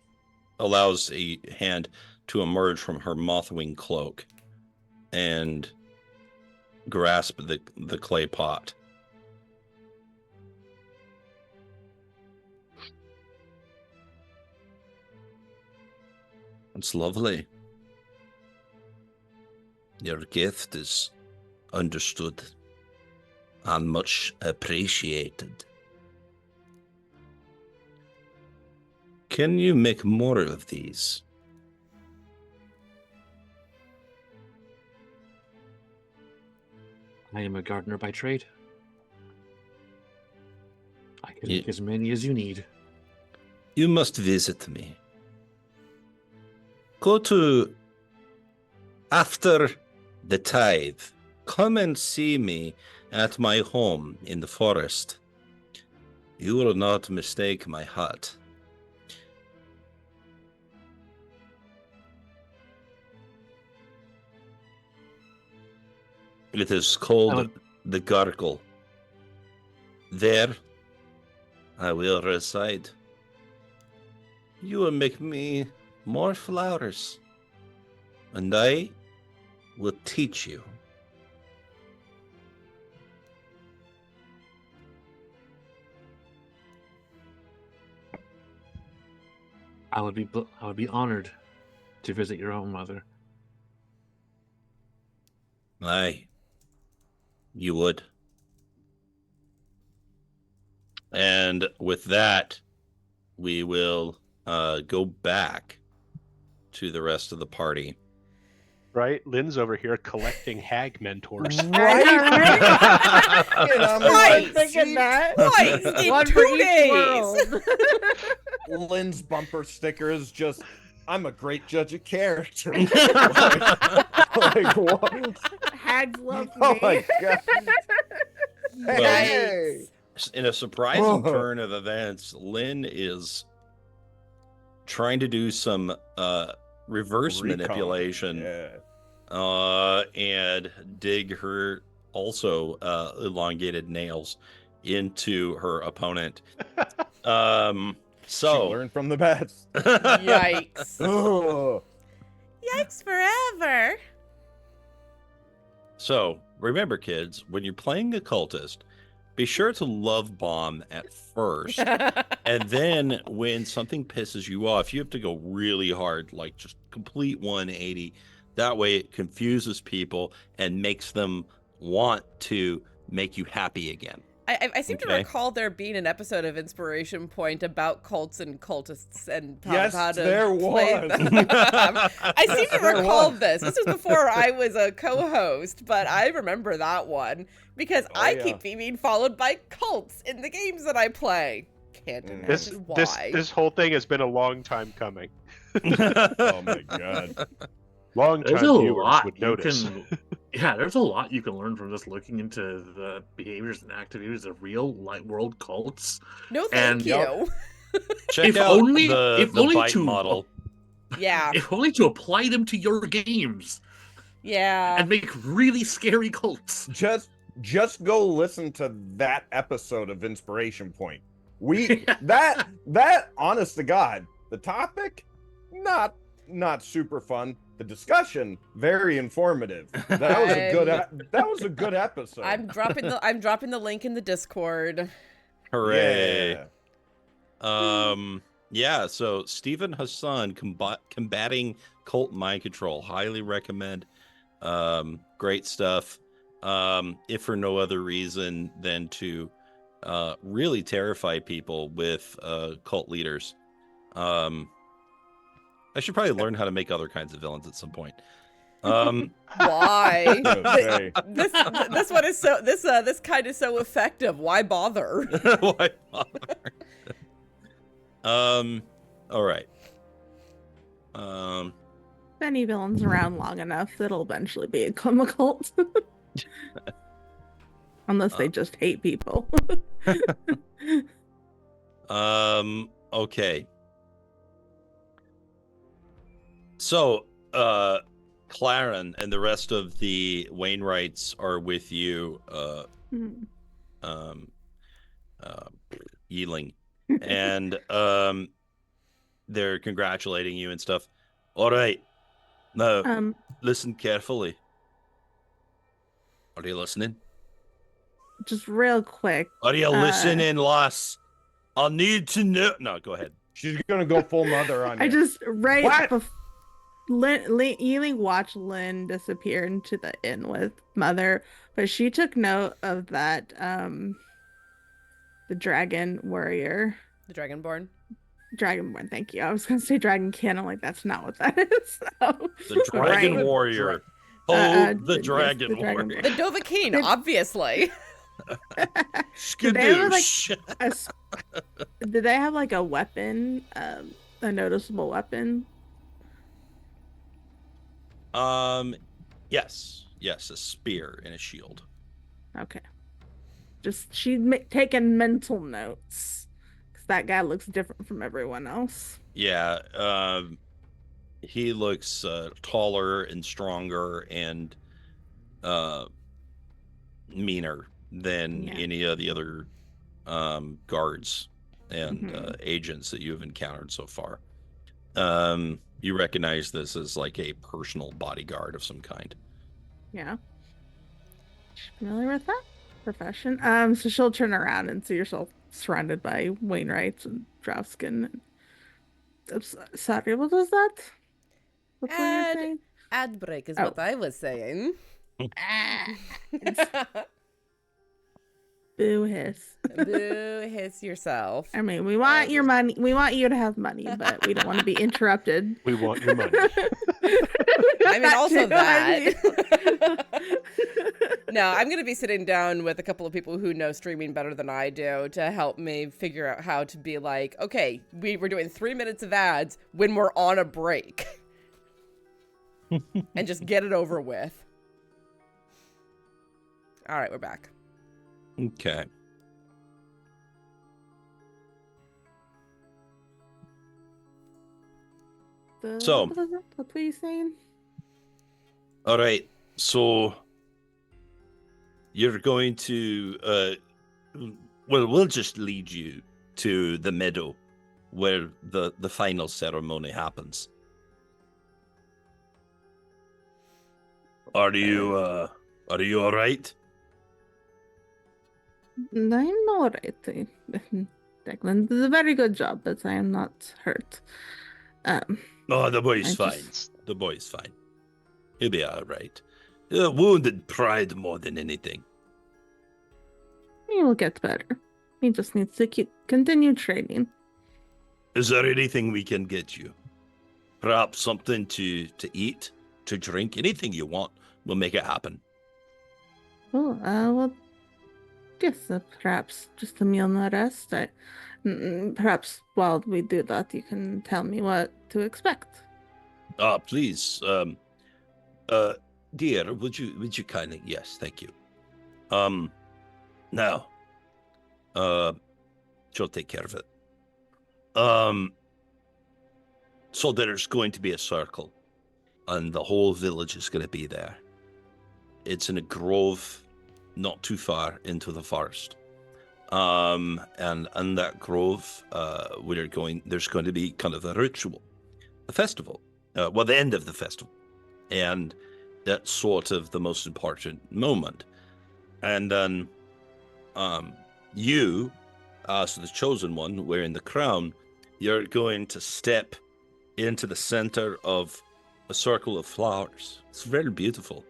allows a hand to emerge from her mothwing cloak and grasp the clay pot. It's lovely. Your gift is understood and much appreciated. Can you make more of these? I am a gardener by trade. I can make as many as you need. You must visit me. Go to after the tithe. Come and see me at my home in the forest. You will not mistake my hut. It is called the Gargle. There, I will reside. You will make me more flowers, and I will teach you. I would be honored to visit your own mother. Aye, you would. And with that, we will go back to the rest of the party. Right? Lynn's over here collecting hag mentors. Right? And I'm Twice. like, Thinking that. Twice in One for 2 each days. world. Lynn's bumper sticker is just, I'm a great judge of character. like what? Hags love me. Oh my god. Well, Hey. in a surprising Whoa. turn of events, Lynn is trying to do some reverse Recon. manipulation Yeah. and dig her also elongated nails into her opponent. She So learned from the best. Yikes. Oh. Yikes forever. So remember, kids, when you're playing a cultist, be sure to love bomb at first. And then when something pisses you off, you have to go really hard, like just complete 180. That way it confuses people and makes them want to make you happy again. I seem to Okay. recall there being an episode of Inspiration Point about cults and cultists and Yes, how to there play was. them. I seem to There recall was. this. This was before I was a co-host, but I remember that one because Oh, I yeah. keep being followed by cults in the games that I play. Can't Mm. imagine why. This whole thing has been a long time coming. Oh my god. Long There's time a viewers lot would you notice. can. Yeah, there's a lot you can learn from just looking into the behaviors and activities of real light world cults. No, thank and- you. Check If out only- the if only bite to- model. Yeah, If only to apply them to your games yeah. and make really scary cults. Just go listen to that episode of Inspiration Point. That honest to God, the topic not super fun. The discussion very informative. That was a good episode. I'm dropping the link in the Discord. Hooray. Yeah. Yeah, so Stephen Hassan combating cult mind control. Highly recommend. Great stuff. If for no other reason than to really terrify people with cult leaders. I should probably learn how to make other kinds of villains at some point. Why? Okay. This one is so this kind is so effective. Why bother? Why bother? All right. If any villain's around long enough, it'll eventually become a cult. Unless they just hate people. Okay. So, Claren and the rest of the Wainwrights are with you, Yi-Ling, and they're congratulating you and stuff. All right. Now, listen carefully. Are you listening? Just real quick. Are you listening, lass? I need to know. No, go ahead. She's gonna go full mother on you. I just What? Yi-Ling watched Lynn disappear into the inn with Mother, but she took note of that the dragon warrior. The Dragonborn. Dragonborn, thank you. I was gonna say dragonkin. I'm like, that's not what that is. So, The Dragon right. Warrior. Oh, the yes, Dragon the Dragon Warrior. The Dovahkiin, Did- obviously. Did they have, like, Skadoosh. Did they have like a weapon, a noticeable weapon? Yes, a spear and a shield. Okay. Just she'd taken mental notes because that guy looks different from everyone else. Yeah, he looks taller and stronger and meaner than Yeah. any of the other guards and Mhm. agents that you have encountered so far. You recognize this as like a personal bodyguard of some kind. Yeah. Familiar with that profession? So she'll turn around and see herself surrounded by Wainwrights and Drausken. Sorry, what was that? What's what you're saying? Ad break is Oh. what I was saying. Boo hiss. Boo hiss yourself. I mean, we want your money. We want you to have money, but we don't want to be interrupted. We want your money. I mean, also too, I that. No, I'm going to be sitting down with a couple of people who know streaming better than I do to help me figure out how to be like, okay, we're doing 3 minutes of ads when we're on a break. And just get it over with. All right, we're back. Okay. So- What were you saying? All right. So you're going to well, we'll just lead you to the meadow where the final ceremony happens. Are you all right? I'm all right. Declan did a very good job, but I am not hurt. Oh, the boy's I fine. just- The boy's fine. He'll be all right. Wounded pride more than anything. He will get better. He just needs to continue training. Is there anything we can get you? Perhaps something to eat, to drink, anything you want. We'll make it happen. Oh, well, yes, perhaps just a meal and a rest. Perhaps while we do that, you can tell me what to expect. Please, dear, would you kindly? Yes, thank you. Now, she'll take care of it. So there's going to be a circle, and the whole village is going to be there. It's in a grove, not too far into the forest. And in that grove, there's going to be kind of a ritual, a festival. The end of the festival. And that's sort of the most important moment. And then you, as the chosen one, wearing the crown, you're going to step into the center of a circle of flowers. It's very beautiful.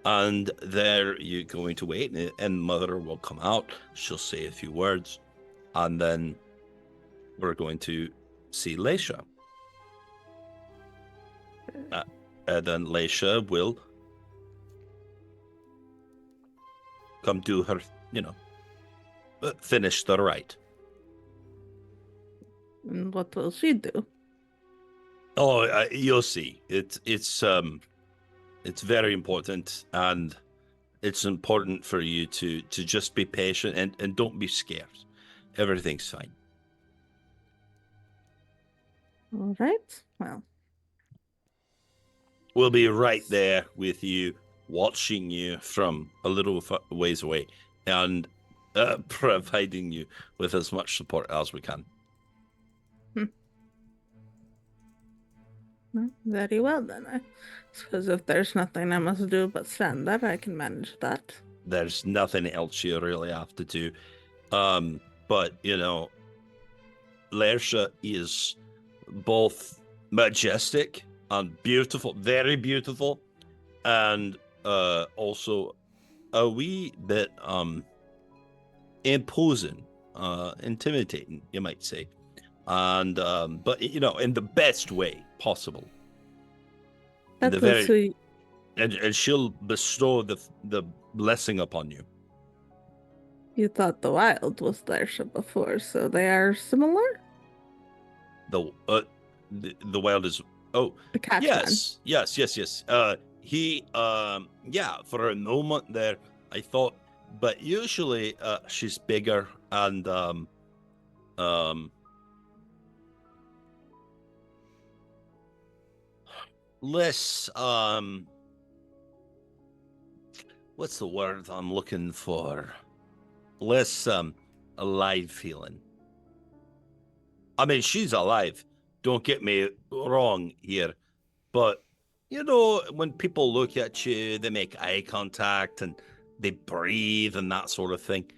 And there you're going to wait, and Mother will come out. She'll say a few words, and then we're going to see Leisha. And then Leisha will come do her, finish the rite. And what will she do? Oh, you'll see. It's very important, and it's important for you to just be patient and don't be scared. Everything's fine. All right. Well, We'll be right there with you, watching you from a little ways away, and providing you with as much support as we can. very well then. I suppose if there's nothing I must do but stand there, I can manage that. There's nothing else you really have to do. But, Leisha is both majestic and beautiful, very beautiful, and also a wee bit imposing, intimidating, you might say. And but in the best way possible. That's a sweet. And she'll bestow the blessing upon you. You thought the wild was Leisha before, so they are similar? The wild is The catman. yes. He for a moment there I thought, but usually she's bigger and less what's the word I'm looking for? Less alive feeling. I mean, she's alive, don't get me wrong here, but you know, when people look at you, they make eye contact and they breathe and that sort of thing.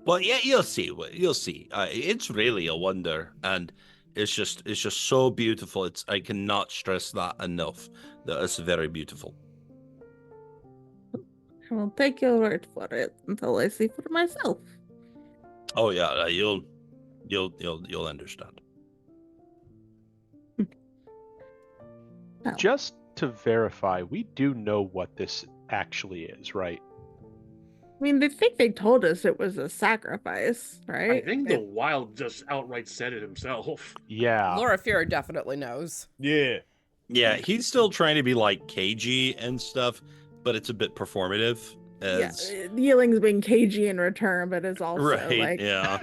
But yeah, you'll see. You'll see. It's really a wonder, and it's just so beautiful. I cannot stress that enough. That it's very beautiful. I will take your word for it until I see for myself. Oh yeah, you'll understand. Just to verify, we do know what this actually is, right? I mean, they think they told us it was a sacrifice, right? I think the wild just outright said it himself. Yeah. Loraphyra definitely knows. Yeah. Yeah, he's still trying to be like cagey and stuff, but it's a bit performative. As... Yeah, Yi-Ling's being cagey in return, but is also right, like, yeah.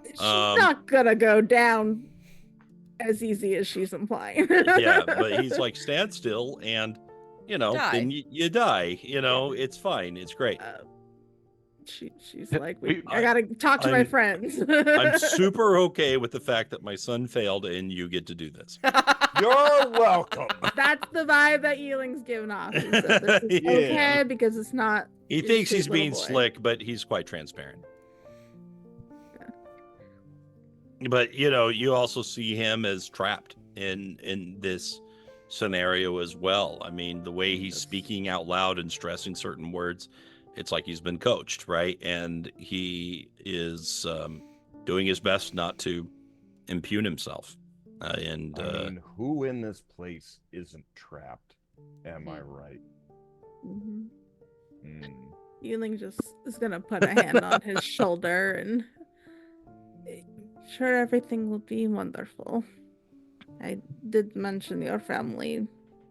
she's not gonna go down as easy as she's implying. Yeah, but he's like, stand still, and you know, Die. then you die. You know, it's fine. It's great. She's like, I gotta talk to my friends. I'm super okay with the fact that my son failed and you get to do this. You're welcome. That's the vibe that Yi-Ling's giving off. He said, this is Yeah. okay because it's not. He his thinks sweet he's little being boy. slick, but he's quite transparent. But you know, you also see him as trapped in this scenario as well. I mean, the way he's speaking out loud and stressing certain words, it's like he's been coached, right? And he is doing his best not to impugn himself. I mean, who in this place isn't trapped? Am I right? Mm-hmm. Yi-Ling just is gonna put a hand on his shoulder and sure everything will be wonderful. I did mention your family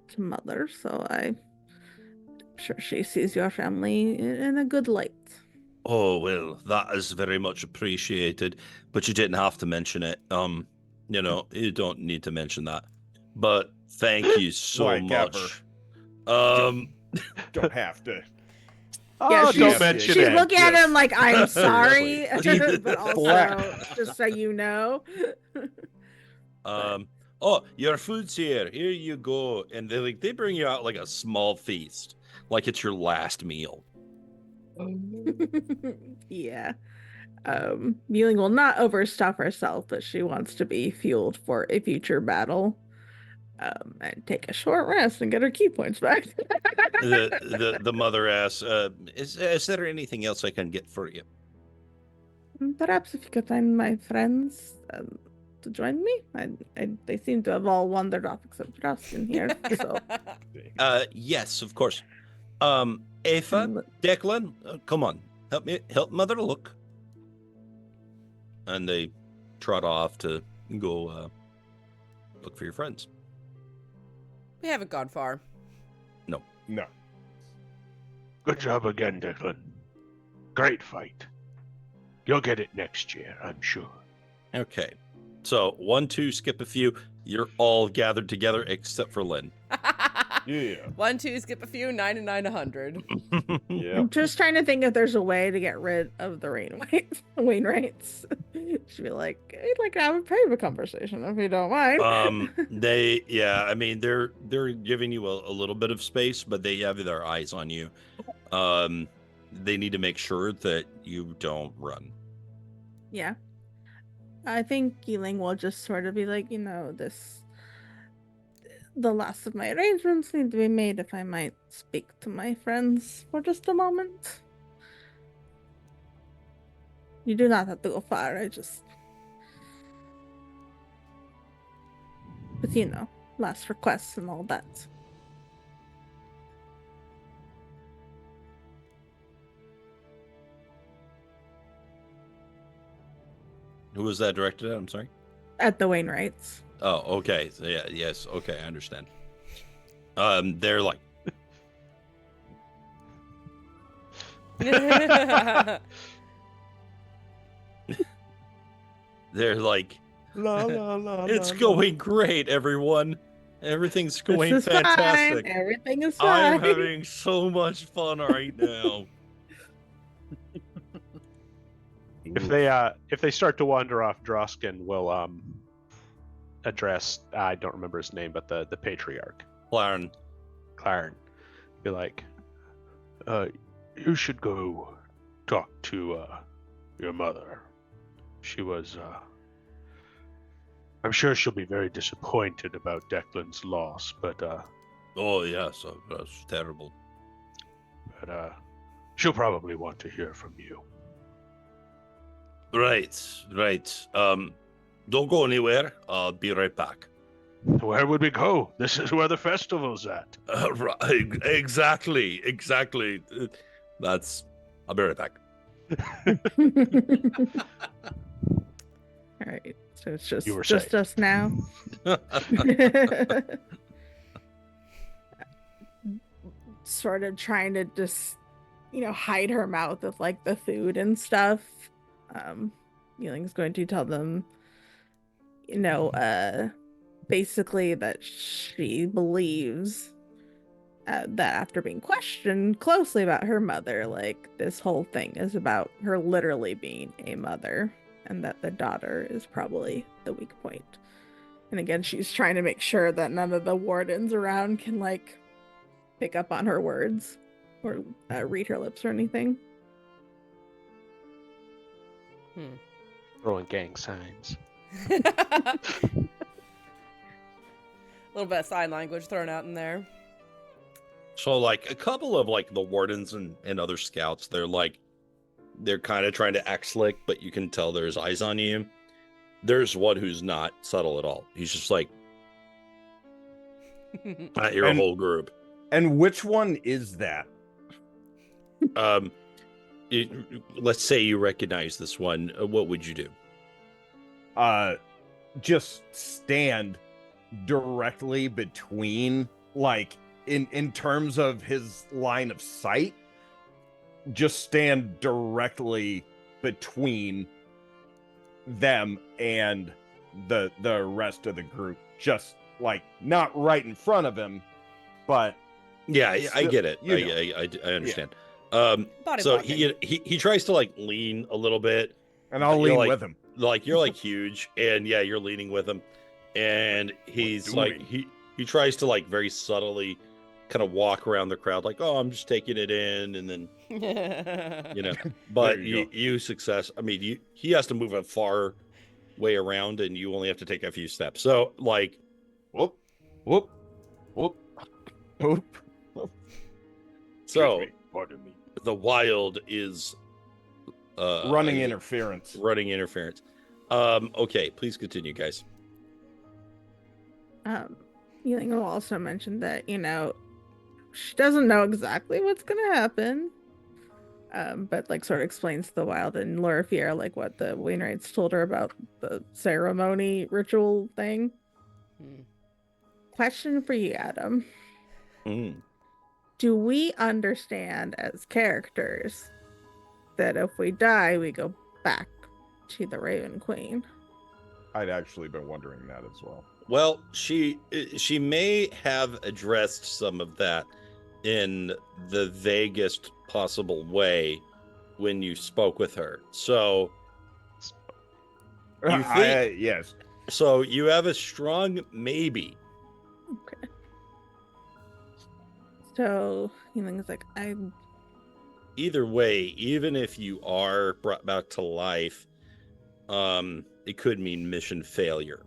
to Mother, so I'm sure she sees your family in a good light. Oh, well, that is very much appreciated, but you didn't have to mention it. You know, you don't need to mention that. But thank you so Like much. Don't have to. Yeah, Don't mention she's it. looking at him like, I'm sorry, Seriously. but also, just so you know. Oh, your food's here. Here you go. And they bring you out like a small feast, like it's your last meal. Yeah. Yi-Ling will not overstuff herself, but she wants to be fueled for a future battle. And take a short rest and get her key points back. The mother asks, is there anything else I can get for you? Perhaps if you could find my friends to join me. They seem to have all wandered off except Drausken here. So. Yes, of course. Aoife, Declan, come on, help Mother look. And they trot off to go look for your friends. We haven't gone far. No. Good job again, Declan. Great fight. You'll get it next year, I'm sure. Okay. So 1, 2, skip a few. You're all gathered together except for Lynn. Yeah. 1, 2, skip a few, 9 and 9, 100. Yeah. I'm just trying to think if there's a way to get rid of the Wainwrights. Should be like, I'd like to have a private conversation if you don't mind. I mean, they're giving you a little bit of space, but they have their eyes on you. They need to make sure that you don't run. Yeah. I think Yi-Ling will just sort of be like, the last of my arrangements need to be made if I might speak to my friends for just a moment. You do not have to go far, But last requests and all that. Who was that directed at? I'm sorry. At the Wainwrights. Oh, okay. So yes. Okay, I understand. They're like, La, la, la, it's la, going great, everyone. Everything's going This is fantastic. Fine. Everything is fine. I'm having so much fun right now. If they start to wander off, Drausken will address, I don't remember his name, but the patriarch. Clarn. Be like, you should go talk to your mother. She was I'm sure she'll be very disappointed about Declan's loss, but Oh, yes, that's terrible. She'll probably want to hear from you. Right. Don't go anywhere. I'll be right back. Where would we go? This is where the festival's at. Right, exactly. I'll be right back. All right, so it's just You were just saying. us now. Sort of trying to just, hide her mouth with like the food and stuff. Yi-Ling's going to tell them, basically that she believes that after being questioned closely about her mother, like this whole thing is about her literally being a mother, and that the daughter is probably the weak point. And again, she's trying to make sure that none of the wardens around can like pick up on her words or read her lips or anything. Throwing gang signs. A little bit of sign language thrown out in there. So, like, a couple of, like, the wardens and other scouts, they're kind of trying to act slick, but you can tell there's eyes on you. There's one who's not subtle at all. He's just like, your whole group. And which one is that? Let's say you recognize this one. What would you do? Just stand directly between, like, in terms of his line of sight, just stand directly between them and the rest of the group. Just like not right in front of him, but Yeah, I get it. You know. I understand. Body So blocking. he tries to like lean a little bit. and I'll You're lean like- with him. Like you're like huge, and yeah, you're leaning with him, and he's doing? like he tries to like very subtly kind of walk around the crowd, like, oh, I'm just taking it in, and then but There you you success. I mean, he has to move a far way around, and you only have to take a few steps. So like, Whoop, whoop, whoop, whoop. so Pardon me. the wild is Running I- interference. running interference. Okay, please continue, guys. Yi-Ling will also mention that, she doesn't know exactly what's gonna happen. But like sort of explains to the wild and Loraphyra like what the Wainwrights told her about the ceremony ritual thing. Question for you, Adam. Mm. Do we understand as characters that if we die, we go back to the Raven Queen? I'd actually been wondering that as well. Well, she may have addressed some of that in the vaguest possible way when you spoke with her. So You think- Yes. so you have a strong maybe. Okay. So Yi-Ling's like, Either way, even if you are brought back to life, it could mean mission failure.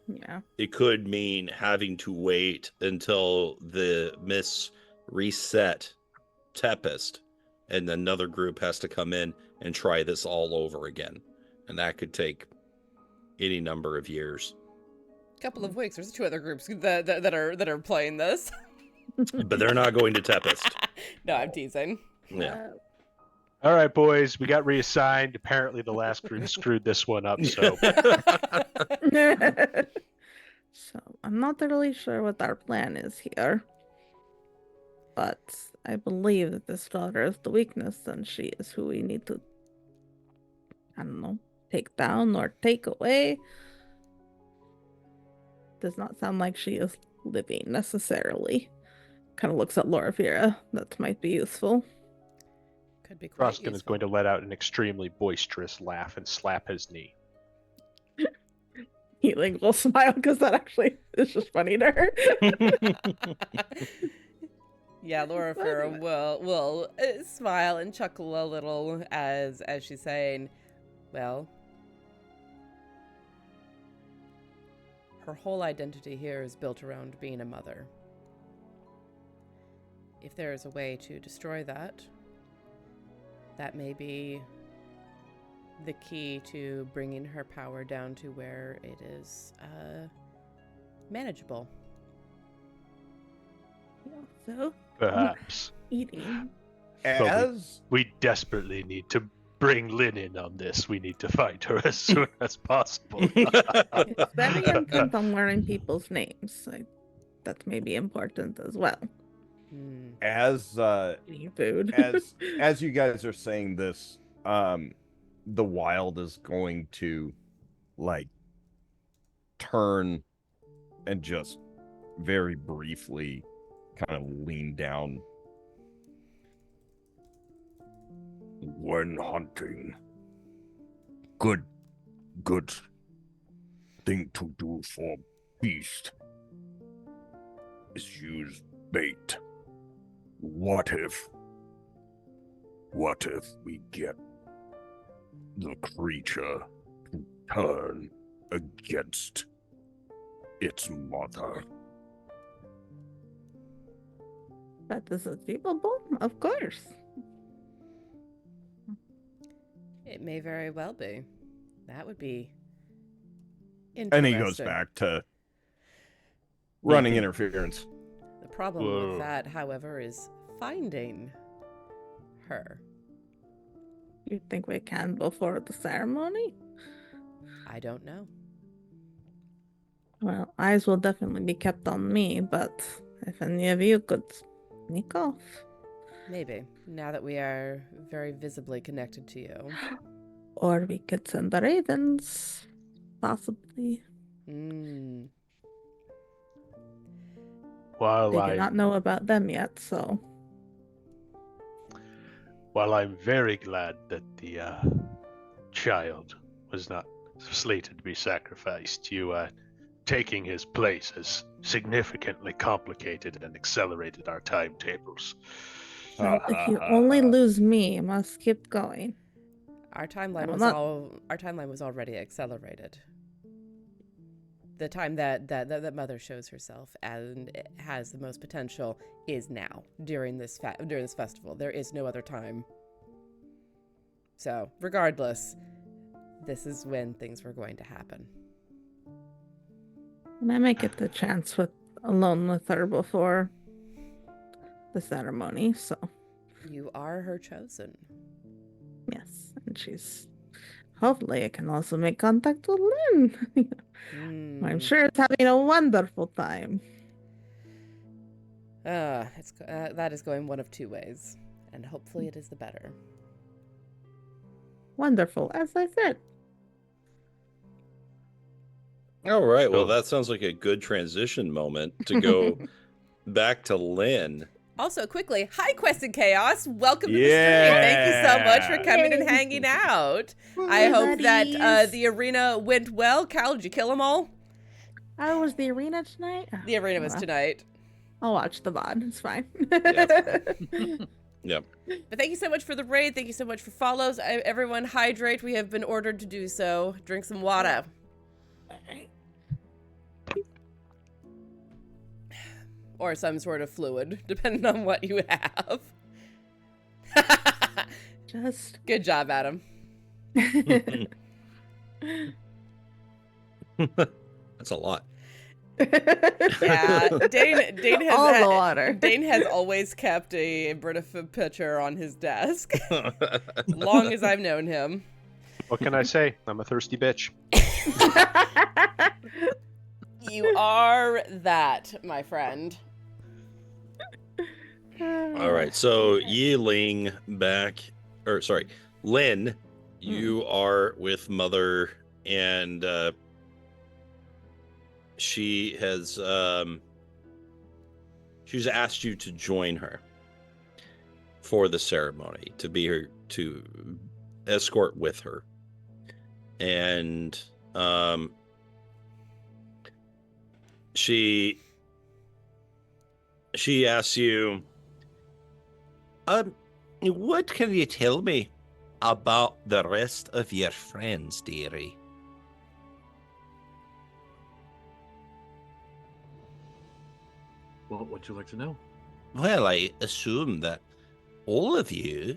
yeah. It could mean having to wait until the Miss reset Tepest, and another group has to come in and try this all over again, and that could take any number of years. Couple of weeks. There's two other groups that are playing this. But they're not going to Tepest. No, I'm teasing. Yeah. All right, boys, we got reassigned. Apparently, the last group screwed this one up. So So I'm not really sure what our plan is here. But I believe that this daughter is the weakness, and she is who we need to, I don't know, take down or take away. Does not sound like she is living necessarily. Kind of looks at Loraphyra. That might be useful. Could be quite Drausken is useful. going to let out an extremely boisterous laugh and slap his knee. Yi-Ling will smile because that actually is just funny to her. Yeah, Loraphyra will smile and chuckle a little as she's saying, well, her whole identity here is built around being a mother. If there is a way to destroy that, that may be the key to bringing her power down to where it is manageable. So, Perhaps. eating. As We desperately need to bring Lynn in on this. We need to find her as soon as possible. It's very intent on learning people's names. That may be important as well. as Eating food. as you guys are saying this, the wild is going to like turn and just very briefly kind of lean down. When hunting, good thing to do for beast is use bait. What if we get the creature to turn against its mother? That is achievable, of course. It may very well be. That would be interesting. And he goes back to running interference. The problem Whoa. with that, however, is finding her. You think we can before the ceremony? I don't know. Well, eyes will definitely be kept on me, but if any of you could sneak off. Maybe, now that we are very visibly connected to you. Or we could send the ravens, possibly. Mm. While They do not I'm know about them yet, so. while I'm very glad that the child was not slated to be sacrificed, you taking his place has significantly complicated and accelerated our timetables. Well, if you only lose me, you must keep going. Our timeline I'm was not- our timeline was already accelerated. The time that Mother shows herself and it has the most potential is now during this festival. There is no other time. So, regardless, this is when things were going to happen. And I might get the chance alone with her before the ceremony, so You are her chosen. yes. And she's hopefully I can also make contact with Lynn. I'm sure it's having a wonderful time. That is going one of two ways, and hopefully it is the better. Wonderful, as I said. All right. Well, So- that sounds like a good transition moment to go back to Lynn. Also, quickly, hi, Quest and Chaos. Welcome to the stream. Thank you so much for coming and hanging out. I hope that the arena went well. Cal, did you kill them all? Oh, was the arena tonight? The arena was Well, tonight. I'll watch the VOD. It's fine. Yep. But thank you so much for the raid. Thank you so much for follows. Everyone, hydrate. We have been ordered to do so. Drink some water. Or some sort of fluid, depending on what you have. Just Good job, Adam. That's a lot. Yeah, Dane has all the water. Dane has always kept a Brita pitcher on his desk, long as I've known him. What can I say? I'm a thirsty bitch. You are that, my friend. All right. So Yi-Ling Lynn, you are with Mother, and she has she's asked you to join her for the ceremony, to be her, to escort with her. And she asks you, what can you tell me about the rest of your friends, dearie? What would you like to know? Well, I assume that all of you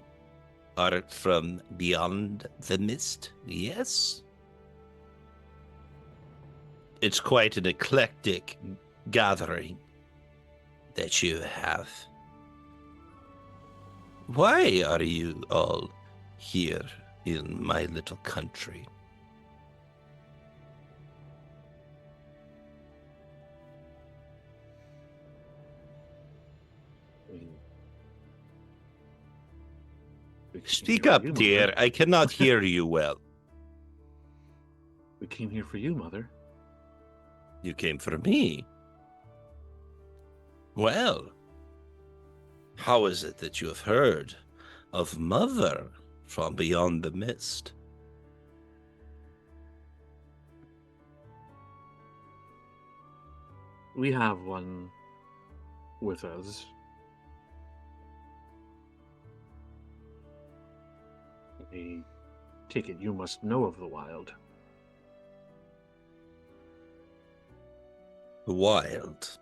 are from beyond the mist, yes? It's quite an eclectic gathering that you have. Why are you all here in my little country? Speak up, dear. I cannot hear you well. We came here for you, Mother. You came for me? Well, how is it that you have heard of Mother from beyond the mist? We have one with us. I take it you must know of the wild. The wild?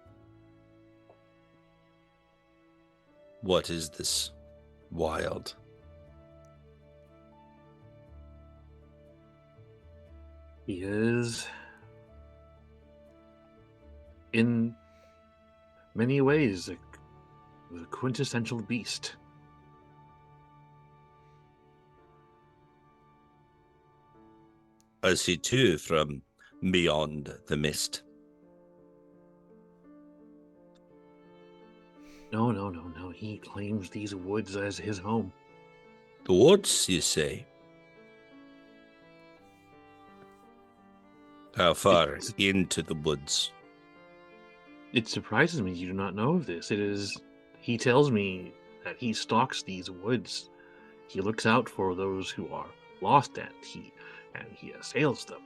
What is this wild? He is, in many ways, the quintessential beast. Is he too from beyond the mist? No. He claims these woods as his home. The woods, you say? How far into the woods? It surprises me you do not know of this. He tells me that he stalks these woods. He looks out for those who are lost, and he assails them.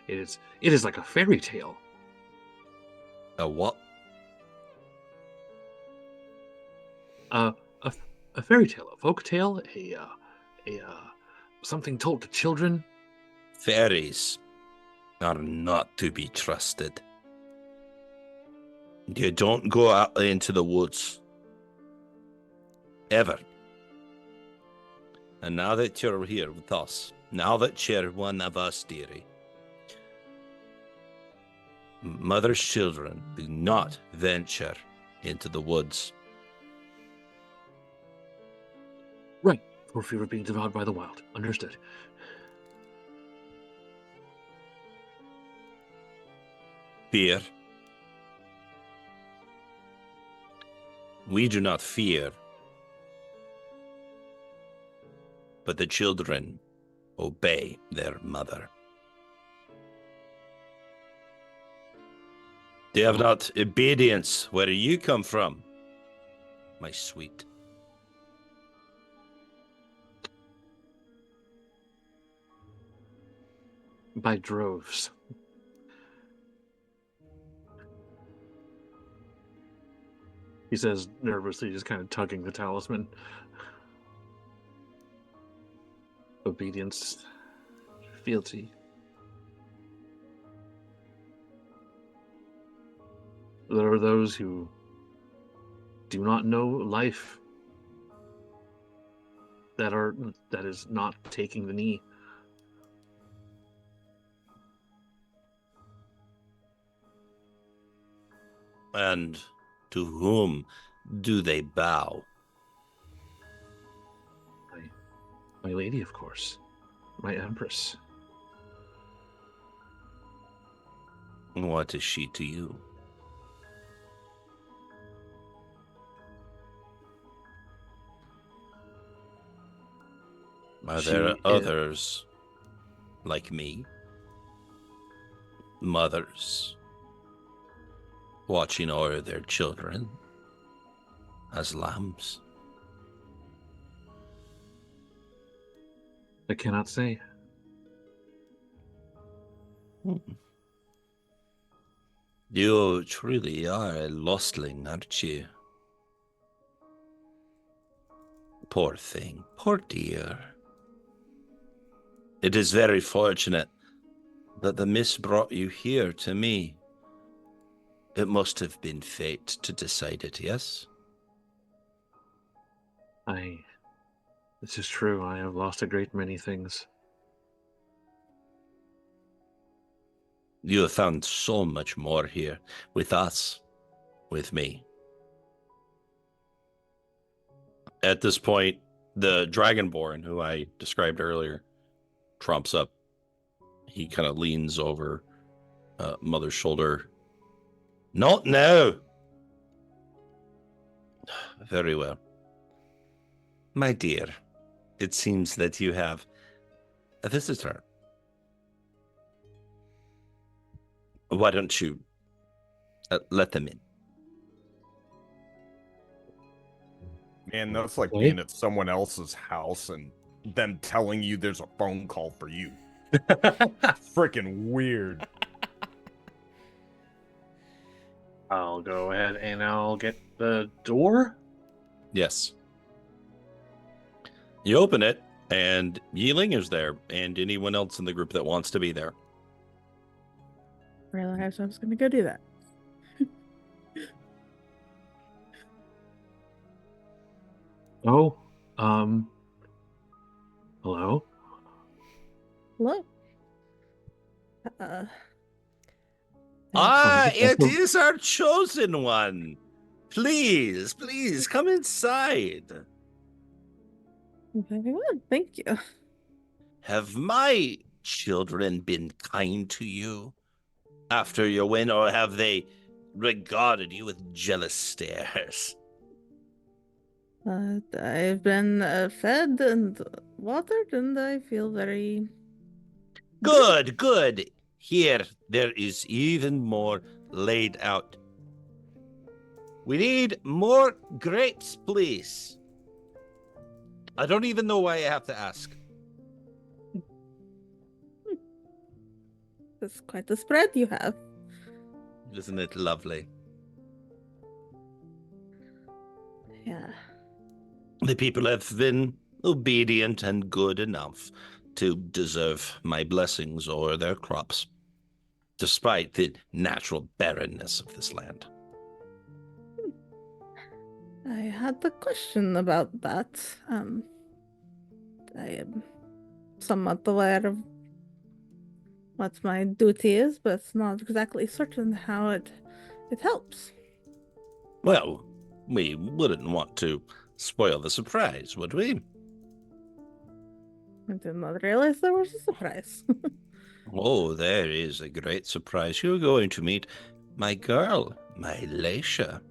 It is like a fairy tale. A what? A fairy tale, a folk tale, a something told to children. Fairies are not to be trusted. You don't go out into the woods. Ever. And now that you're here with us, now that you're one of us, dearie, Mother's children do not venture into the woods. Right, for fear of being devoured by the wild. Understood. Fear? We do not fear, but the children obey their mother. They have not obedience where you come from, my sweet. By droves. He says nervously, just kind of tugging the talisman. Obedience, fealty. There are those who do not know life, that is not taking the knee. And to whom do they bow? My lady, of course. My empress. What is she to you? Are there others like me? Mothers watching over their children as lambs? I cannot say. You truly are a lostling, aren't you? Poor thing. Poor dear. It is very fortunate that the mist brought you here to me. It must have been fate to decide it, yes? This is true. I have lost a great many things. You have found so much more here with us, with me. At this point, the Dragonborn, who I described earlier, trumps up. He kind of leans over Mother's shoulder. Not now! Very well. My dear, it seems that you have a visitor. Why don't you let them in? Man, that's like Okay. being at someone else's house and them telling you there's a phone call for you. Freaking weird. I'll go ahead and I'll get the door. Yes. You open it, and Yi-Ling is there, and anyone else in the group that wants to be there. Realized I was gonna go do that. Oh, hello? Hello. It is our chosen one. Please, please, come inside. Very well, thank you. Have my children been kind to you after your win, or have they regarded you with jealous stares? I've been fed and watered, and I feel very Good, good. Here, there is even more laid out. We need more grapes, please. I don't even know why I have to ask. That's quite the spread you have. Isn't it lovely? Yeah. The people have been obedient and good enough to deserve my blessings or their crops, despite the natural barrenness of this land. I had the question about that. I am somewhat aware of what my duty is, but not exactly certain how it helps. Well, we wouldn't want to spoil the surprise, would we? I did not realize there was a surprise. Oh, there is a great surprise. You're going to meet my girl, my Leisha.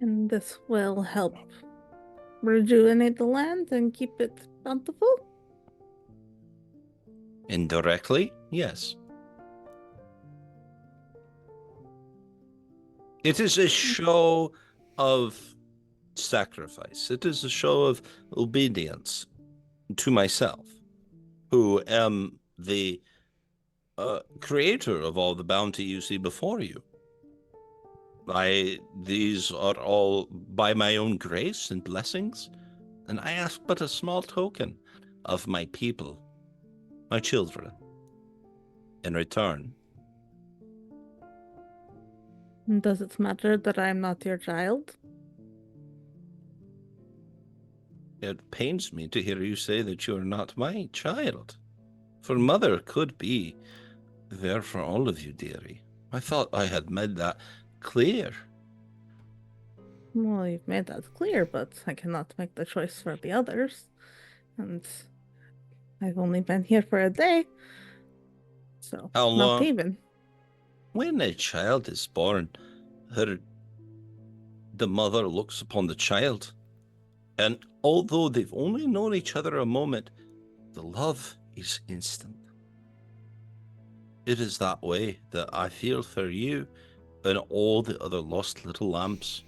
And this will help rejuvenate the land and keep it bountiful? Indirectly, yes. It is a show of sacrifice. It is a show of obedience to myself, who am the creator of all the bounty you see before you. These are all by my own grace and blessings, and I ask but a small token of my people, my children, in return. Does it matter that I'm not your child? It pains me to hear you say that you're not my child, for Mother could be there for all of you, dearie. I thought I had made that clear. Well, you've made that clear, but I cannot make the choice for the others. And I've only been here for a day, so How not long? even. When a child is born, the mother looks upon the child, and although they've only known each other a moment, the love is instant. It is that way that I feel for you and all the other lost little lambs,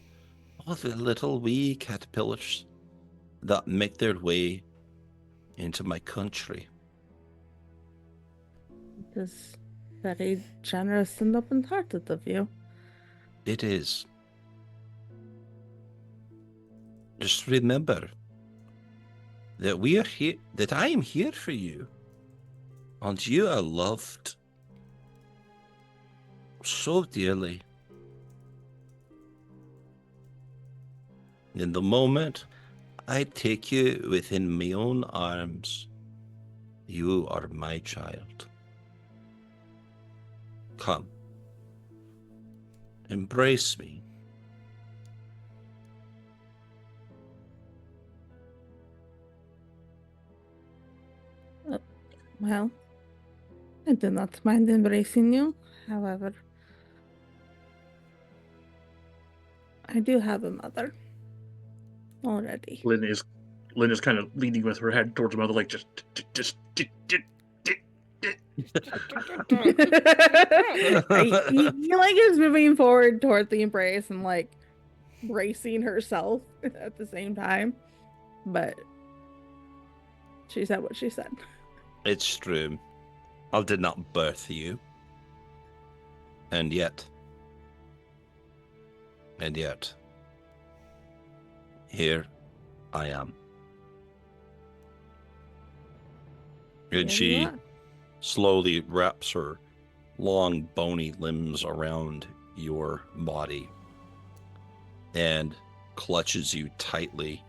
all the little wee caterpillars that make their way into my country. It is very generous and open-hearted of you. It is. Just remember that we are here, that I am here for you, and you are loved so dearly. In the moment I take you within my own arms, you are my child. Come, embrace me. Well, I do not mind embracing you. However, I do have a mother already. Lynn is kind of leaning with her head towards her mother, like just. Yi-Ling is moving forward toward the embrace and like bracing herself at the same time, but she said what she said. It's true. I did not birth you. And yet, here I am. And she slowly wraps her long, bony limbs around your body and clutches you tightly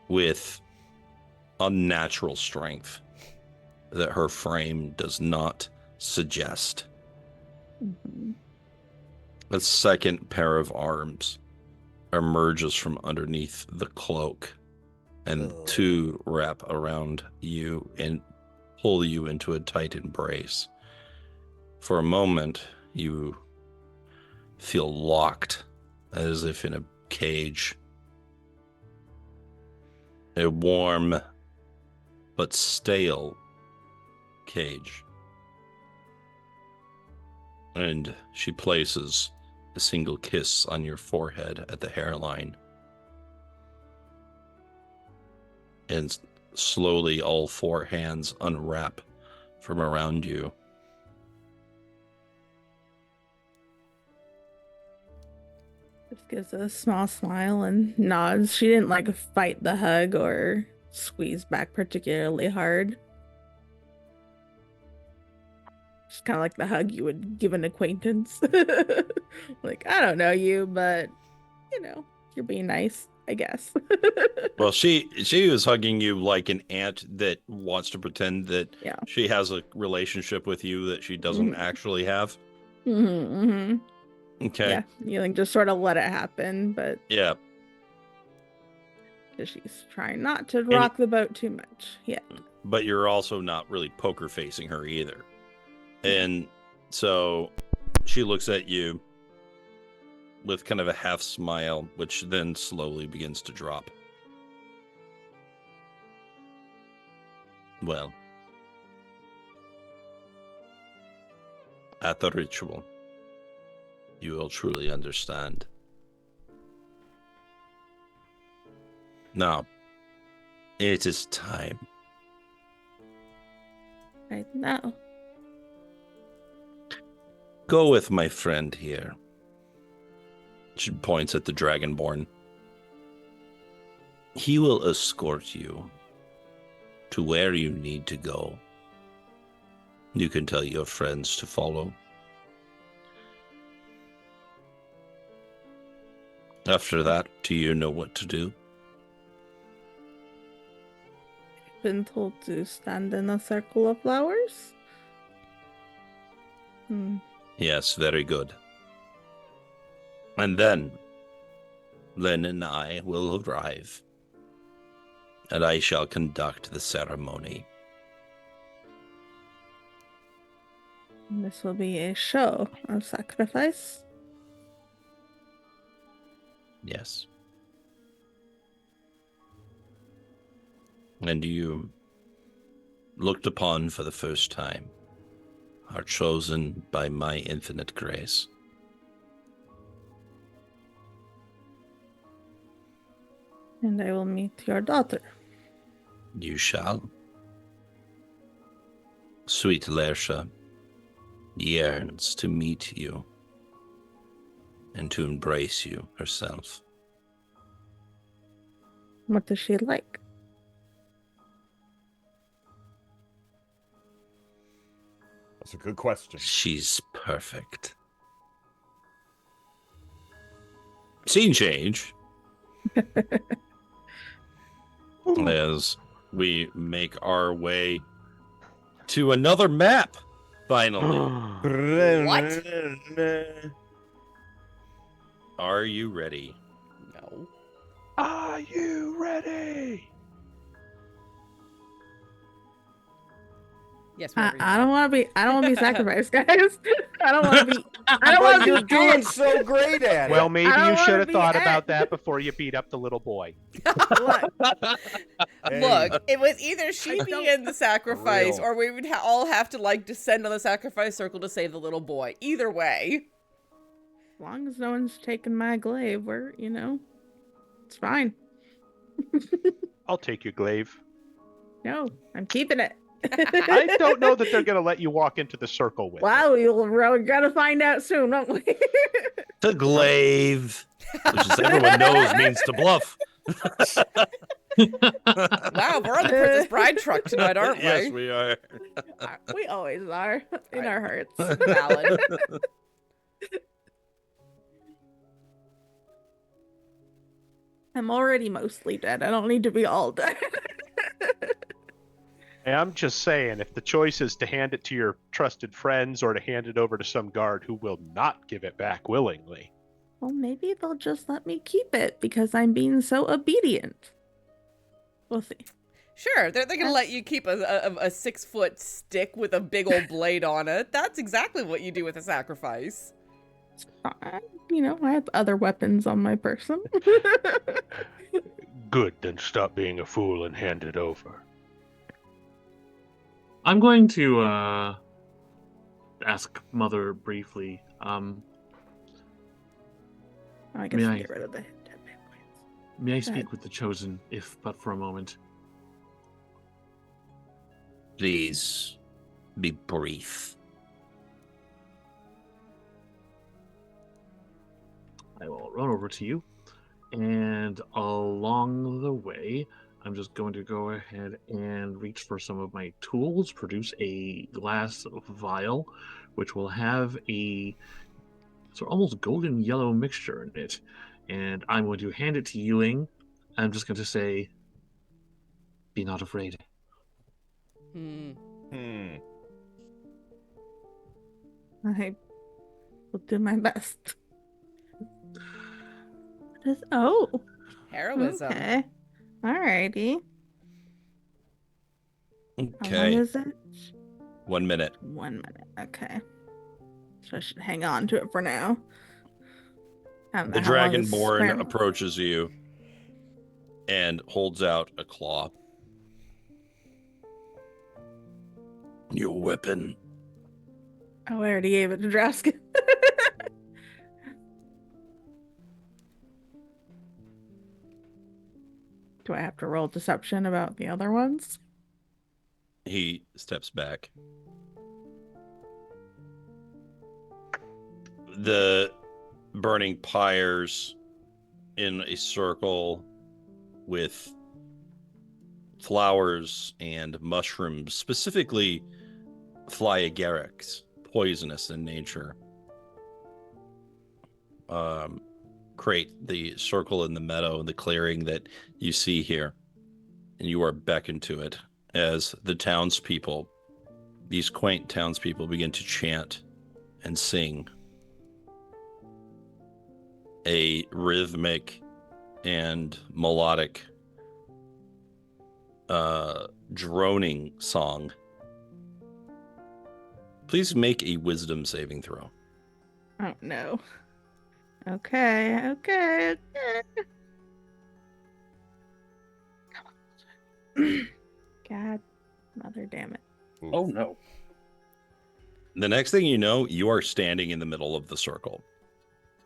with unnatural strength that her frame does not suggest. Mm-hmm. A second pair of arms emerges from underneath the cloak, and two wrap around you and pull you into a tight embrace. For a moment, you feel locked, as if in a cage. A warm but stale cage. And she places a single kiss on your forehead at the hairline. And slowly all four hands unwrap from around you. Just gives a small smile and nods. She didn't like fight the hug or squeeze back particularly hard. Just kind of like the hug you would give an acquaintance. Like, I don't know you, but you know, you're being nice, I guess. Well, she was hugging you like an aunt that wants to pretend that she has a relationship with you that she doesn't actually have. Okay. Yeah, you like just sort of let it happen, but yeah, because she's trying not to rock the boat too much. Yeah. But you're also not really poker facing her either. And so she looks at you with kind of a half smile, which then slowly begins to drop. Well, at the ritual, you will truly understand. Now, it is time. Right now. Go with my friend here. She points at the Dragonborn. He will escort you to where you need to go. You can tell your friends to follow. After that, do you know what to do? I've been told to stand in a circle of flowers. Yes, very good. And then, Lynn and I will arrive, and I shall conduct the ceremony. This will be a show of sacrifice. Yes. And you, looked upon for the first time, are chosen by my infinite grace. And I will meet your daughter. You shall. Sweet Lersha yearns to meet you and to embrace you herself. What does she like? That's a good question. She's perfect. Scene change. As we make our way to another map, finally. What? Are you ready? No. Are you ready? Yes, I don't want to be sacrificed, guys. I don't want to be. I don't But want to you're be doing Ed. so great at Well, it. maybe I don't you wanna should have be thought about Ed. that before you beat up the little boy. Look, Hey, Look, it was either she I be don't- in the sacrifice, real. or we would all have to like descend on the sacrifice circle to save the little boy. Either way. as long as no one's taking my glaive, we're, it's fine. I'll take your glaive. No, I'm keeping it. I don't know that they're going to let you walk into the circle with it. Wow, we're gonna find out soon, won't we? To glaive, which as everyone knows means to bluff. Wow, we're on the Princess Bride truck tonight, aren't we? Yes, we are. We always are in our hearts. Valid. I'm already mostly dead. I don't need to be all dead. Hey, I'm just saying, if the choice is to hand it to your trusted friends or to hand it over to some guard who will not give it back willingly. Well, maybe they'll just let me keep it because I'm being so obedient. We'll see. Sure, they're gonna let you keep a 6-foot stick with a big old blade on it. That's exactly what you do with a sacrifice. It's fine. I have other weapons on my person. Good, then stop being a fool and hand it over. I'm going to ask Mother briefly. I guess May I- get rid of the dead man points. May I ahead. speak with the Chosen, if but for a moment? Please be brief. I will run over to you, and along the way, I'm just going to go ahead and reach for some of my tools, produce a glass vial, which will have a sort of almost golden yellow mixture in it. And I'm going to hand it to Yi-Ling. I'm just going to say, be not afraid. Hmm. I will do my best. Oh, Heroism. okay. Alrighty. How long Okay, is it? 1 minute. 1 minute. Okay. So I should hang on to it for now. I don't know The how long is Dragonborn spare. approaches you and holds out a claw. Your weapon. Oh, I already gave it to Drausken. Do I have to roll deception about the other ones? He steps back. The burning pyres in a circle with flowers and mushrooms, specifically Flyagarics, poisonous in nature, create the circle in the meadow, the clearing that you see here. And you are beckoned to it as the townspeople, these quaint townspeople, begin to chant and sing a rhythmic and melodic droning song. Please make a wisdom saving throw. Oh no. Okay. God, mother damn it. Oh no. The next thing you know, you are standing in the middle of the circle.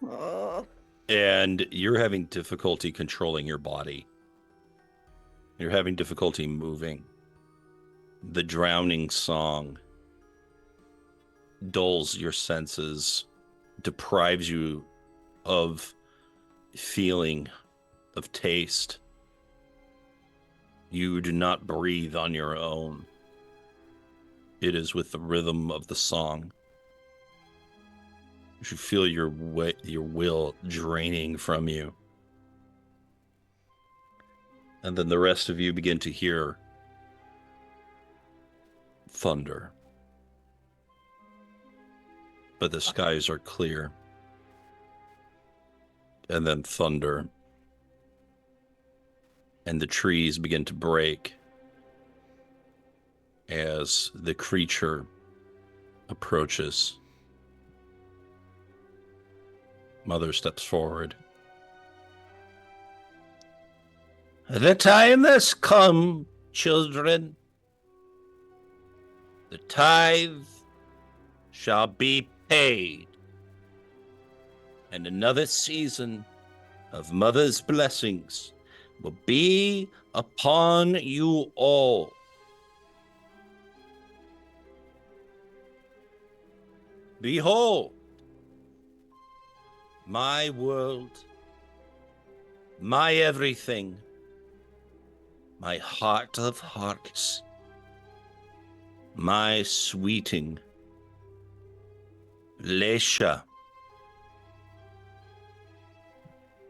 Oh. And you're having difficulty controlling your body. You're having difficulty moving. The drowning song dulls your senses, deprives you of feeling, of taste. You do not breathe on your own. It is with the rhythm of the song. You feel your will draining from you. And then the rest of you begin to hear thunder. But the skies are clear. And then thunder. And the trees begin to break as the creature approaches. Mother steps forward. The time has come, children. The tithe shall be paid, and another season of Mother's blessings will be upon you all. Behold, my world, my everything, my heart of hearts, my sweeting, Lesha.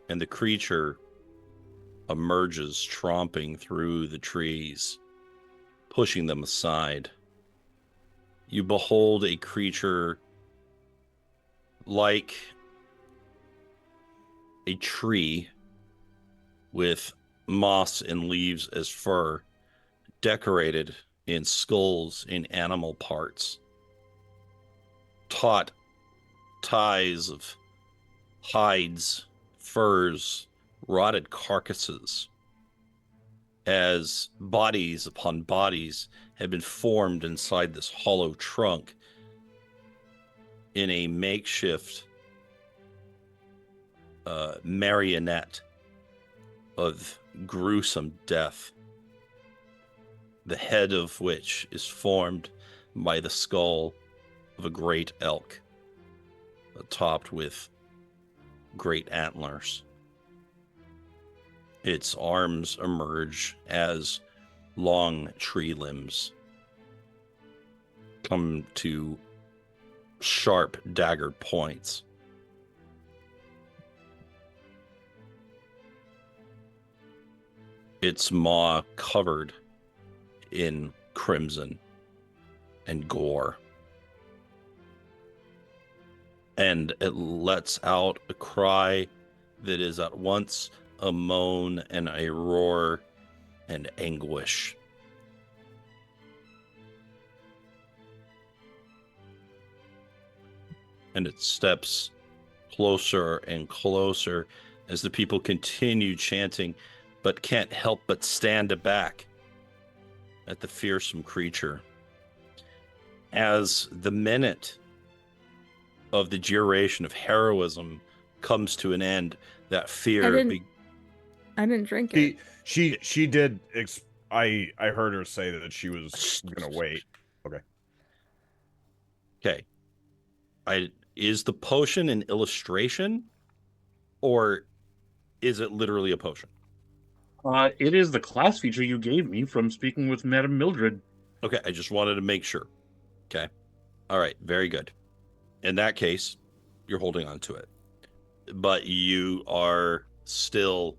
And the creature emerges, tromping through the trees, pushing them aside. You behold a creature like a tree with moss and leaves as fur, decorated in skulls and animal parts, taut ties of hides, furs, rotted carcasses, as bodies upon bodies have been formed inside this hollow trunk in a makeshift marionette of gruesome death, the head of which is formed by the skull of a great elk, topped with great antlers. Its arms emerge as long tree limbs come to sharp daggered points. Its maw covered in crimson and gore. And it lets out a cry that is at once a moan and a roar and anguish. And it steps closer and closer as the people continue chanting, but can't help but stand aback at the fearsome creature. As the minute of the duration of heroism comes to an end, that fear... I didn't drink it. She did... I heard her say that she was gonna wait. Okay. Is the potion an illustration, or is it literally a potion? It is the class feature you gave me from speaking with Madame Mildred. Okay, I just wanted to make sure. Okay. All right, very good. In that case, you're holding on to it. But you are still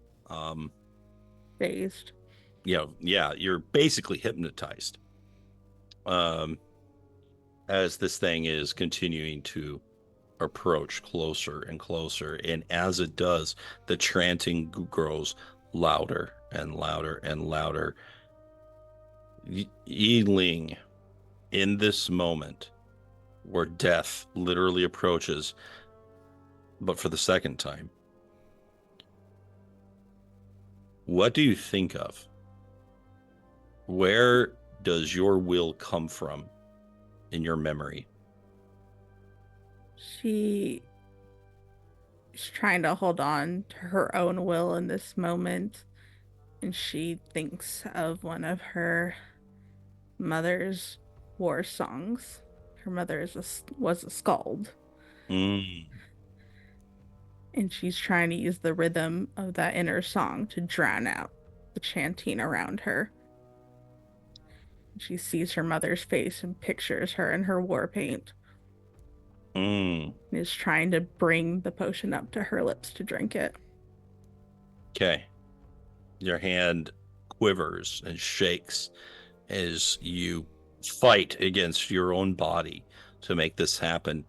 Dazed. You're basically hypnotized. As this thing is continuing to approach closer and closer, and as it does, the chanting grows louder and louder and louder. Yi-Ling, in this moment where death literally approaches, but for the second time, what do you think of? Where does your will come from in your memory? She's trying to hold on to her own will in this moment And she thinks of one of her mother's war songs. Her mother was a skald. Mm. And she's trying to use the rhythm of that inner song to drown out the chanting around her. She sees her mother's face and pictures her in her war paint. Mm. And is trying to bring the potion up to her lips to drink it. Okay. Your hand quivers and shakes as you fight against your own body to make this happen.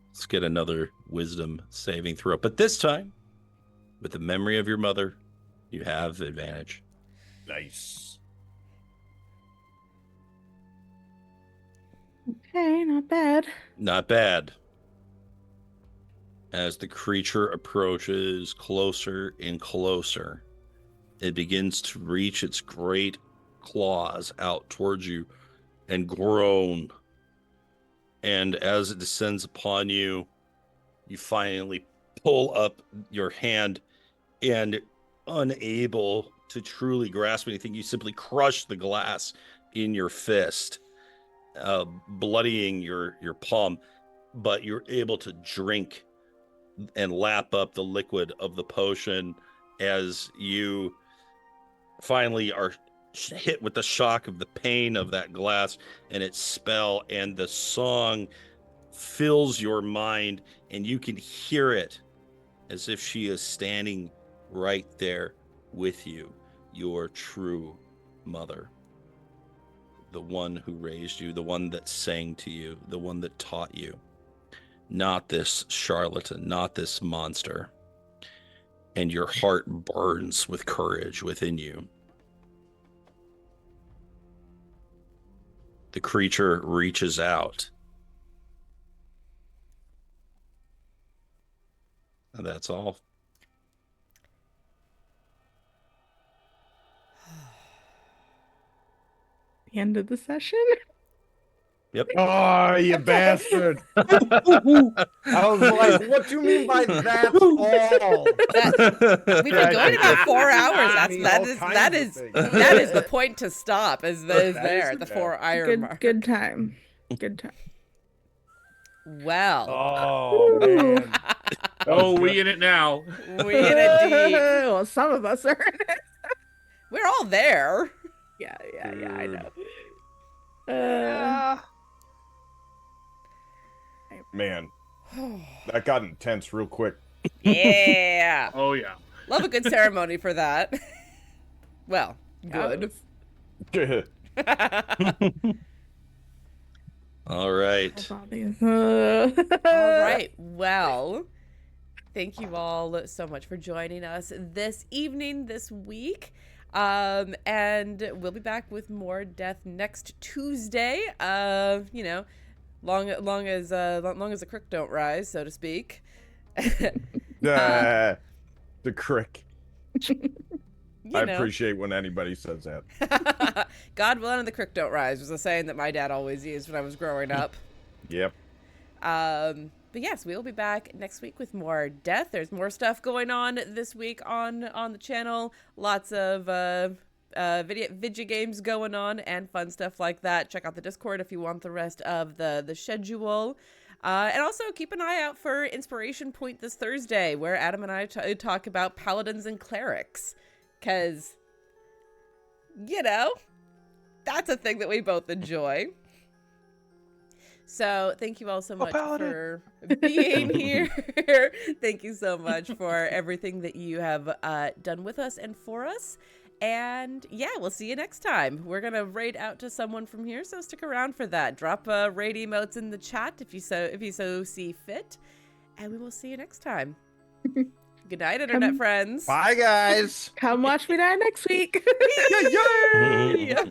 Let's get another wisdom saving throw. But this time, with the memory of your mother, you have advantage. Nice. Okay, not bad. Not bad. As the creature approaches closer and closer, it begins to reach its great claws out towards you and groan. And as it descends upon you, you finally pull up your hand, and unable to truly grasp anything, you simply crush the glass in your fist, bloodying your palm, but you're able to drink and lap up the liquid of the potion as you finally are hit with the shock of the pain of that glass and its spell, and the song fills your mind, and you can hear it as if she is standing right there with you, your true mother, the one who raised you, the one that sang to you, the one that taught you, not this charlatan, not this monster. And your heart burns with courage within you. The creature reaches out. And that's all. The end of the session? Yep. Oh, you bastard. I was like, what do you mean by that's all? We've been going about 4 hours. That is the point to stop. Is there the 4 hour mark? Good time. Good time. Well. Oh, man. Oh, we in it now. We in it deep. Well, some of us are in it. We're all there. Yeah, I know. Man, that got intense real quick. Yeah. Oh, yeah. Love a good ceremony for that. Well, good. All right. All right. Well, thank you all so much for joining us this evening, this week. And we'll be back with more death next Tuesday. Long as the creek don't rise, so to speak. The crick. I know. appreciate when anybody says that. God willing and the creek don't rise was a saying that my dad always used when I was growing up. Yep. But yes, we'll be back next week with more death. There's more stuff going on this week on the channel. Lots of video games going on and fun stuff like that. Check out the Discord if you want the rest of the schedule. And also keep an eye out for Inspiration Point this Thursday, where Adam and I talk about paladins and clerics. Because, that's a thing that we both enjoy. So thank you all so much for being here. Thank you so much for everything that you have done with us and for us. And yeah, we'll see you next time. We're going to raid out to someone from here, so stick around for that. Drop raid emotes in the chat if you so see fit. And we will see you next time. Good night, internet friends. Bye, guys. Come watch me die next week. Yay! Yeah.